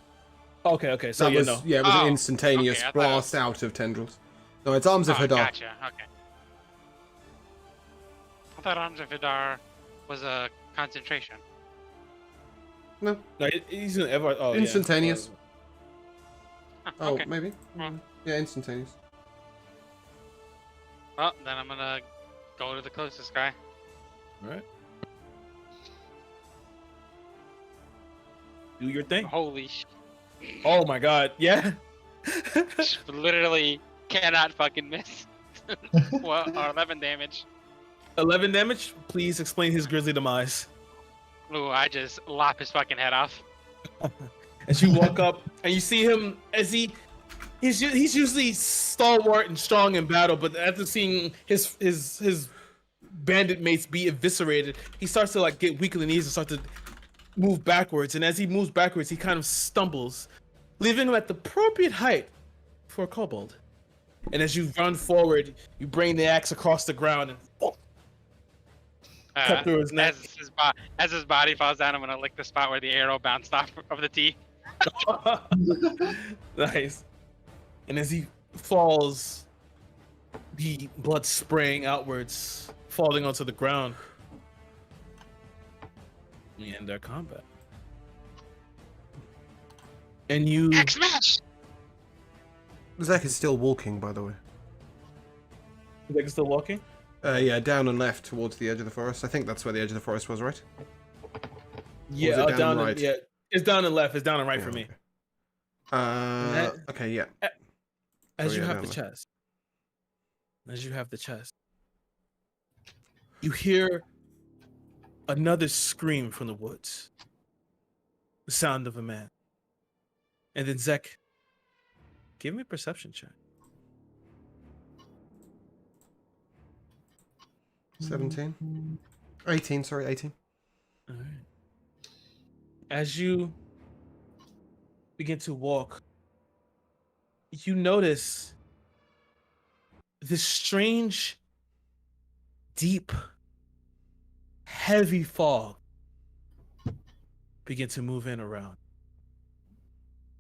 Okay. So That you was, know. yeah, it was an Oh, instantaneous okay, I thought- blast out of tendrils. No, it's Arms of Oh, Hadar. gotcha. Okay. I thought Arms of Hadar was a concentration. No, No, he's in ever. Oh, yeah. instantaneous. Huh, Oh, okay. maybe. Well. Yeah, instantaneous. Well, then I'm gonna go to the closest guy. All right. Do your thing. Holy sh! Oh my God! Yeah. Literally cannot fucking miss. Well, or 11 damage. 11 damage. Please explain his grisly demise. Ooh, I just lop his fucking head off. As you walk up and you see him as he's usually stalwart and strong in battle, but after seeing his bandit mates be eviscerated, he starts to like get weak in the knees and start to move backwards. And as he moves backwards, he kind of stumbles, leaving him at the appropriate height for a kobold. And as you run forward, you bring the axe across the ground and cut through his neck. As his body falls down, I'm gonna lick the spot where the arrow bounced off of the tee. Nice. And as he falls, the blood spraying outwards, falling onto the ground. We end our combat. And you. Axe smash! Zach is still walking, by the way. You think it's still walking? Yeah, down and left towards the edge of the forest. I think that's where the edge of the forest was, right? Yeah, it down and right? yeah. It's down and left. It's down and right for me. Okay. Okay, yeah. As Oh, you yeah, have down the left. chest. As you have the chest. You hear another scream from the woods. The sound of a man. And then Zek, give me a perception check. 17? 18, sorry, 18. All right. As you begin to walk, you notice this strange, deep, heavy fog begin to move in around.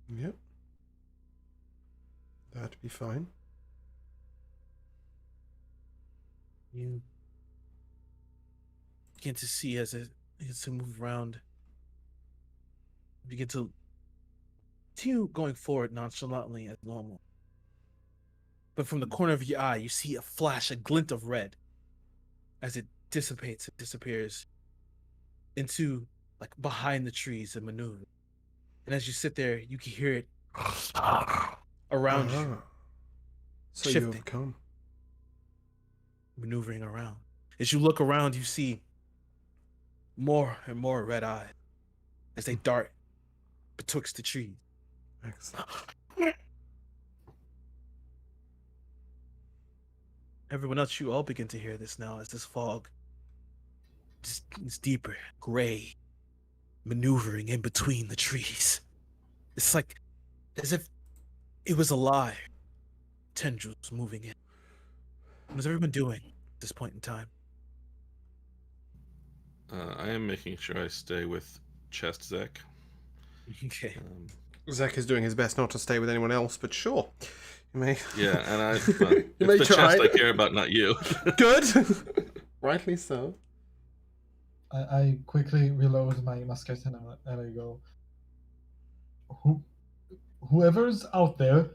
Yep. That'd be fine. You begin to see as it begins to move around. You begin to continue going forward nonchalantly as normal. But from the corner of your eye, you see a flash, a glint of red as it dissipates, it disappears into like behind the trees and maneuver. And as you sit there, you can hear it around you, Ah. So you Shifting. have come. maneuvering around. As you look around, you see more and more red eyes as they dart betwixt the trees. Excellent. Everyone else, you all begin to hear this now as this fog just is deeper, gray, maneuvering in between the trees. It's like as if it was alive. Tendrils moving in. What is everyone doing at this point in time? I am making sure I stay with Chest Zek. Okay. Zach is doing his best not to stay with anyone else, but sure. You may. Yeah, and it's may the try. chest I care about, not you. Good! Rightly so. I quickly reload my musket and I go, whoever's out there,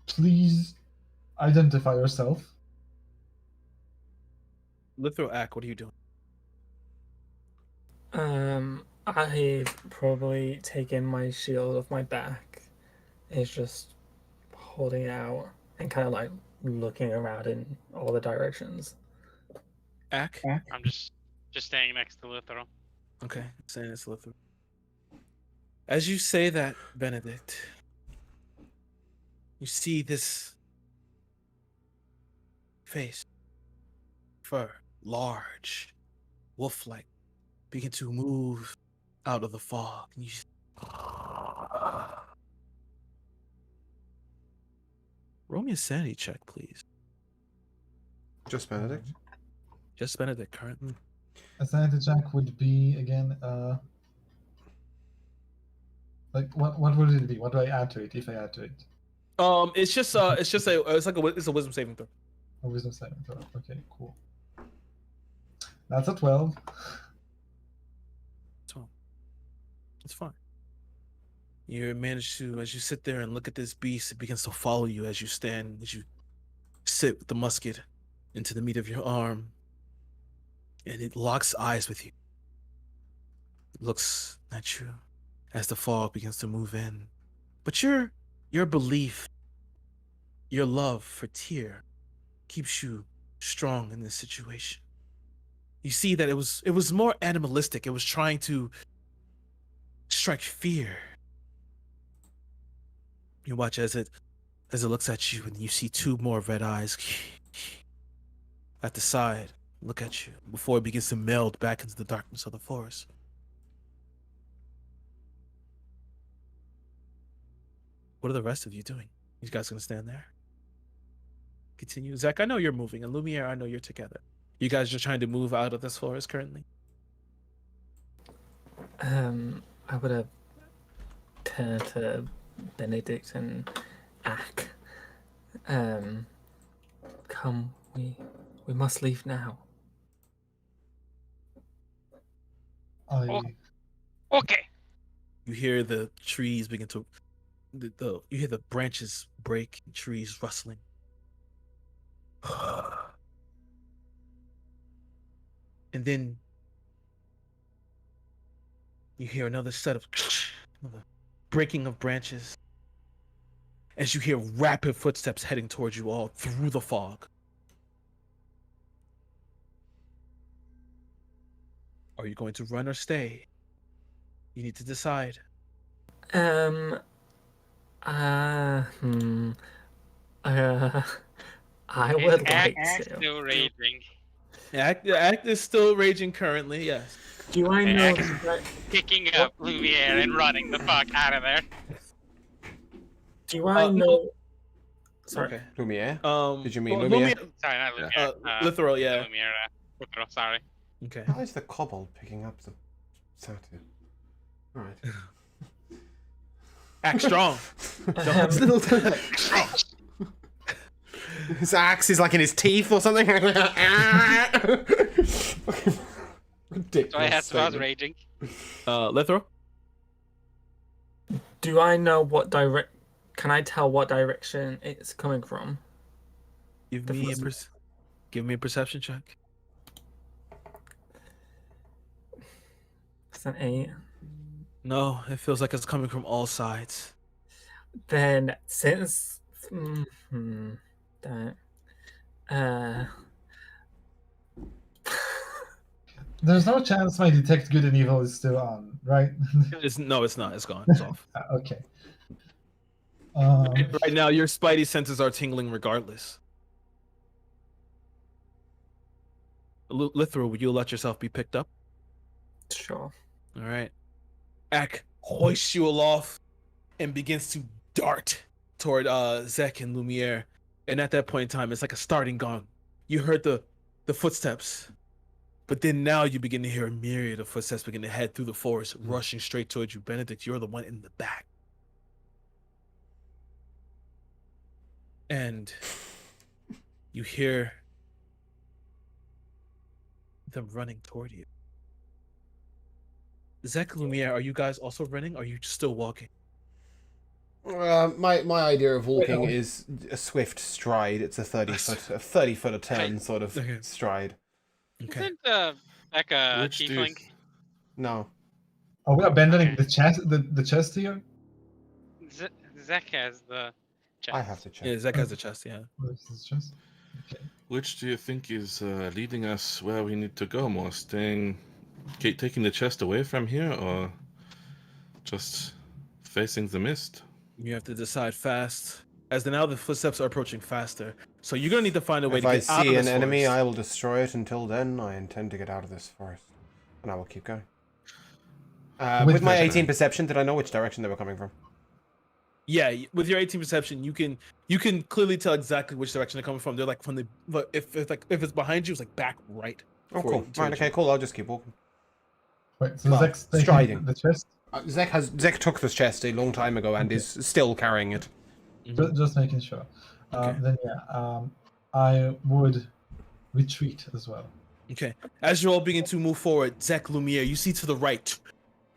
please identify yourself. Lithro Ack, what are you doing? I probably taking my shield off my back, is just holding it out and kind of like looking around in all the directions. Ack? I'm just staying next to Lithro. Okay, saying it's Lithro. As you say that, Benedict, you see this face, fur, large, wolf-like, begin to move out of the fog. And you roll me a sanity check, please. Just Benedict. Just Benedict currently. A sanity check would be again. Like what would it be? What do I add to it if I add to it? It's a wisdom saving throw. A wisdom saving throw. Okay, cool. That's a 12. So it's fine. You manage to, as you sit there and look at this beast, it begins to follow you as you stand, as you sit with the musket into the meat of your arm, and it locks eyes with you. It looks at you as the fog begins to move in. But your belief, your love for Tyr keeps you strong in this situation. You see that it was more animalistic. It was trying to strike fear. You watch as it looks at you, and you see two more red eyes at the side look at you before it begins to meld back into the darkness of the forest. What are the rest of you doing? You guys gonna stand there? Continue. Zach, I know you're moving, and Lumiere, I know you're together. You guys are trying to move out of this forest currently? I would have turned to Benedict and Ack. Come, we must leave now. Oh. Okay. You hear the trees begin to you hear the branches break, trees rustling. And then you hear another set of breaking of branches as you hear rapid footsteps heading towards you all through the fog. Are you going to run or stay? You need to decide. I would like Act to. still raging. Act is still raging currently, yes. Do I Okay, know Act that? picking up Lumiere and running the fuck out of there. Do I know? Sorry. Okay. Lumiere? Did you mean well, Lumiere? Sorry, not Lumiere. Literal, yeah. Lumiere. Literal, sorry. Okay. How is the kobold picking up the satyr? Alright. Act strong. It's little his axe is like in his teeth or something. Ridiculous. So I was statement. raging. Lithro? Do I know what direct? Can I tell what direction it's coming from? Give me a perception check. It's an 8. No, it feels like it's coming from all sides. Then since that There's no chance my detect good and evil is still on, right? It's not. It's gone. It's off. Okay. Right now, your spidey senses are tingling regardless. Lithro, would you let yourself be picked up? sure. All right. Ack hoists you aloft and begins to dart toward Zek and Lumiere. And at that point in time, it's like a starting gun. You heard the footsteps. But then now you begin to hear a myriad of footsteps begin to head through the forest, rushing straight towards you. Benedict, you're the one in the back. And you hear them running toward you. Zek, Lumiere, are you guys also running? Or are you still walking? My idea of walking is a swift stride. It's a 30 foot a turn sort of stride. Okay. Isn't Beck a Which tiefling? No. Are we abandoning Okay. the chest here? Zek has the chest. I have to check. Yeah, Zach has the chest. Yeah. Where's this chest? Okay. Which do you think is leading us where we need to go more? Taking the chest away from here, or just facing the mist? You have to decide fast, as now the footsteps are approaching faster. So you're gonna need to find a way If to I get out see of an this enemy, forest. I will destroy it. Until then, I intend to get out of this forest. And I will keep going. With my 18 perception, did I know which direction they were coming from? Yeah, with your 18 perception, you can clearly tell exactly which direction they're coming from. They're like from the if it's behind you, it's like back right. Oh, for cool. you, Right, towards okay, you. cool. I'll just keep walking. Wait, so Well, Zek's taking striding. the chest? Zek took this chest a long time ago and is still carrying it. Just making sure. Okay. Then yeah, I would retreat as well. Okay. As you all begin to move forward, Zek, Lumiere, you see to the right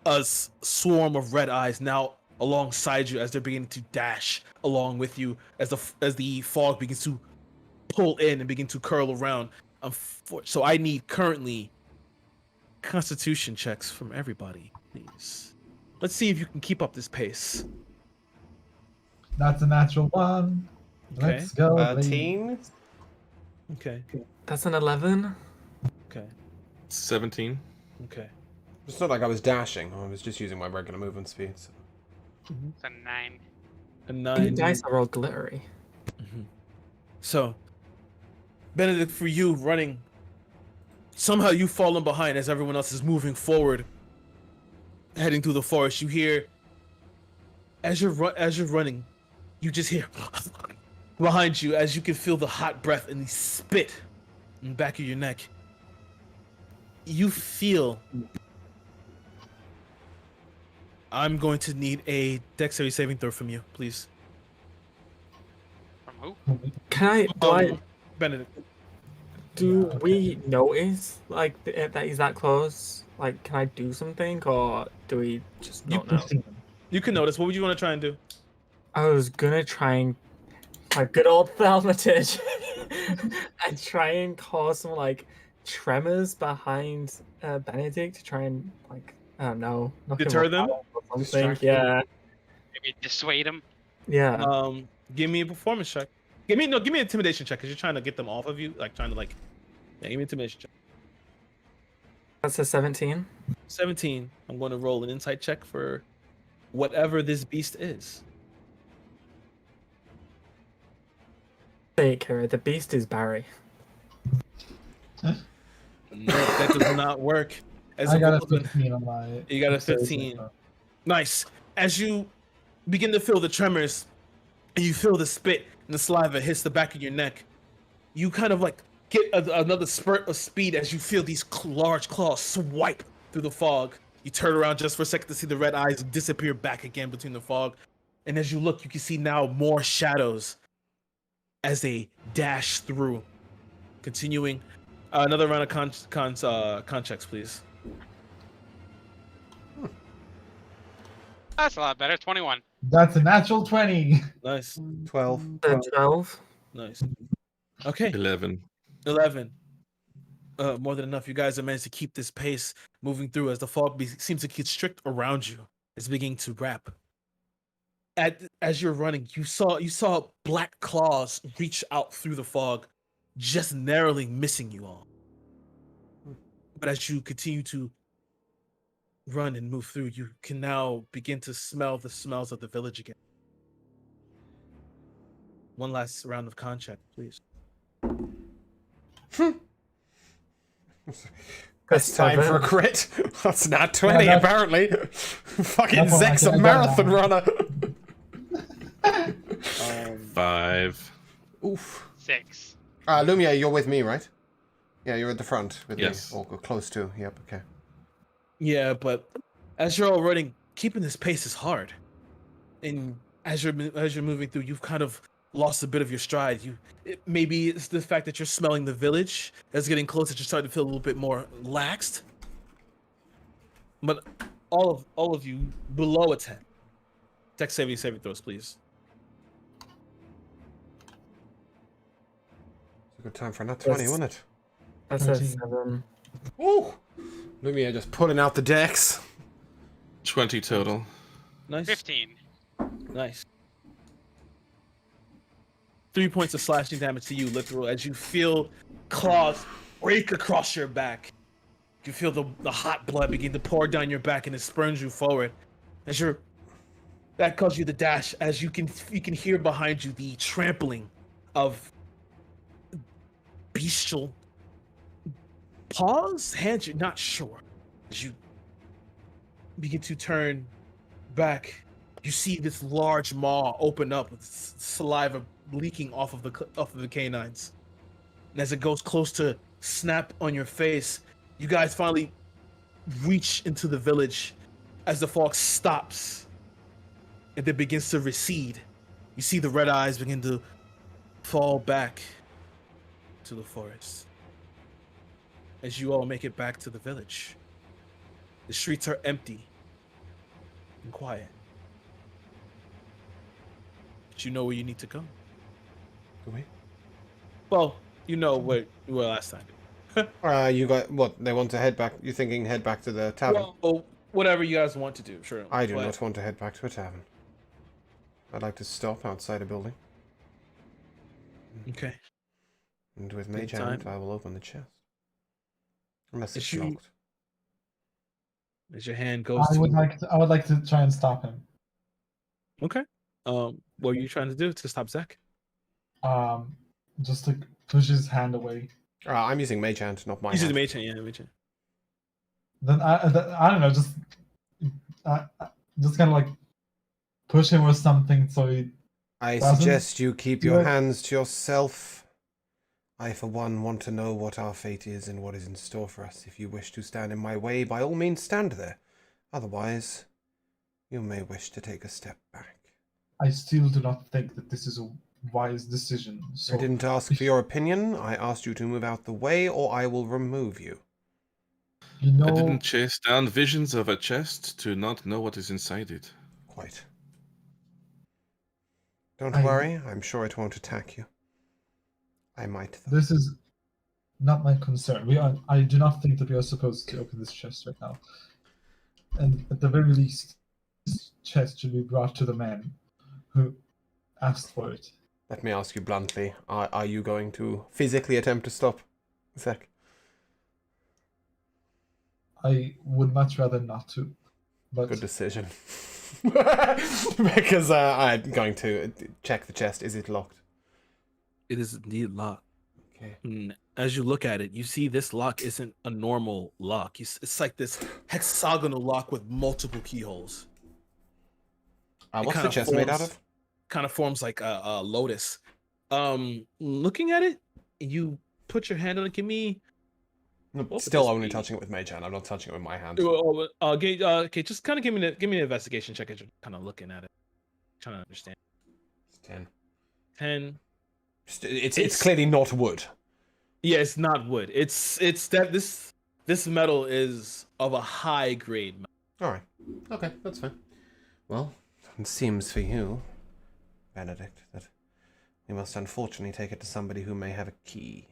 a swarm of red eyes now alongside you as they're beginning to dash along with you as the fog begins to pull in and begin to curl around. So I need currently Constitution checks from everybody, please. Let's see if you can keep up this pace. That's a natural one. Okay. Let's go. 13. Okay. That's an 11. Okay. 17. Okay. It's not like I was dashing. I was just using my regular movement speed. So. It's a 9. A These 9. dice are all glittery. So, Benedict, for you running, somehow you've fallen behind as everyone else is moving forward, heading through the forest. You hear, as you're running, you just hear behind you as you can feel the hot breath and the spit in the back of your neck. You feel. I'm going to need a dexterity saving throw from you, please. From who? Can I? Benedict. Do we notice like that he's that close? Like, can I do something, or do we just not know? You can notice. What would you want to try and do? I was gonna try and, like, good old Thaumaturge, and try and cause some like tremors behind Benedict to try and, like, I don't know, knock him Deter off them? balance or something. Distract them? Yeah, Maybe dissuade him. yeah. Give me a performance check. Give me an intimidation check because you're trying to get them off of you, like trying to like. Yeah, give me an intimidation check. That's a 17. 17. I'm going to roll an insight check for whatever this beast is. Take care. The beast is Barry. No, that does not work. As I a got a goblin. 15 on my. You got a 15. Nice. As you begin to feel the tremors, and you feel the spit and the saliva hits the back of your neck, you kind of like get another spurt of speed as you feel these large claws swipe through the fog. You turn around just for a second to see the red eyes disappear back again between the fog. And as you look, you can see now more shadows as they dash through. Continuing. Another round of con checks, please. That's a lot better. 21. That's a natural 20. Nice. 12. 12. Nice. Okay. 11. 11. More than enough. You guys have managed to keep this pace moving through as the fog seems to constrict around you. It's beginning to wrap. As you're running, you saw black claws reach out through the fog, just narrowly missing you all. But as you continue to run and move through, you can now begin to smell the smells of the village again. One last round of con check, please. Best time for a crit. That's not 20, Yeah, apparently. Fucking That's what Zek's I a got. marathon runner. 5. Oof. 6. Lumiere, you're with me, right? Yeah, you're at the front with Yes. me. Or close to. Yep, okay. Yeah, but as you're all running, keeping this pace is hard. And as you're moving through, you've kind of lost a bit of your stride. Maybe it's the fact that you're smelling the village. As getting closer, you're starting to feel a little bit more laxed. But all of you below a 10. Dex saving throws, please. It's a good time for not 20, wasn't it? That's a 13. 7. Ooh! Lumiere just pulling out the decks. 20 total. Nice. 15. Nice. 3 points of slashing damage to you, Literal, as you feel claws break across your back. You feel the hot blood begin to pour down your back, and it spurns you forward. That causes you to dash, as you can hear behind you the trampling of bestial paws, hands. You're not sure. As you begin to turn back, you see this large maw open up with saliva leaking off of the canines. And as it goes close to snap on your face, you guys finally reach into the village as the fog stops and then begins to recede. You see the red eyes begin to fall back to the forest. As you all make it back to the village, the streets are empty and quiet. But you know where you need to go. Do we? Well, you know where you were last time. You got what? They want to head back. You're thinking head back to the tavern? Well, whatever you guys want to do, sure. I do not want to head back to a tavern. I'd like to stop outside a building. Okay. And with Good Mage Hand, I will open the chest. Unless it's locked. As your hand goes I would like to try and stop him. Okay. What are you trying to do to stop Zach? Just to push his hand away. I'm using Mage Hand, not my He's hand. the mage hand, yeah, mage hand. Then I don't know, just kind of like push him or something so he. I doesn't suggest you keep do your it. hands to yourself. I, for one, want to know what our fate is and what is in store for us. If you wish to stand in my way, by all means stand there. Otherwise, you may wish to take a step back. I still do not think that this is a wise decision. So I didn't ask for your opinion. I asked you to move out the way, or I will remove you. you know, I didn't chase down visions of a chest to not know what is inside it. Quite. Don't I- worry, I'm sure it won't attack you. I might, though. this is not my concern. I do not think that we are supposed to open this chest right now. And at the very least, this chest should be brought to the man who asked for it. Let me ask you bluntly, are you going to physically attempt to stop Zek? I would much rather not to. But Good decision. Because I'm going to check the chest. Is it locked? It is indeed locked. Okay. As you look at it, you see this lock isn't a normal lock. It's like this hexagonal lock with multiple keyholes. What's the kinda chest made out forms- of? Kind of forms like a lotus. Looking at it, you put your hand on it. Give me. would Still this only be? touching it with Mage Hand. I'm not touching it with my hand. Okay, just kind of give me an investigation check as you're kind of looking at it, trying to understand. It's 10. 10. It's clearly not wood. Yeah, it's not wood. It's that this metal is of a high grade metal. All right. Okay, that's fine. Well, it seems for you, Benedict, that we must unfortunately take it to somebody who may have a key.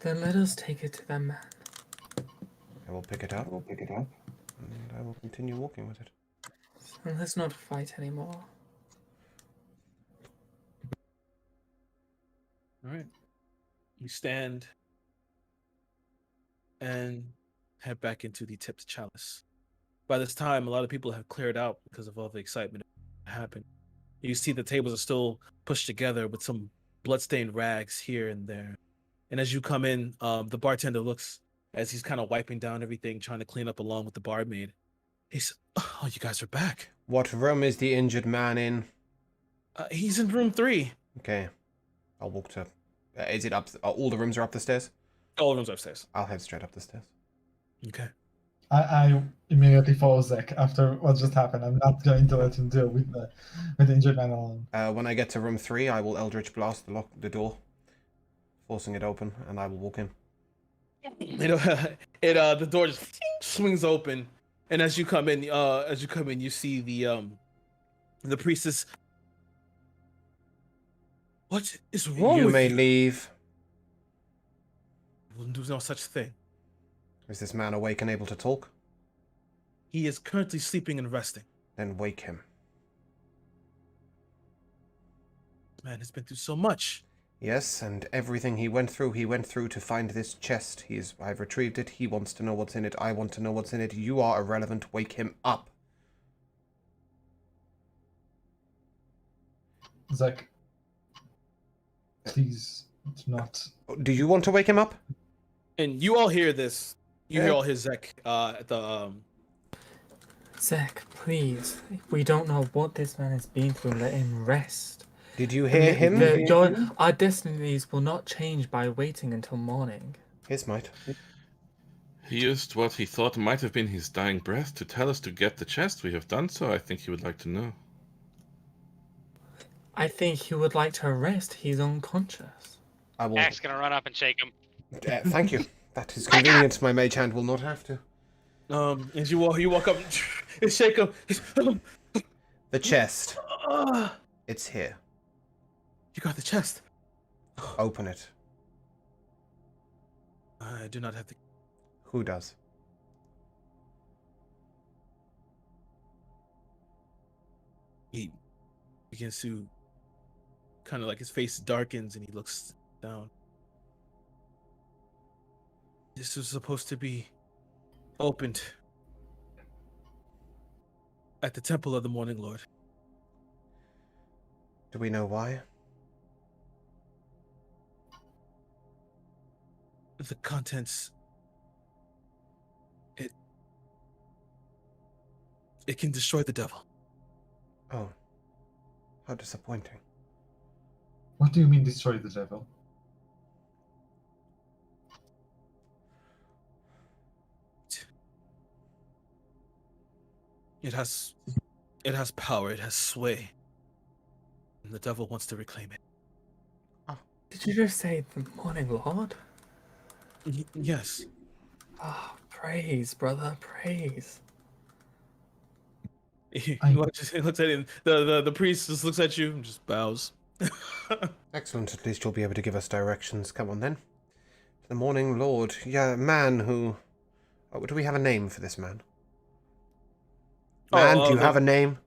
Then let us take it to the man. I will pick it up. And I will continue walking with it. And let's not fight anymore. All right. You stand and head back into the tipped chalice. By this time, a lot of people have cleared out because of all the excitement that happened. You see the tables are still pushed together with some bloodstained rags here and there. And as you come in, the bartender looks as he's kind of wiping down everything, trying to clean up along with the barmaid. He says, "Oh, you guys are back." What room is the injured man in? He's in room 3. Okay. I'll walk to... is it up... all the rooms are up the stairs? All rooms upstairs. I'll head straight up the stairs. Okay. I immediately follow Zek after what just happened. I'm not going to let him deal with the injured man alone. When I get to room 3, I will Eldritch Blast the door, forcing it open, and I will walk in. The door just swings open, and as you come in, you see the priestess. What is wrong You with may you? leave. There's no such thing. Is this man awake and able to talk? He is currently sleeping and resting. Then wake him. Man has been through so much. Yes, and everything he went through to find this chest. I've retrieved it. He wants to know what's in it. I want to know what's in it. You are irrelevant. Wake him up. Zach, please do not. Do you want to wake him up? And you all hear this. You hear all his Zek at the Zek, please. We don't know what this man has been through. Let him rest. Did you hear him? Our destinies will not change by waiting until morning. His might. He used what he thought might have been his dying breath to tell us to get the chest. We have done so. I think he would like to know. I think he would like to rest. He's unconscious. I will. Jack's gonna run up and shake him. Thank you. That is convenient. My mage hand will not have to. As you walk up and shake him. The chest. It's here. You got the chest. Open it. I do not have the. Who does? He begins to kind of like his face darkens and he looks down. This was supposed to be opened at the Temple of the Morning Lord. Do we know why? The contents. It can destroy the devil. Oh. How disappointing. What do you mean destroy the devil? It has power, it has sway. And the devil wants to reclaim it. Did you just say the morning lord? Yes. Oh, praise, brother, praise. He looks at him. The priest just looks at you and just bows. Excellent. At least you'll be able to give us directions. Come on then. The Morning Lord. Yeah, man who. Oh, do we have a name for this man? Man, do you have a name?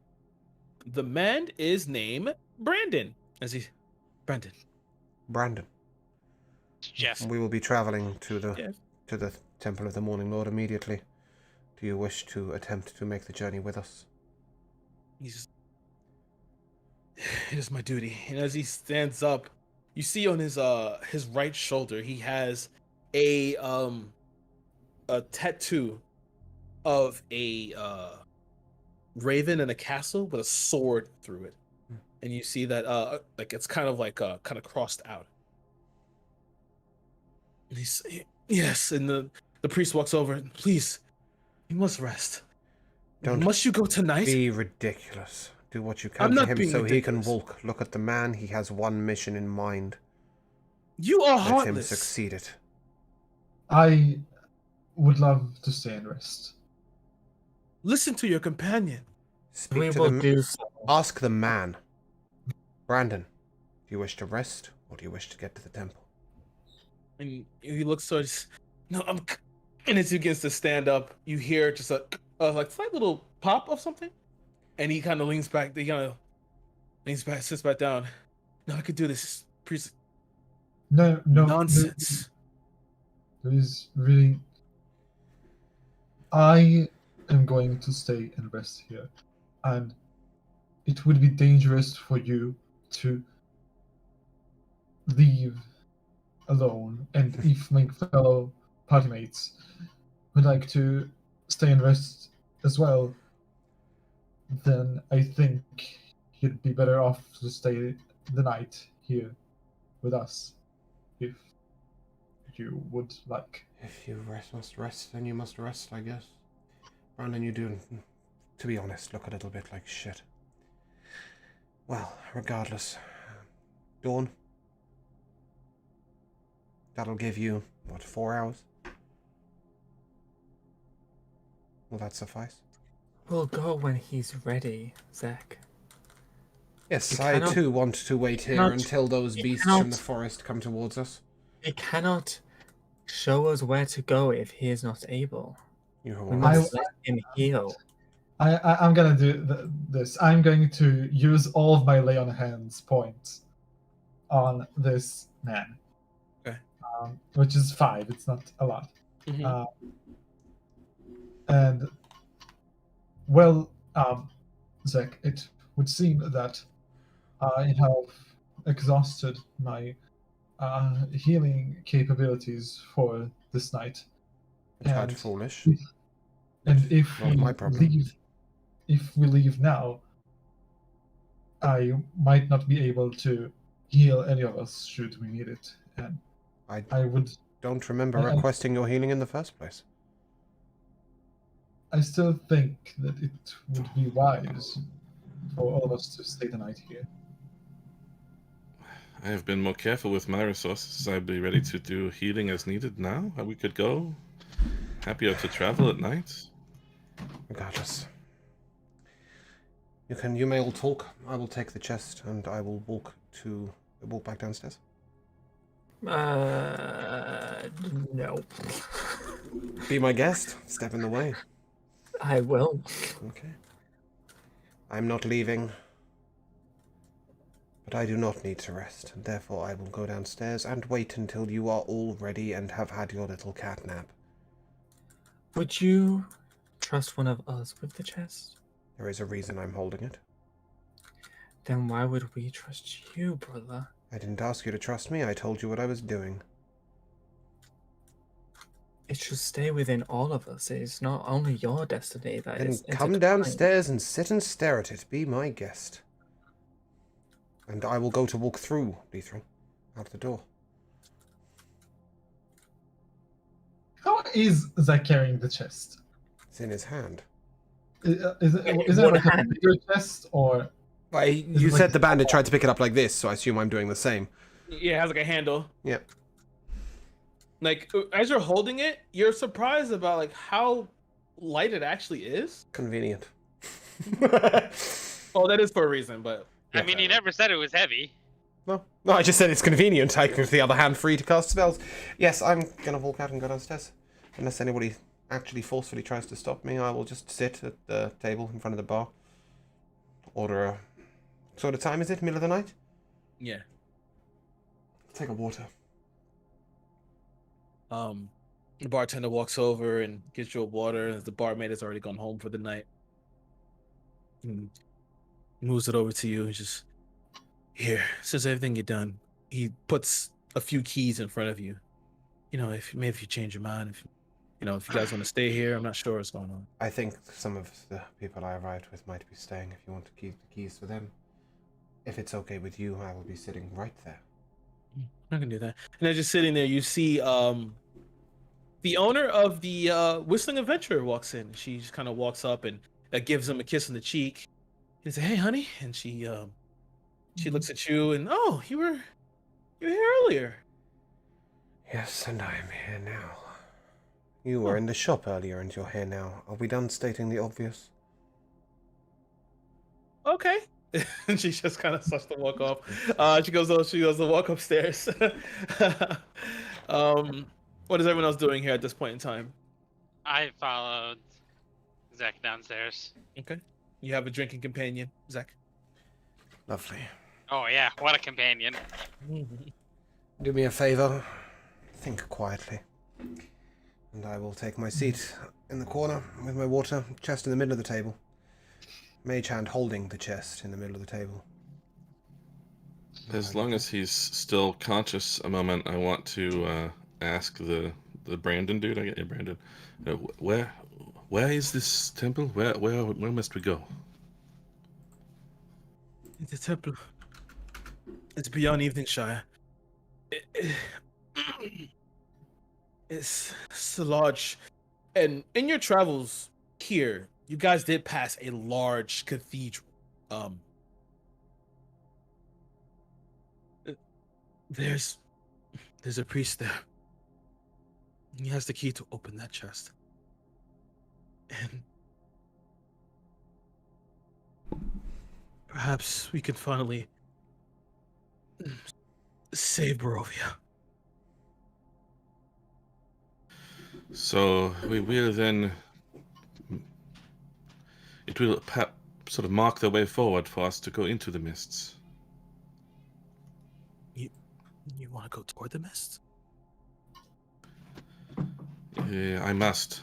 The man is named Brandon. Brandon. Brandon. Yes. We will be traveling to the Temple of the Morning Lord immediately. Do you wish to attempt to make the journey with us? It is my duty. And as he stands up, you see on his right shoulder he has a tattoo of a raven and a castle with a sword through it. And you see that like it's kind of crossed out. And yes, and the priest walks over. Please, you must rest. Must you go tonight? Be ridiculous. Do what you can for him so he can walk. Look at the man. He has one mission in mind. You are heartless. Let him succeed it. I would love to stay and rest. Listen to your companion. Speak to the ask the man. Brandon, do you wish to rest or do you wish to get to the temple? And he looks towards. No, and as he begins to stand up, you hear just a like slight little pop of something, and he kind of leans back. He kind of leans back, sits back down. No, I could do this. Priest. No, nonsense. There is really. I am going to stay and rest here, and it would be dangerous for you to leave alone. And if my fellow party mates would like to stay and rest as well, then I think you'd be better off to stay the night here with us, if you would like. If you must rest, then you must rest, I guess. Brandon, you do, to be honest, look a little bit like shit. Well, regardless. Dawn? That'll give you, what, 4 hours? Will that suffice? We'll go when he's ready, Zach. Yes, I too want to wait here until those beasts from the forest come towards us. He cannot show us where to go if he is not able. You We are must I- let him heal. I'm gonna do this. I'm going to use all of my lay on hands points on this man. Okay. Which is 5. It's not a lot. Mhm. And well, Zach, it would seem that I have exhausted my healing capabilities for this night. entirely And foolish. if Not my problem. if we leave now, I might not be able to heal any of us should we need it. And I I would don't remember I- requesting your healing in the first place. I still think that it would be wise for all of us to stay the night here. I have been more careful with my resources. I'd be ready to do healing as needed now. We could go. Happier to travel at night. Regardless. You may all talk. I will take the chest and I will walk back downstairs. No. Be my guest. Step in the way. I will. Okay. I'm not leaving. But I do not need to rest, and therefore I will go downstairs and wait until you are all ready and have had your little cat nap. Would you trust one of us with the chest? There is a reason I'm holding it. Then why would we trust you, brother? I didn't ask you to trust me, I told you what I was doing. It should stay within all of us. It is not only your destiny that Then is come intertwined. downstairs and sit and stare at it. Be my guest. And I will go to walk through, Lethril, out the door. How is Zach carrying the chest? It's in his hand. Is it One like a hand. bigger chest or? You it said like- the bandit tried to pick it up like this, so I assume I'm doing the same. Yeah, it has like a handle. Yep. Like as you're holding it, you're surprised about like how light it actually is. Convenient. Oh, that is for a reason, but I mean, he never said it was heavy. No, I just said it's convenient. I can, with the other hand, free to cast spells. Yes, I'm gonna walk out and go downstairs. Unless anybody actually forcefully tries to stop me, I will just sit at the table in front of the bar. Order a... Sort of time is it? Middle of the night? yeah. Take a water. The bartender walks over and gets you a water, as the barmaid has already gone home for the night. And moves it over to you and just, here, says everything you've done. He puts a few keys in front of you. You know, if you change your mind, if you guys want to stay here, I'm not sure what's going on. I think some of the people I arrived with might be staying if you want to keep the keys for them. If it's okay with you, I will be sitting right there. I can do that. And as you're sitting there, you see the owner of the Whistling Adventurer walks in. She just kind of walks up and gives him a kiss on the cheek. He says, "Hey, honey," and she looks at you and, "Oh, you were here earlier." Yes, and I am here now. You were in the shop earlier and you're here now. Are we done stating the obvious? Okay. And she just kind of starts to walk off. She goes to walk upstairs. What is everyone else doing here at this point in time? I followed Zach downstairs. Okay. You have a drinking companion, Zach. Lovely. Oh yeah, what a companion. Do me a favor. Think quietly. And I will take my seat in the corner with my water, chest in the middle of the table. Mage hand holding the chest in the middle of the table. As long as he's still conscious a moment, I want to ask the Brandon dude. I get you, Brandon. Where is this temple? Where must we go? The temple. It's beyond Eveningshire. It's so large. And in your travels here, you guys did pass a large cathedral. There's a priest there. He has the key to open that chest. And perhaps we could finally save Barovia. So we will then It will sort of mark the way forward for us to go into the mists. You want to go toward the mist? I must.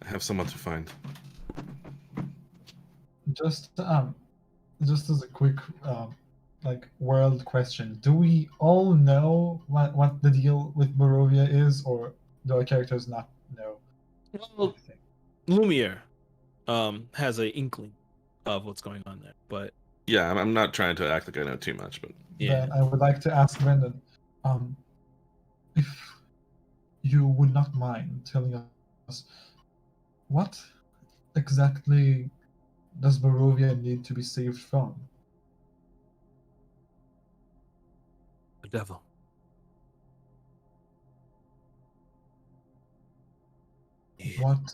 I have someone to find. Just as a quick world question, do we all know what the deal with Barovia is, or do our characters not know Well, anything? Lumiere has an inkling of what's going on there, but Yeah, I'm not trying to act like I know too much, but yeah. Then I would like to ask Brendan, if you would not mind telling us what exactly does Barovia need to be saved from? The devil. What?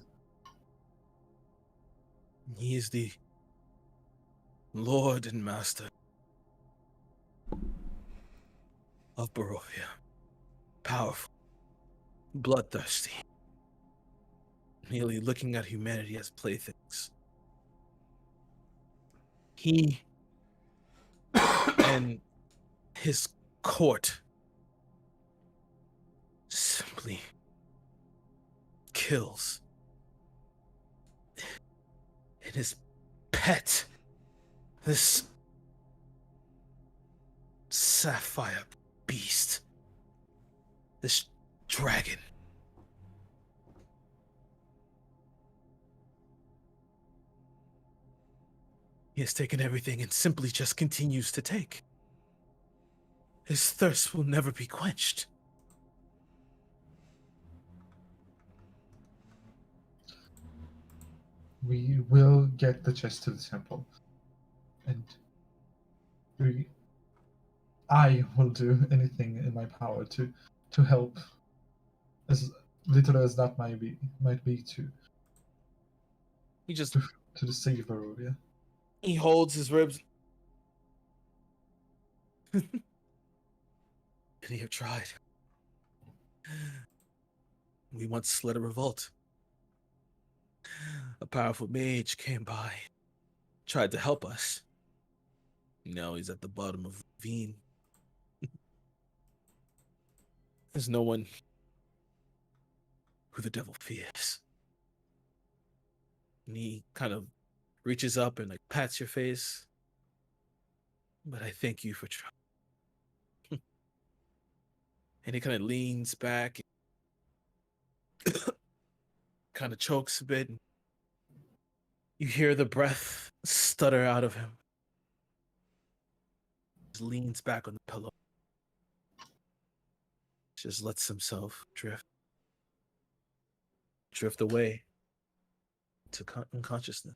He is the Lord and Master of Barovia. Powerful, bloodthirsty, merely looking at humanity as playthings. He and his court simply kills. And his pet, this sapphire beast, this dragon. He has taken everything and simply just continues to take. His thirst will never be quenched. We will get the chest to the temple, and I will do anything in my power to help, as little as that might be to He just to save Barovia. he holds his ribs. Many have tried. We once led a revolt. A powerful mage came by, tried to help us. Now he's at the bottom of the ravine. There's no one who the devil fears. And he kind of reaches up and like pats your face. But I thank you for trying. And he kind of leans back, kind of chokes a bit. You hear the breath stutter out of him. He leans back on the pillow. Just lets himself drift away to unconsciousness.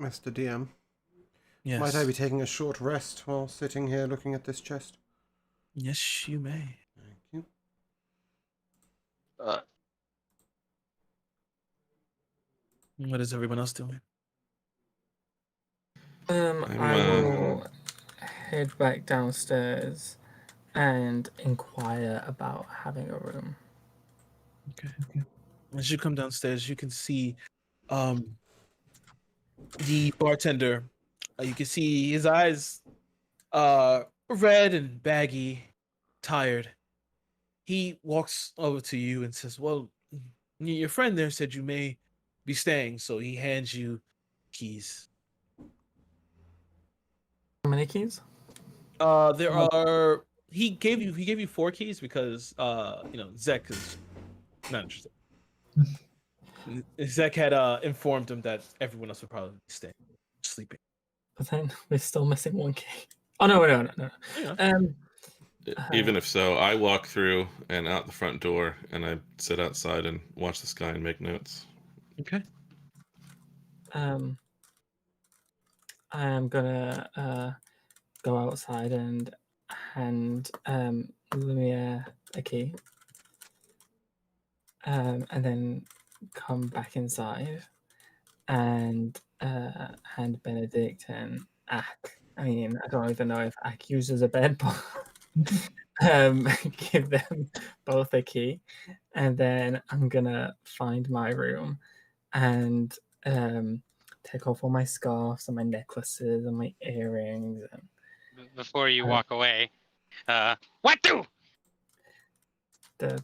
Mr. DM, Yes. might I be taking a short rest while sitting here looking at this chest? Yes, you may. Thank you. What is everyone else doing? I will head back downstairs and inquire about having a room. Okay. As you come downstairs, you can see the bartender. You can see his eyes red and baggy, tired. He walks over to you and says, well, your friend there said you may be staying, so he hands you keys. How many keys? There are. He gave you 4 keys because Zek is not interested. Zek had informed him that everyone else would probably be staying, sleeping. But then we're still missing 1 key. Oh no. Yeah. Even if so, I walk through and out the front door, and I sit outside and watch the sky and make notes. Okay. I am gonna go outside and hand Lumiere a key, and then come back inside and hand Benedict and Ak. I mean, I don't even know if Ak uses a bed, but give them both a key, and then I'm gonna find my room and take off all my scarves and my necklaces and my earrings. And Before you walk away, what do? the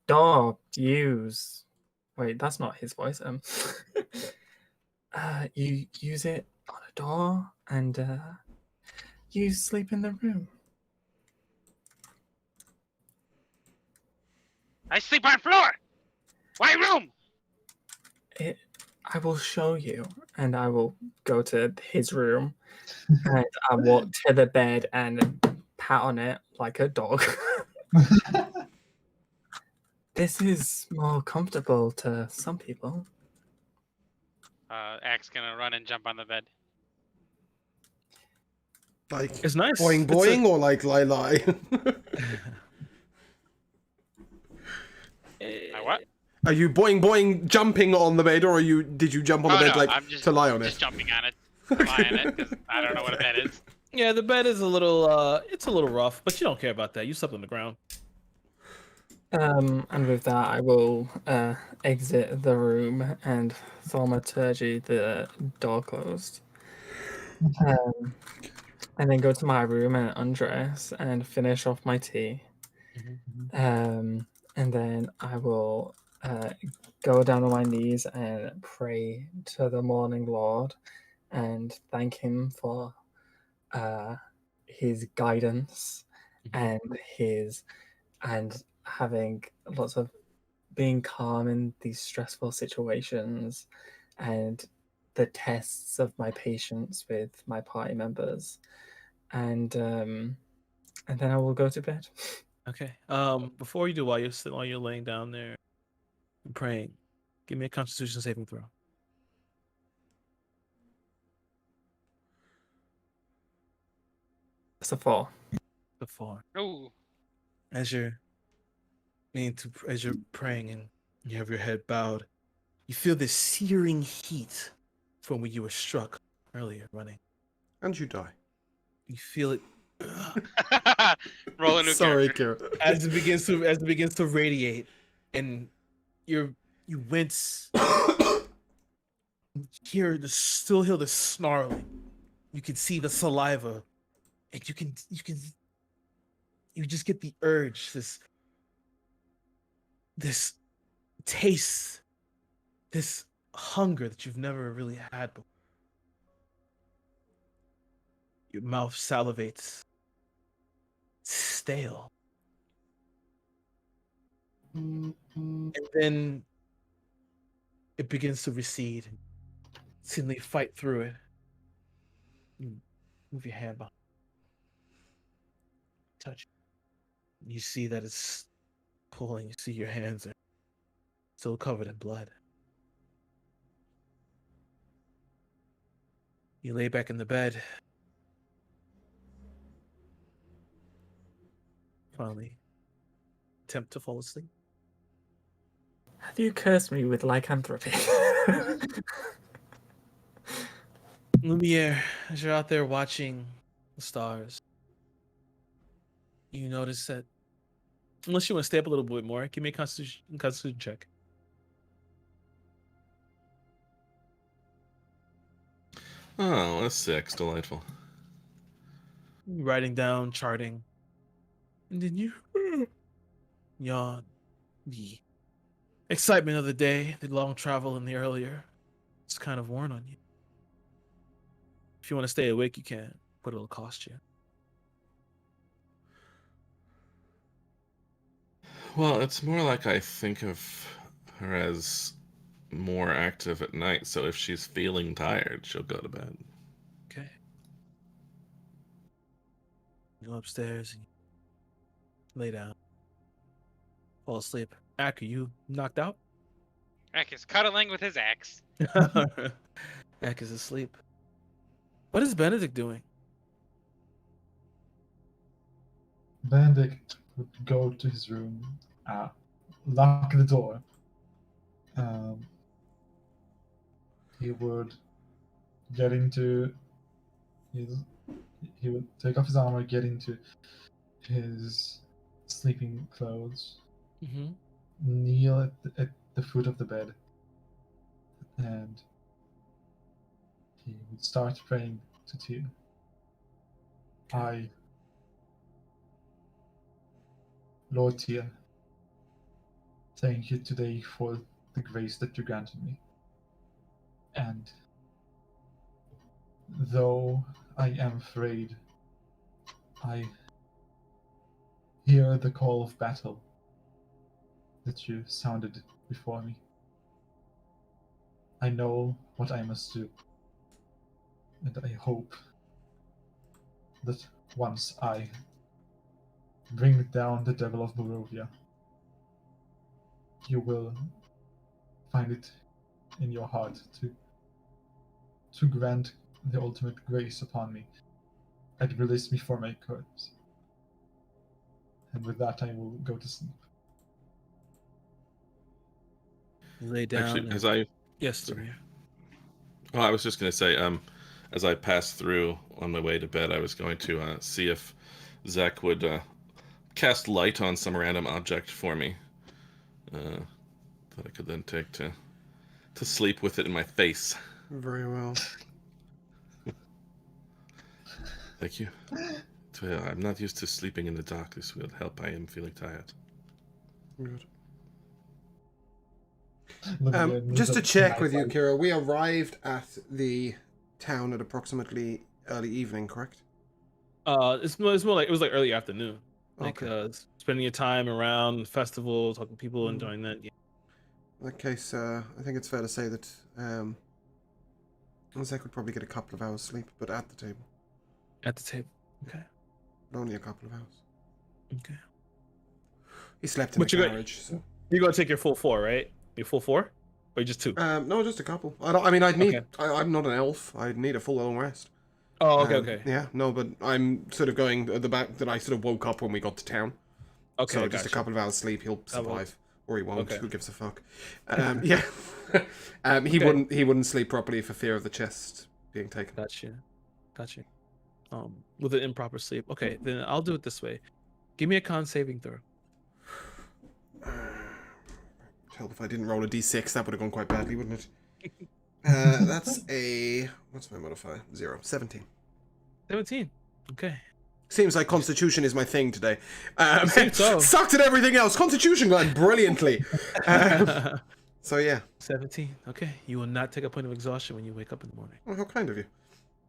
door use. Wait, that's not his voice. You use it on a door, and you sleep in the room. I sleep on floor. Why room? I will show you, and I will go to his room, and I walk to the bed and pat on it like a dog. This is more comfortable to some people. Axe gonna run and jump on the bed. Like It's nice. boing It's a- boing or like lie lie. What? Are you boing boing jumping on the bed, or did you jump on the bed I'm just, to lie on just it? jumping on it, to lie on it, because I don't know what a bed is. Yeah, the bed is a little it's a little rough, but you don't care about that. You slept on the ground. And with that, I will exit the room and thaumaturgy the door closed. And then go to my room and undress and finish off my tea. And then I will go down on my knees and pray to the morning Lord and thank him for his guidance and having lots of being calm in these stressful situations and the tests of my patience with my party members, and then I will go to bed. Okay. Before you do, while you're laying down there and praying, give me a Constitution saving throw. It's a 4. The 4. Ooh. As you're praying and you have your head bowed, you feel this searing heat from when you were struck earlier running. And you die. You feel it Roll a new Sorry, character. Kira. as it begins to radiate, and you wince. Still hear the snarling. You can see the saliva, and you just get the urge, this taste, this hunger that you've never really had before. Your mouth salivates. It's stale. And then it begins to recede. Suddenly fight through it. You move your hand behind. Touch it. You see that it's pulling. You see your hands are still covered in blood. You lay back in the bed. Finally, attempt to fall asleep. Have you cursed me with lycanthropy? Lumiere, as you're out there watching the stars, you notice that, unless you want to stay up a little bit more, give me a constitution check. Oh, a 6. Delightful. Writing down, charting, and then you yawn. The excitement of the day, the long travel and the earlier, it's kind of worn on you. If you want to stay awake, you can, but it'll cost you. Well, it's more like I think of her as more active at night, so if she's feeling tired, she'll go to bed. Okay. You go upstairs and you lay down. Fall asleep. Ack, are you knocked out? Ack is cuddling with his axe. Ack is asleep. What is Benedict doing? Benedict would go to his room, lock the door. He would get into he would take off his armor, get into his sleeping clothes, Mm-hmm. kneel at the foot of the bed, and he would start praying to Tyr. Lord Tyr, thank you today for the grace that you granted me. And though I am afraid, I hear the call of battle that you sounded before me. I know what I must do, and I hope that once I bring down the devil of Barovia, you will find it in your heart to grant the ultimate grace upon me and release me from my curse. And with that, I will go to sleep. Lay down. Actually, and... as I Yes, sorry. Lumiere. Well, I was just going to say, as I passed through on my way to bed, I was going to see if Zach would cast light on some random object for me that I could then take to sleep with it in my face. Very well. Thank you. I'm not used to sleeping in the dark. This will help. I am feeling tired. Good. Lumiere Just to needs a check with you, night Kira, we arrived at the town at approximately early evening, correct? It's more like it was like early afternoon. Like Okay. spending your time around the festival, talking to people, Mm. enjoying that. Yeah. In that case, I think it's fair to say that Zach would probably get a couple of hours sleep, but at the table. At the table. Okay. But only a couple of hours. Okay. He slept in But the you got- carriage, so. You're gonna take your full 4, right? Your full 4, or just 2? No, just a couple. I'd need. Okay. I'm not an elf. I'd need a full long rest. Oh, okay. Yeah, no, but I'm sort of going at the back that I sort of woke up when we got to town. Okay. So just a couple of hours sleep, he'll survive, or he won't. Okay. Who gives a fuck? Yeah. He Okay. wouldn't sleep properly for fear of the chest being taken. Gotcha. With an improper sleep. Okay, then I'll do it this way. Give me a con saving throw. Hell, if I didn't roll a d6, that would have gone quite badly, wouldn't it? That's a... What's my modifier? 0. 17. 17. Okay. Seems like Constitution is my thing today. Seems so. Sucked at everything else. Constitution going brilliantly. So yeah. 17. Okay. You will not take a point of exhaustion when you wake up in the morning. Well, how kind of you.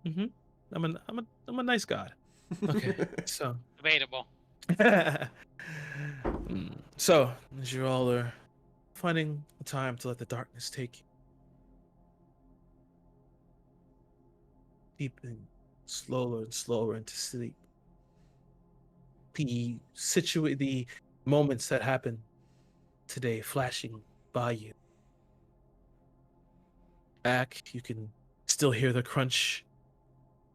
Mm-hmm. I'm a nice god. Okay. So. Debatable. So, as you all are finding the time to let the darkness take you, deepening slower and slower into sleep, the moments that happened today flashing by you. Back, you can still hear the crunch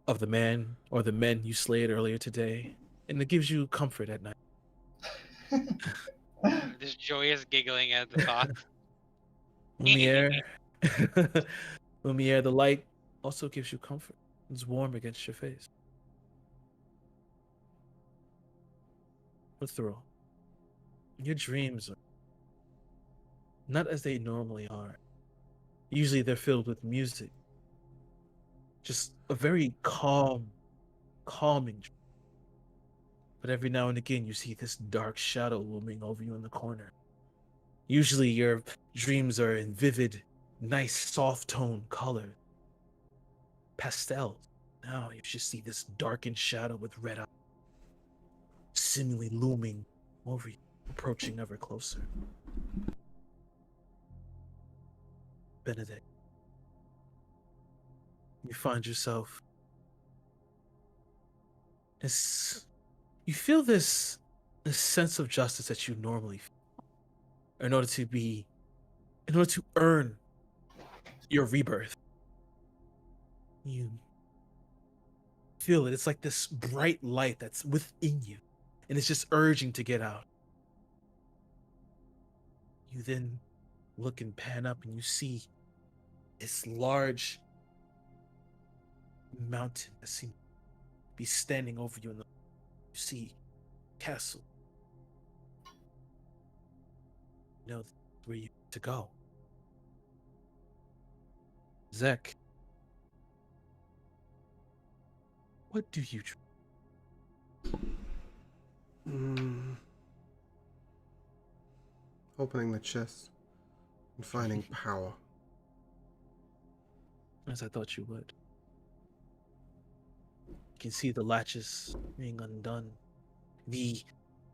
of the man or the men you slayed earlier today, and it gives you comfort at night. This joyous giggling at the thought. Lumiere, Lumiere, the light also gives you comfort. It's warm against your face. But Thurl, your dreams are not as they normally are. Usually they're filled with music. Just a very calming dream. But every now and again you see this dark shadow looming over you in the corner. Usually your dreams are in vivid, nice, soft tone color. Pastels. Now you just see this darkened shadow with red eyes, seemingly looming over you, approaching ever closer. Benedict, you find yourself you feel this sense of justice that you normally feel in order to earn your rebirth. You feel it. It's like this bright light that's within you, and it's just urging to get out. You then look and pan up, and you see this large mountain that seems to be standing over you. You see castle. You know where you need to go. Zek, what do you Opening the chest and finding power. As I thought you would. You can see the latches being undone, the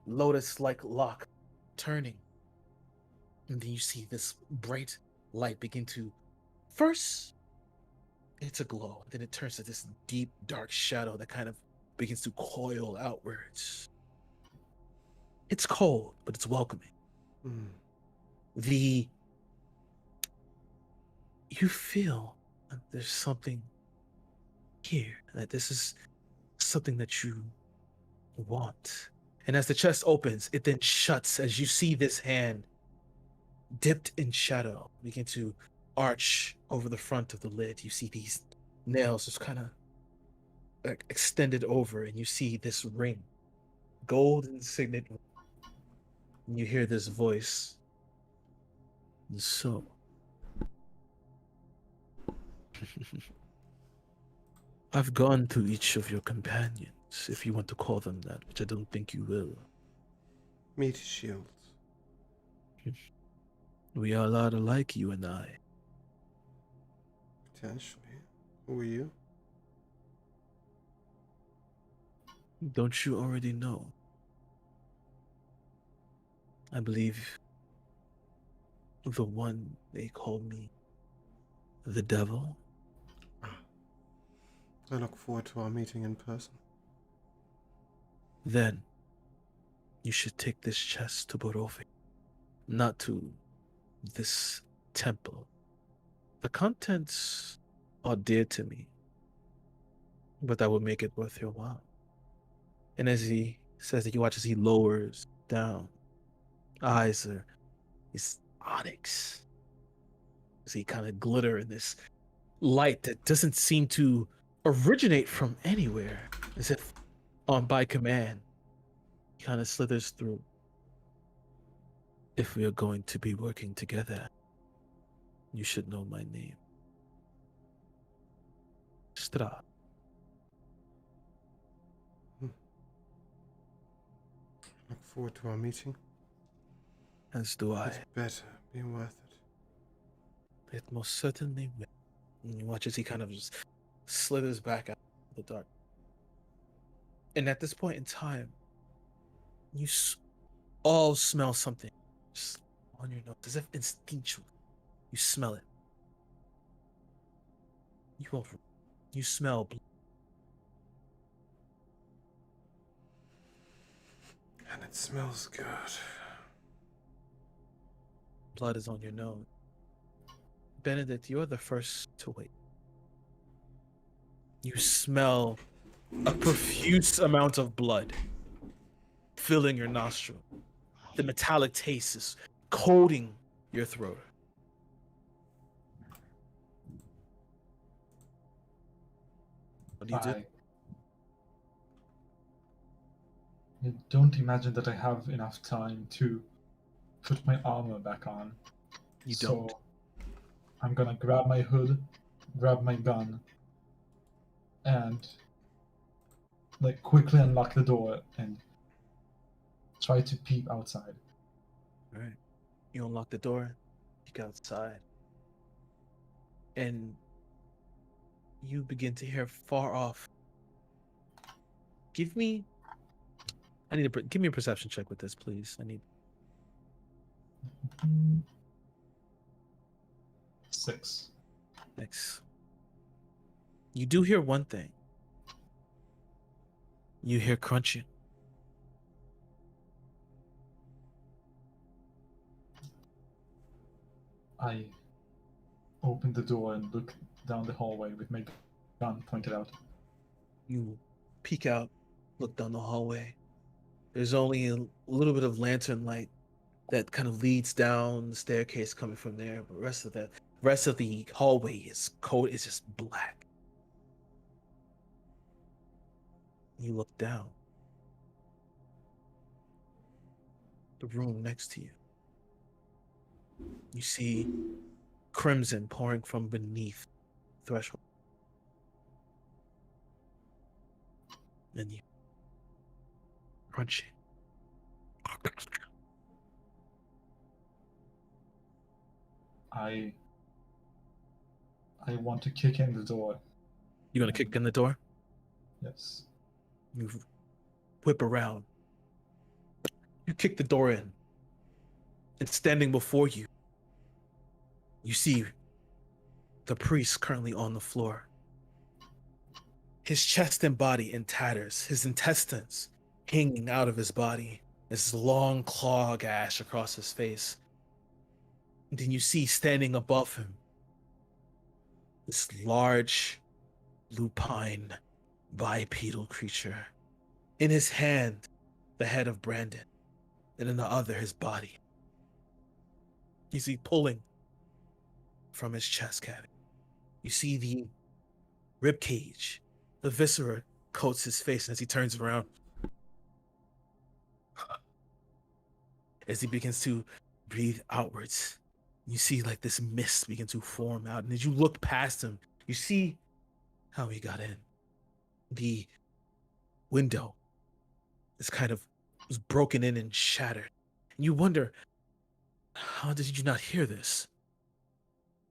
lotus-like lock turning, and then you see this bright light begin to, first, it's a glow, then it turns to this deep, dark shadow that kind of begins to coil outwards. It's cold, but it's welcoming. You feel that there's something here, that this is something that you want. And as the chest opens, it then shuts as you see this hand dipped in shadow begin to arch over the front of the lid. You see these nails just kind of extended over, and you see this ring, golden signet. And you hear this voice. And so, I've gone to each of your companions, if you want to call them that, which I don't think you will. Meat shields. We are a lot alike, you and I. Potentially. Who are you? Don't you already know? I believe the one they called me the devil. I look forward to our meeting in person. Then you should take this chest to Borovi, not to this temple. The contents are dear to me, but that would make it worth your while. And as he says that, you watch as he lowers down. Eyes are this onyx. As he kind of glitter in this light that doesn't seem to originate from anywhere, as if on by command. He kind of slithers through. If we are going to be working together, you should know my name. Strahd. Look forward to our meeting. As do I. It's better. Be worth it. It most certainly will. And you watch as he kind of just slithers back out of the dark. And at this point in time, you all smell something just on your nose, as if instinctually. You smell it. You smell blood. And it smells good. Blood is on your nose. Benedict, you're the first to wait. You smell a profuse amount of blood filling your nostril. The metallic taste is coating your throat. What do you do? I don't imagine that I have enough time to put my armor back on. You don't. So I'm gonna grab my hood, grab my gun, and like quickly unlock the door and try to peep outside. All right. You unlock the door, peek outside, and you begin to hear far off. Give me a perception check with this, please. I need 6. Thanks. You do hear one thing. You hear crunching. I open the door and look down the hallway with my gun pointed out. You peek out, look down the hallway. There's only a little bit of lantern light that kind of leads down the staircase coming from there, but the rest of the hallway is cold. It's just black. You look down. the room next to you. You see crimson pouring from beneath the threshold. And you crunch it. I want to kick in the door. You gonna kick in the door? Yes. You whip around. You kick the door in. And standing before you, you see the priest currently on the floor. His chest and body in tatters, his intestines hanging out of his body, this long claw gash across his face. And then you see standing above him this large lupine bipedal creature. In his hand, the head of Brandon, and in the other, his body. You see pulling from his chest cavity. You see the rib cage, the viscera coats his face, and as he turns around, as he begins to breathe outwards, you see like this mist begin to form out. And as you look past him, you see how he got in. The window is was broken in and shattered. And you wonder, how did you not hear this?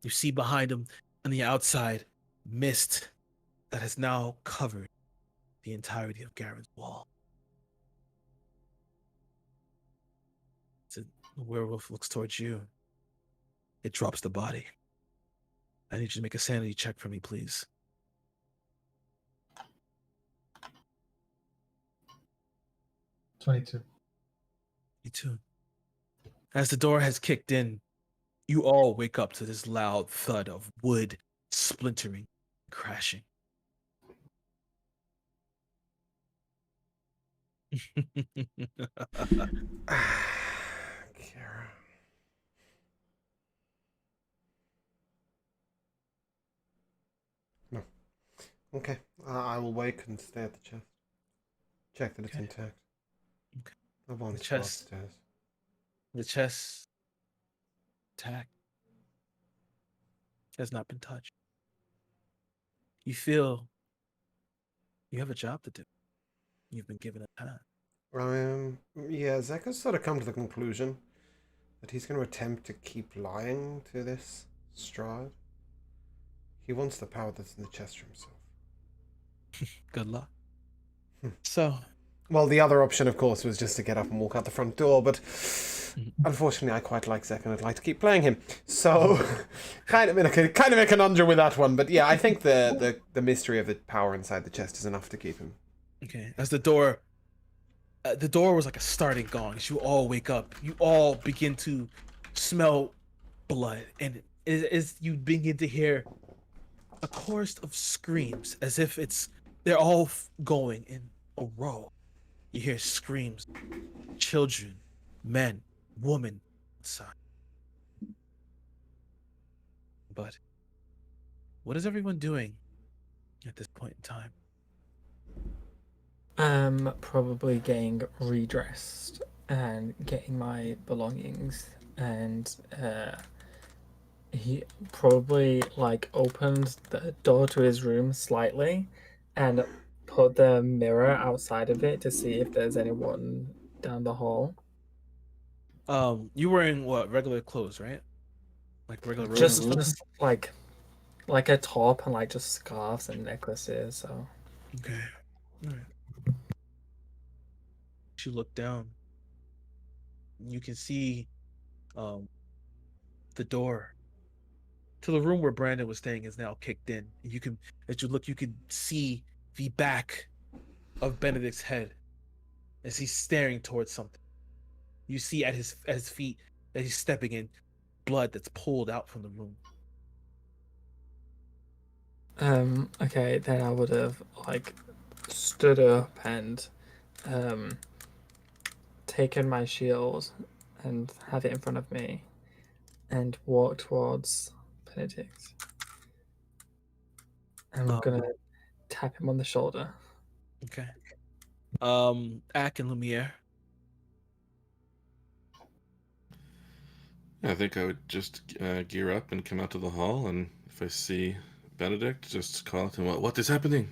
You see behind him on the outside mist that has now covered the entirety of Garen's wall. So the werewolf looks towards you. It drops the body. I need you to make a sanity check for me, please. 22. Me too. As the door has kicked in, you all wake up to this loud thud of wood splintering, crashing. Kara. No. Okay. I will wake and stay at the chest. Check that it's Okay. intact. Okay. I want The to go chest. upstairs. The chest tack has not been touched. You feel you have a job to do. You've been given a task. Yeah, Zek has sort of come to the conclusion that he's going to attempt to keep lying to this Strahd. He wants the power that's in the chest for himself. Good luck. Hmm. So, Well, the other option, of course, was just to get up and walk out the front door, but unfortunately, I quite like Zek and I'd like to keep playing him. So, kind of in a conundrum with that one. But yeah, I think the mystery of the power inside the chest is enough to keep him. okay, as the door was like a starting gong. As you all wake up, you all begin to smell blood, and as you begin to hear a chorus of screams, as if they're all going in a row. You hear screams, children, men, women outside. But what is everyone doing at this point in time? Probably getting redressed and getting my belongings, and he probably like opened the door to his room slightly and put the mirror outside of it to see if there's anyone down the hall. You wearing what, regular clothes, right? Like regular robes? Just like a top and like just scarves and necklaces. So Okay. All right. You look down. You can see the door to the room where Brandon was staying is now kicked in. And you can, as you look, you can see the back of Benedict's head as he's staring towards something. You see at his feet that he's stepping in blood that's pulled out from the room. Okay, then I would have like stood up and taken my shield and had it in front of me and walked towards Benedict. And I'm gonna tap him on the shoulder. Okay. Ak and Lumiere. I think I would just gear up and come out to the hall, and if I see Benedict, just call out to him, what is happening?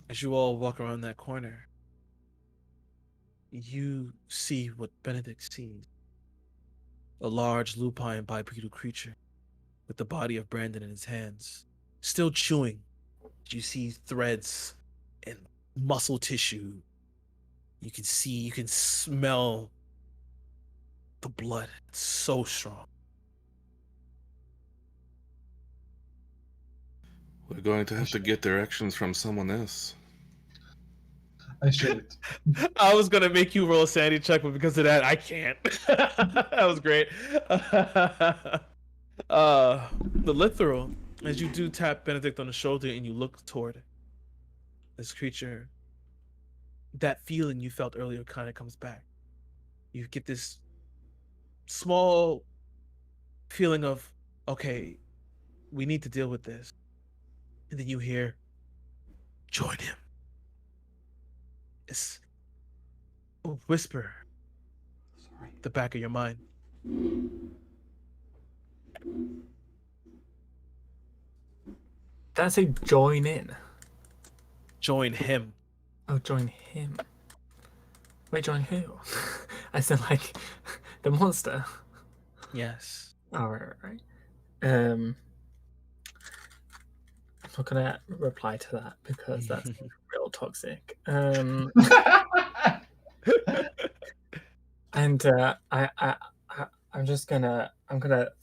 As you all walk around that corner, you see what Benedict sees. A large lupine bipedal creature with the body of Brandon in his hands, still chewing. You see threads and muscle tissue. You can smell the blood. It's so strong. We're going to have to get directions from someone else. I shoot it. I was gonna make you roll a sanity check, but because of that, I can't. That was great. The literal, as you do tap Benedict on the shoulder and you look toward this creature, that feeling you felt earlier kind of comes back. You get this small feeling of, okay, we need to deal with this. And then you hear, join him. It's a whisper. Sorry. The back of your mind. That's a join in. Join him. Oh, join him. Wait, join who? I said like the monster. Yes. Oh, right. I'm not gonna reply to that because that's real toxic. And I'm gonna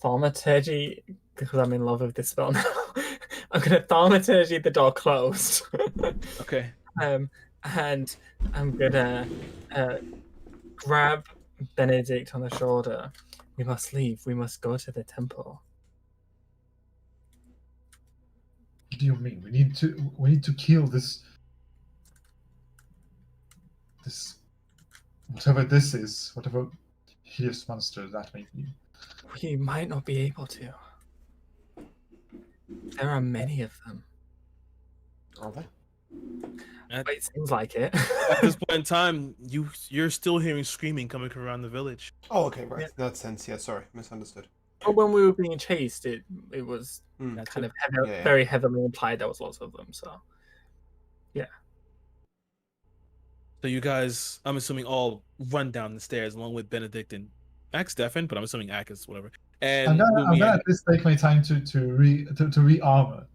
thaumaturgy because I'm in love with this spell now. I'm gonna thaumaturgy the door closed. Okay. And I'm gonna grab Benedict on the shoulder. We must leave. We must go to the temple. What do you mean? We need to kill this whatever this is, whatever hideous monster that may be. We might not be able to. There are many of them. Are they? But it seems like it. At this point in time, you're still hearing screaming coming from around the village. Oh, okay, right. In that sense, yeah, sorry, misunderstood. But when we were being chased, it was That's kind it. of Yeah. very heavily implied there was lots of them. So So you guys, I'm assuming, all run down the stairs along with Benedict and Axe Stefan, but I'm assuming Axe is whatever. And I'm gonna Lumiere. at least take my time to re-armor.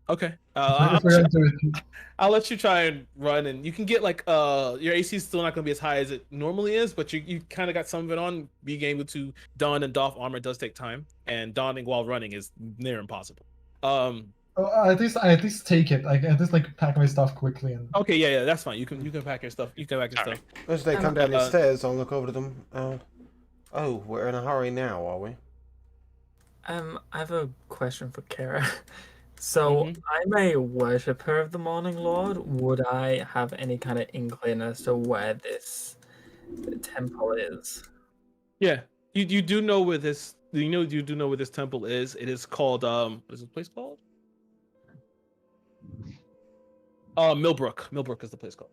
Okay. If we're going to I'll let you try and run, and you can get like your AC is still not going to be as high as it normally is, but you kind of got some of it on. Being able to don and doff armor does take time, and donning while running is near impossible. at least take it. Like at least pack my stuff quickly and. Okay, yeah, that's fine. You can pack your stuff. You can pack your stuff. As they come down the stairs, I'll look over to them. Oh, we're in a hurry now, are we? I have a question for Kara. So I'm a worshipper of the Morning Lord. Would I have any kind of inkling as to where this temple is? Yeah, you do know where this. You do know where this temple is. It is called what is the place called? Millbrook. Millbrook is the place called.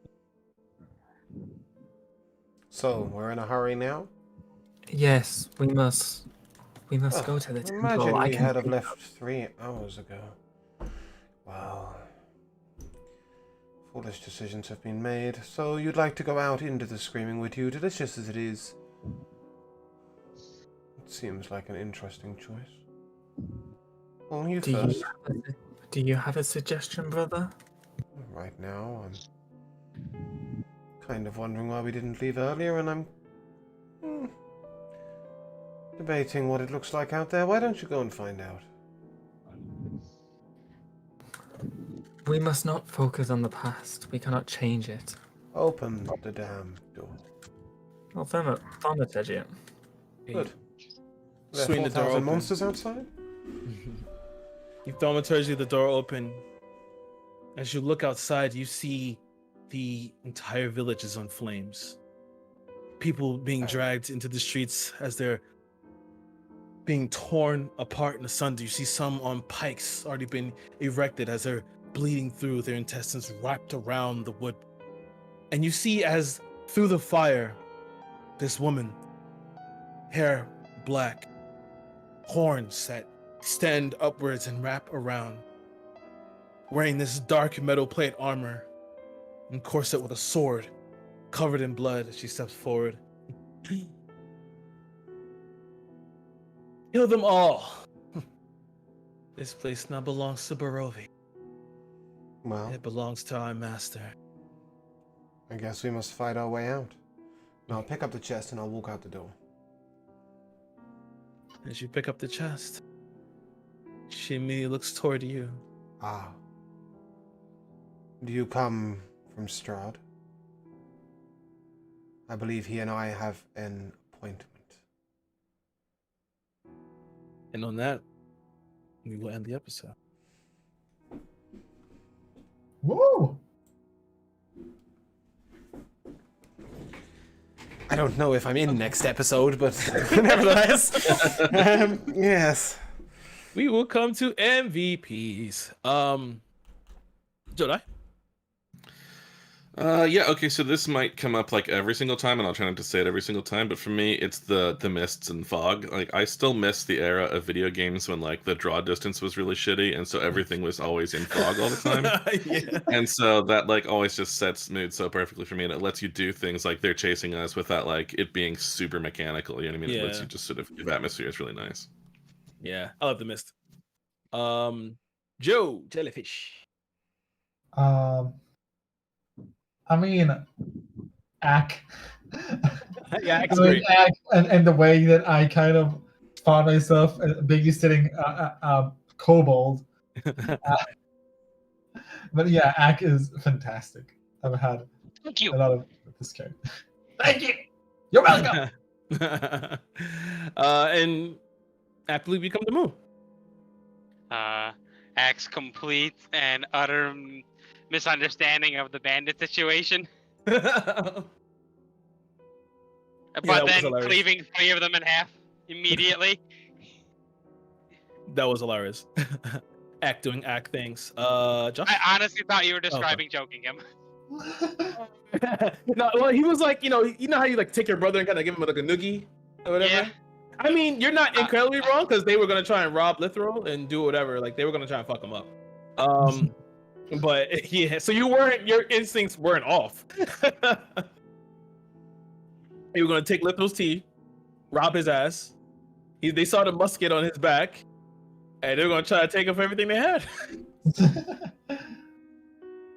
So we're in a hurry now. Yes, we must go to the temple. Imagine I we can had have think left 3 hours ago. Wow. Foolish decisions have been made. So you'd like to go out into the screaming wood, you, delicious as it is. It seems like an interesting choice. Well, you first. Do you have a suggestion, brother? Right now, I'm kind of wondering why we didn't leave earlier, and I'm debating what it looks like out there. Why don't you go and find out? We must not focus on the past. We cannot change it. Open the damn door. Well, thaumaturgy it. Good. There are Swing the door 4,000 open. monsters outside? You thaumaturgy the door open. As you look outside, you see the entire village is on flames. People being dragged into the streets as they're being torn apart in the sun. You see some on pikes already been erected as they're bleeding through, their intestines wrapped around the wood. And you see as through the fire, this woman, hair black horns that extend upwards and wrap around. Wearing this dark metal plate armor and corset with a sword covered in blood as she steps forward. Kill them all. This place now belongs to Barovi. Well, It belongs to our master. I guess we must fight our way out. Now I'll pick up the chest and I'll walk out the door. As you pick up the chest, she immediately looks toward you. Ah. Do you come from Strahd? I believe he and I have an appointment. And on that, we will end the episode. Woo! I don't know if I'm in next episode, but nevertheless. Yes. We will come to MVPs. Jedi? Yeah, okay, so this might come up like every single time, and I'll try not to say it every single time, but for me, it's the mists and fog. Like, I still miss the era of video games when, like, the draw distance was really shitty, and so everything was always in fog all the time. Yeah. And so that, like, always just sets mood so perfectly for me, and it lets you do things like they're chasing us without, like, it being super mechanical, you know what I mean? It lets Yeah. you just sort of give atmosphere. It's really nice. Yeah, I love the mist. Joe, jellyfish. I mean, Ack. Yeah, I mean, Ack, and the way that I kind of found myself babysitting Kobold. But yeah, Ack is fantastic. I've had Thank you. a lot of this character. Thank you. You're welcome. And I believe you come to Moon. Axe complete and utter misunderstanding of the bandit situation, That but was then hilarious. cleaving 3 of them in half immediately. was hilarious. Doing act things. Josh? I honestly thought you were describing joking him. No, well, he was like, you know how you like take your brother and kind of give him like a noogie or whatever. Yeah. I mean, you're not incredibly wrong because they were gonna try and rob Lithro and do whatever. Like they were gonna try and fuck him up. But yeah, so your instincts weren't off. You were gonna take Lithro's tea, rob his ass. They saw the musket on his back, and they were gonna try to take him for everything they had.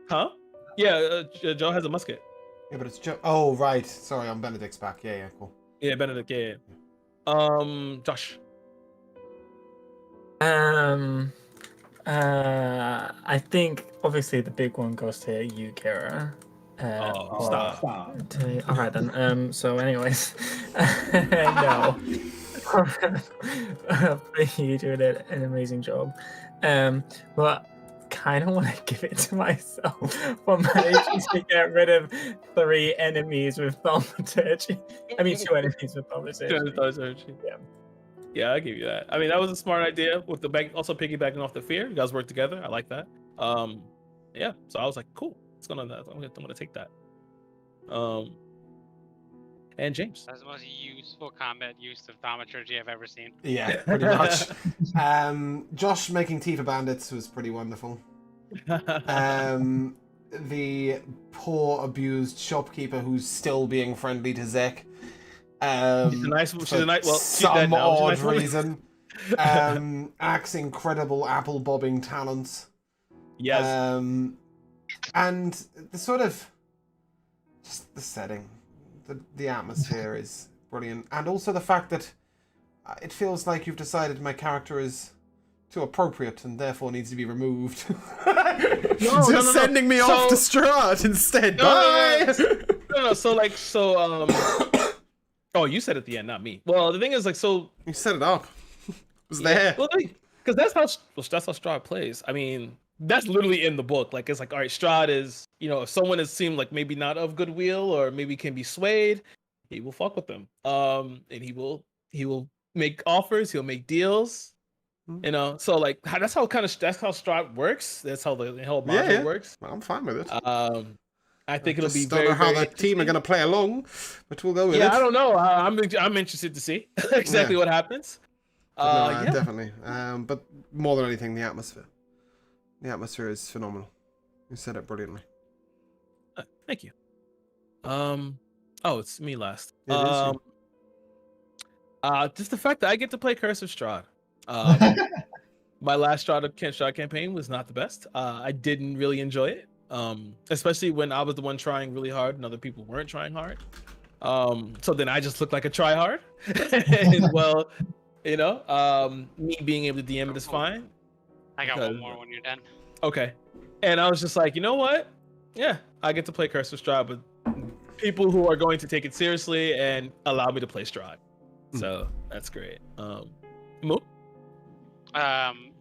Huh? Yeah, Joe has a musket. Yeah, but it's Oh, right. Sorry, I'm Benedict's back. Yeah, cool. Yeah, Benedict. Yeah. Josh. I think obviously the big one goes to you, Kara. Stop. All right then. So, anyways, no, you doing an amazing job. But kind of want to give it to myself for managing to get rid of 3 enemies with thaumaturgy. I mean, 2 enemies with thaumaturgy. Yeah, I'll give you that. I mean, that was a smart idea with the bank also piggybacking off the fear. You guys work together. I like that. Yeah. So I was like, cool. I'm gonna take that. And James. That's the most useful combat use of thaumaturgy I've ever seen. Yeah, pretty much. Josh making tea for bandits was pretty wonderful. The poor abused shopkeeper who's still being friendly to Zek. She's a nice. She's a nice. Well, she's some dead now. odd She's a nice reason. Axe incredible apple bobbing talents. Yes. And the sort of just the setting, the atmosphere is brilliant, and also the fact that it feels like you've decided my character is too appropriate and therefore needs to be removed. No. Sending me off to Strahd instead. Bye. No. So. Oh, you said at the end, not me. Well, the thing is, so you set it up. It was there. Well, because that's how Strahd plays. I mean, that's literally in the book. Like, it's like, all right, Strahd is, if someone has seemed like maybe not of goodwill or maybe can be swayed, he will fuck with them. And he will make offers. He'll make deals. So like that's how Strahd works. That's how the whole module works. I'm fine with it. I think it'll be Just very, don't know how very the team are interesting. going to play along, but we'll go with it. Yeah, I don't know. I'm interested to see exactly Yeah. what happens. But no, Yeah. definitely. But more than anything, the atmosphere. The atmosphere is phenomenal. You said it brilliantly. Thank you. Oh, it's me last. It is you. Just the fact that I get to play Curse of Strahd. My last Strahd campaign was not the best. I didn't really enjoy it. Especially when I was the one trying really hard and other people weren't trying hard. So then I just looked like a tryhard. And well, you know, me being able to DM it is fine. I got because- one more when you're done. Okay. And I was just like, you know what? Yeah, I get to play Curse of Strahd with people who are going to take it seriously and allow me to play Strahd. So that's great. Mo?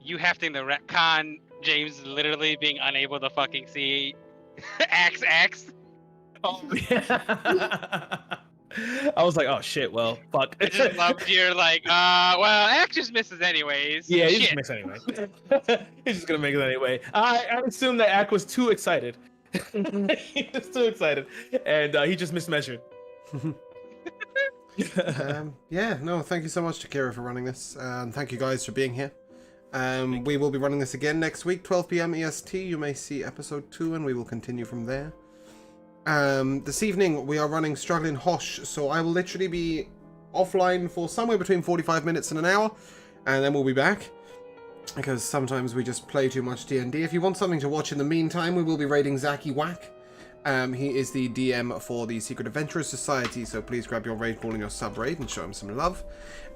You having to retcon James literally being unable to fucking see Axe. Oh, yeah. I was like, oh shit, well, fuck. I just loved your like, well, Axe just misses anyways. Yeah, he Shit. just makes it anyway. He's just gonna make it anyway. I assume that Ack was too excited. He was too excited, and he just mismeasured. Yeah, no, thank you so much to Kira for running this, and thank you guys for being here. We will be running this again next week, 12 p.m. EST. You may see episode 2, and we will continue from there. This evening we are running Struggling Hosh, so I will literally be offline for somewhere between 45 minutes and an hour, and then we'll be back, because sometimes we just play too much D&D. If you want something to watch in the meantime, we will be raiding Zaki Whack. He is the DM for the Secret Adventurers Society, so please grab your raid call and your sub raid and show him some love.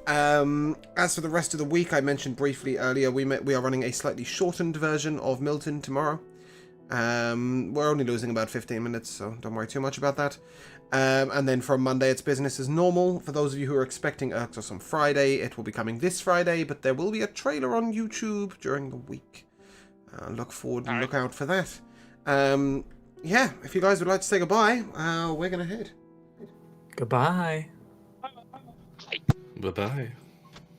As for the rest of the week, I mentioned briefly earlier, we are running a slightly shortened version of Milton tomorrow. We're only losing about 15 minutes, so don't worry too much about that. And then from Monday, it's business as normal. For those of you who are expecting Urxos on Friday, it will be coming this Friday, but there will be a trailer on YouTube during the week. Look forward and look out for that. Yeah, if you guys would like to say goodbye, we're going to head. Goodbye. Bye-bye.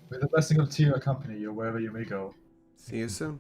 May the blessing of Tyr accompany you wherever you may go. See you soon.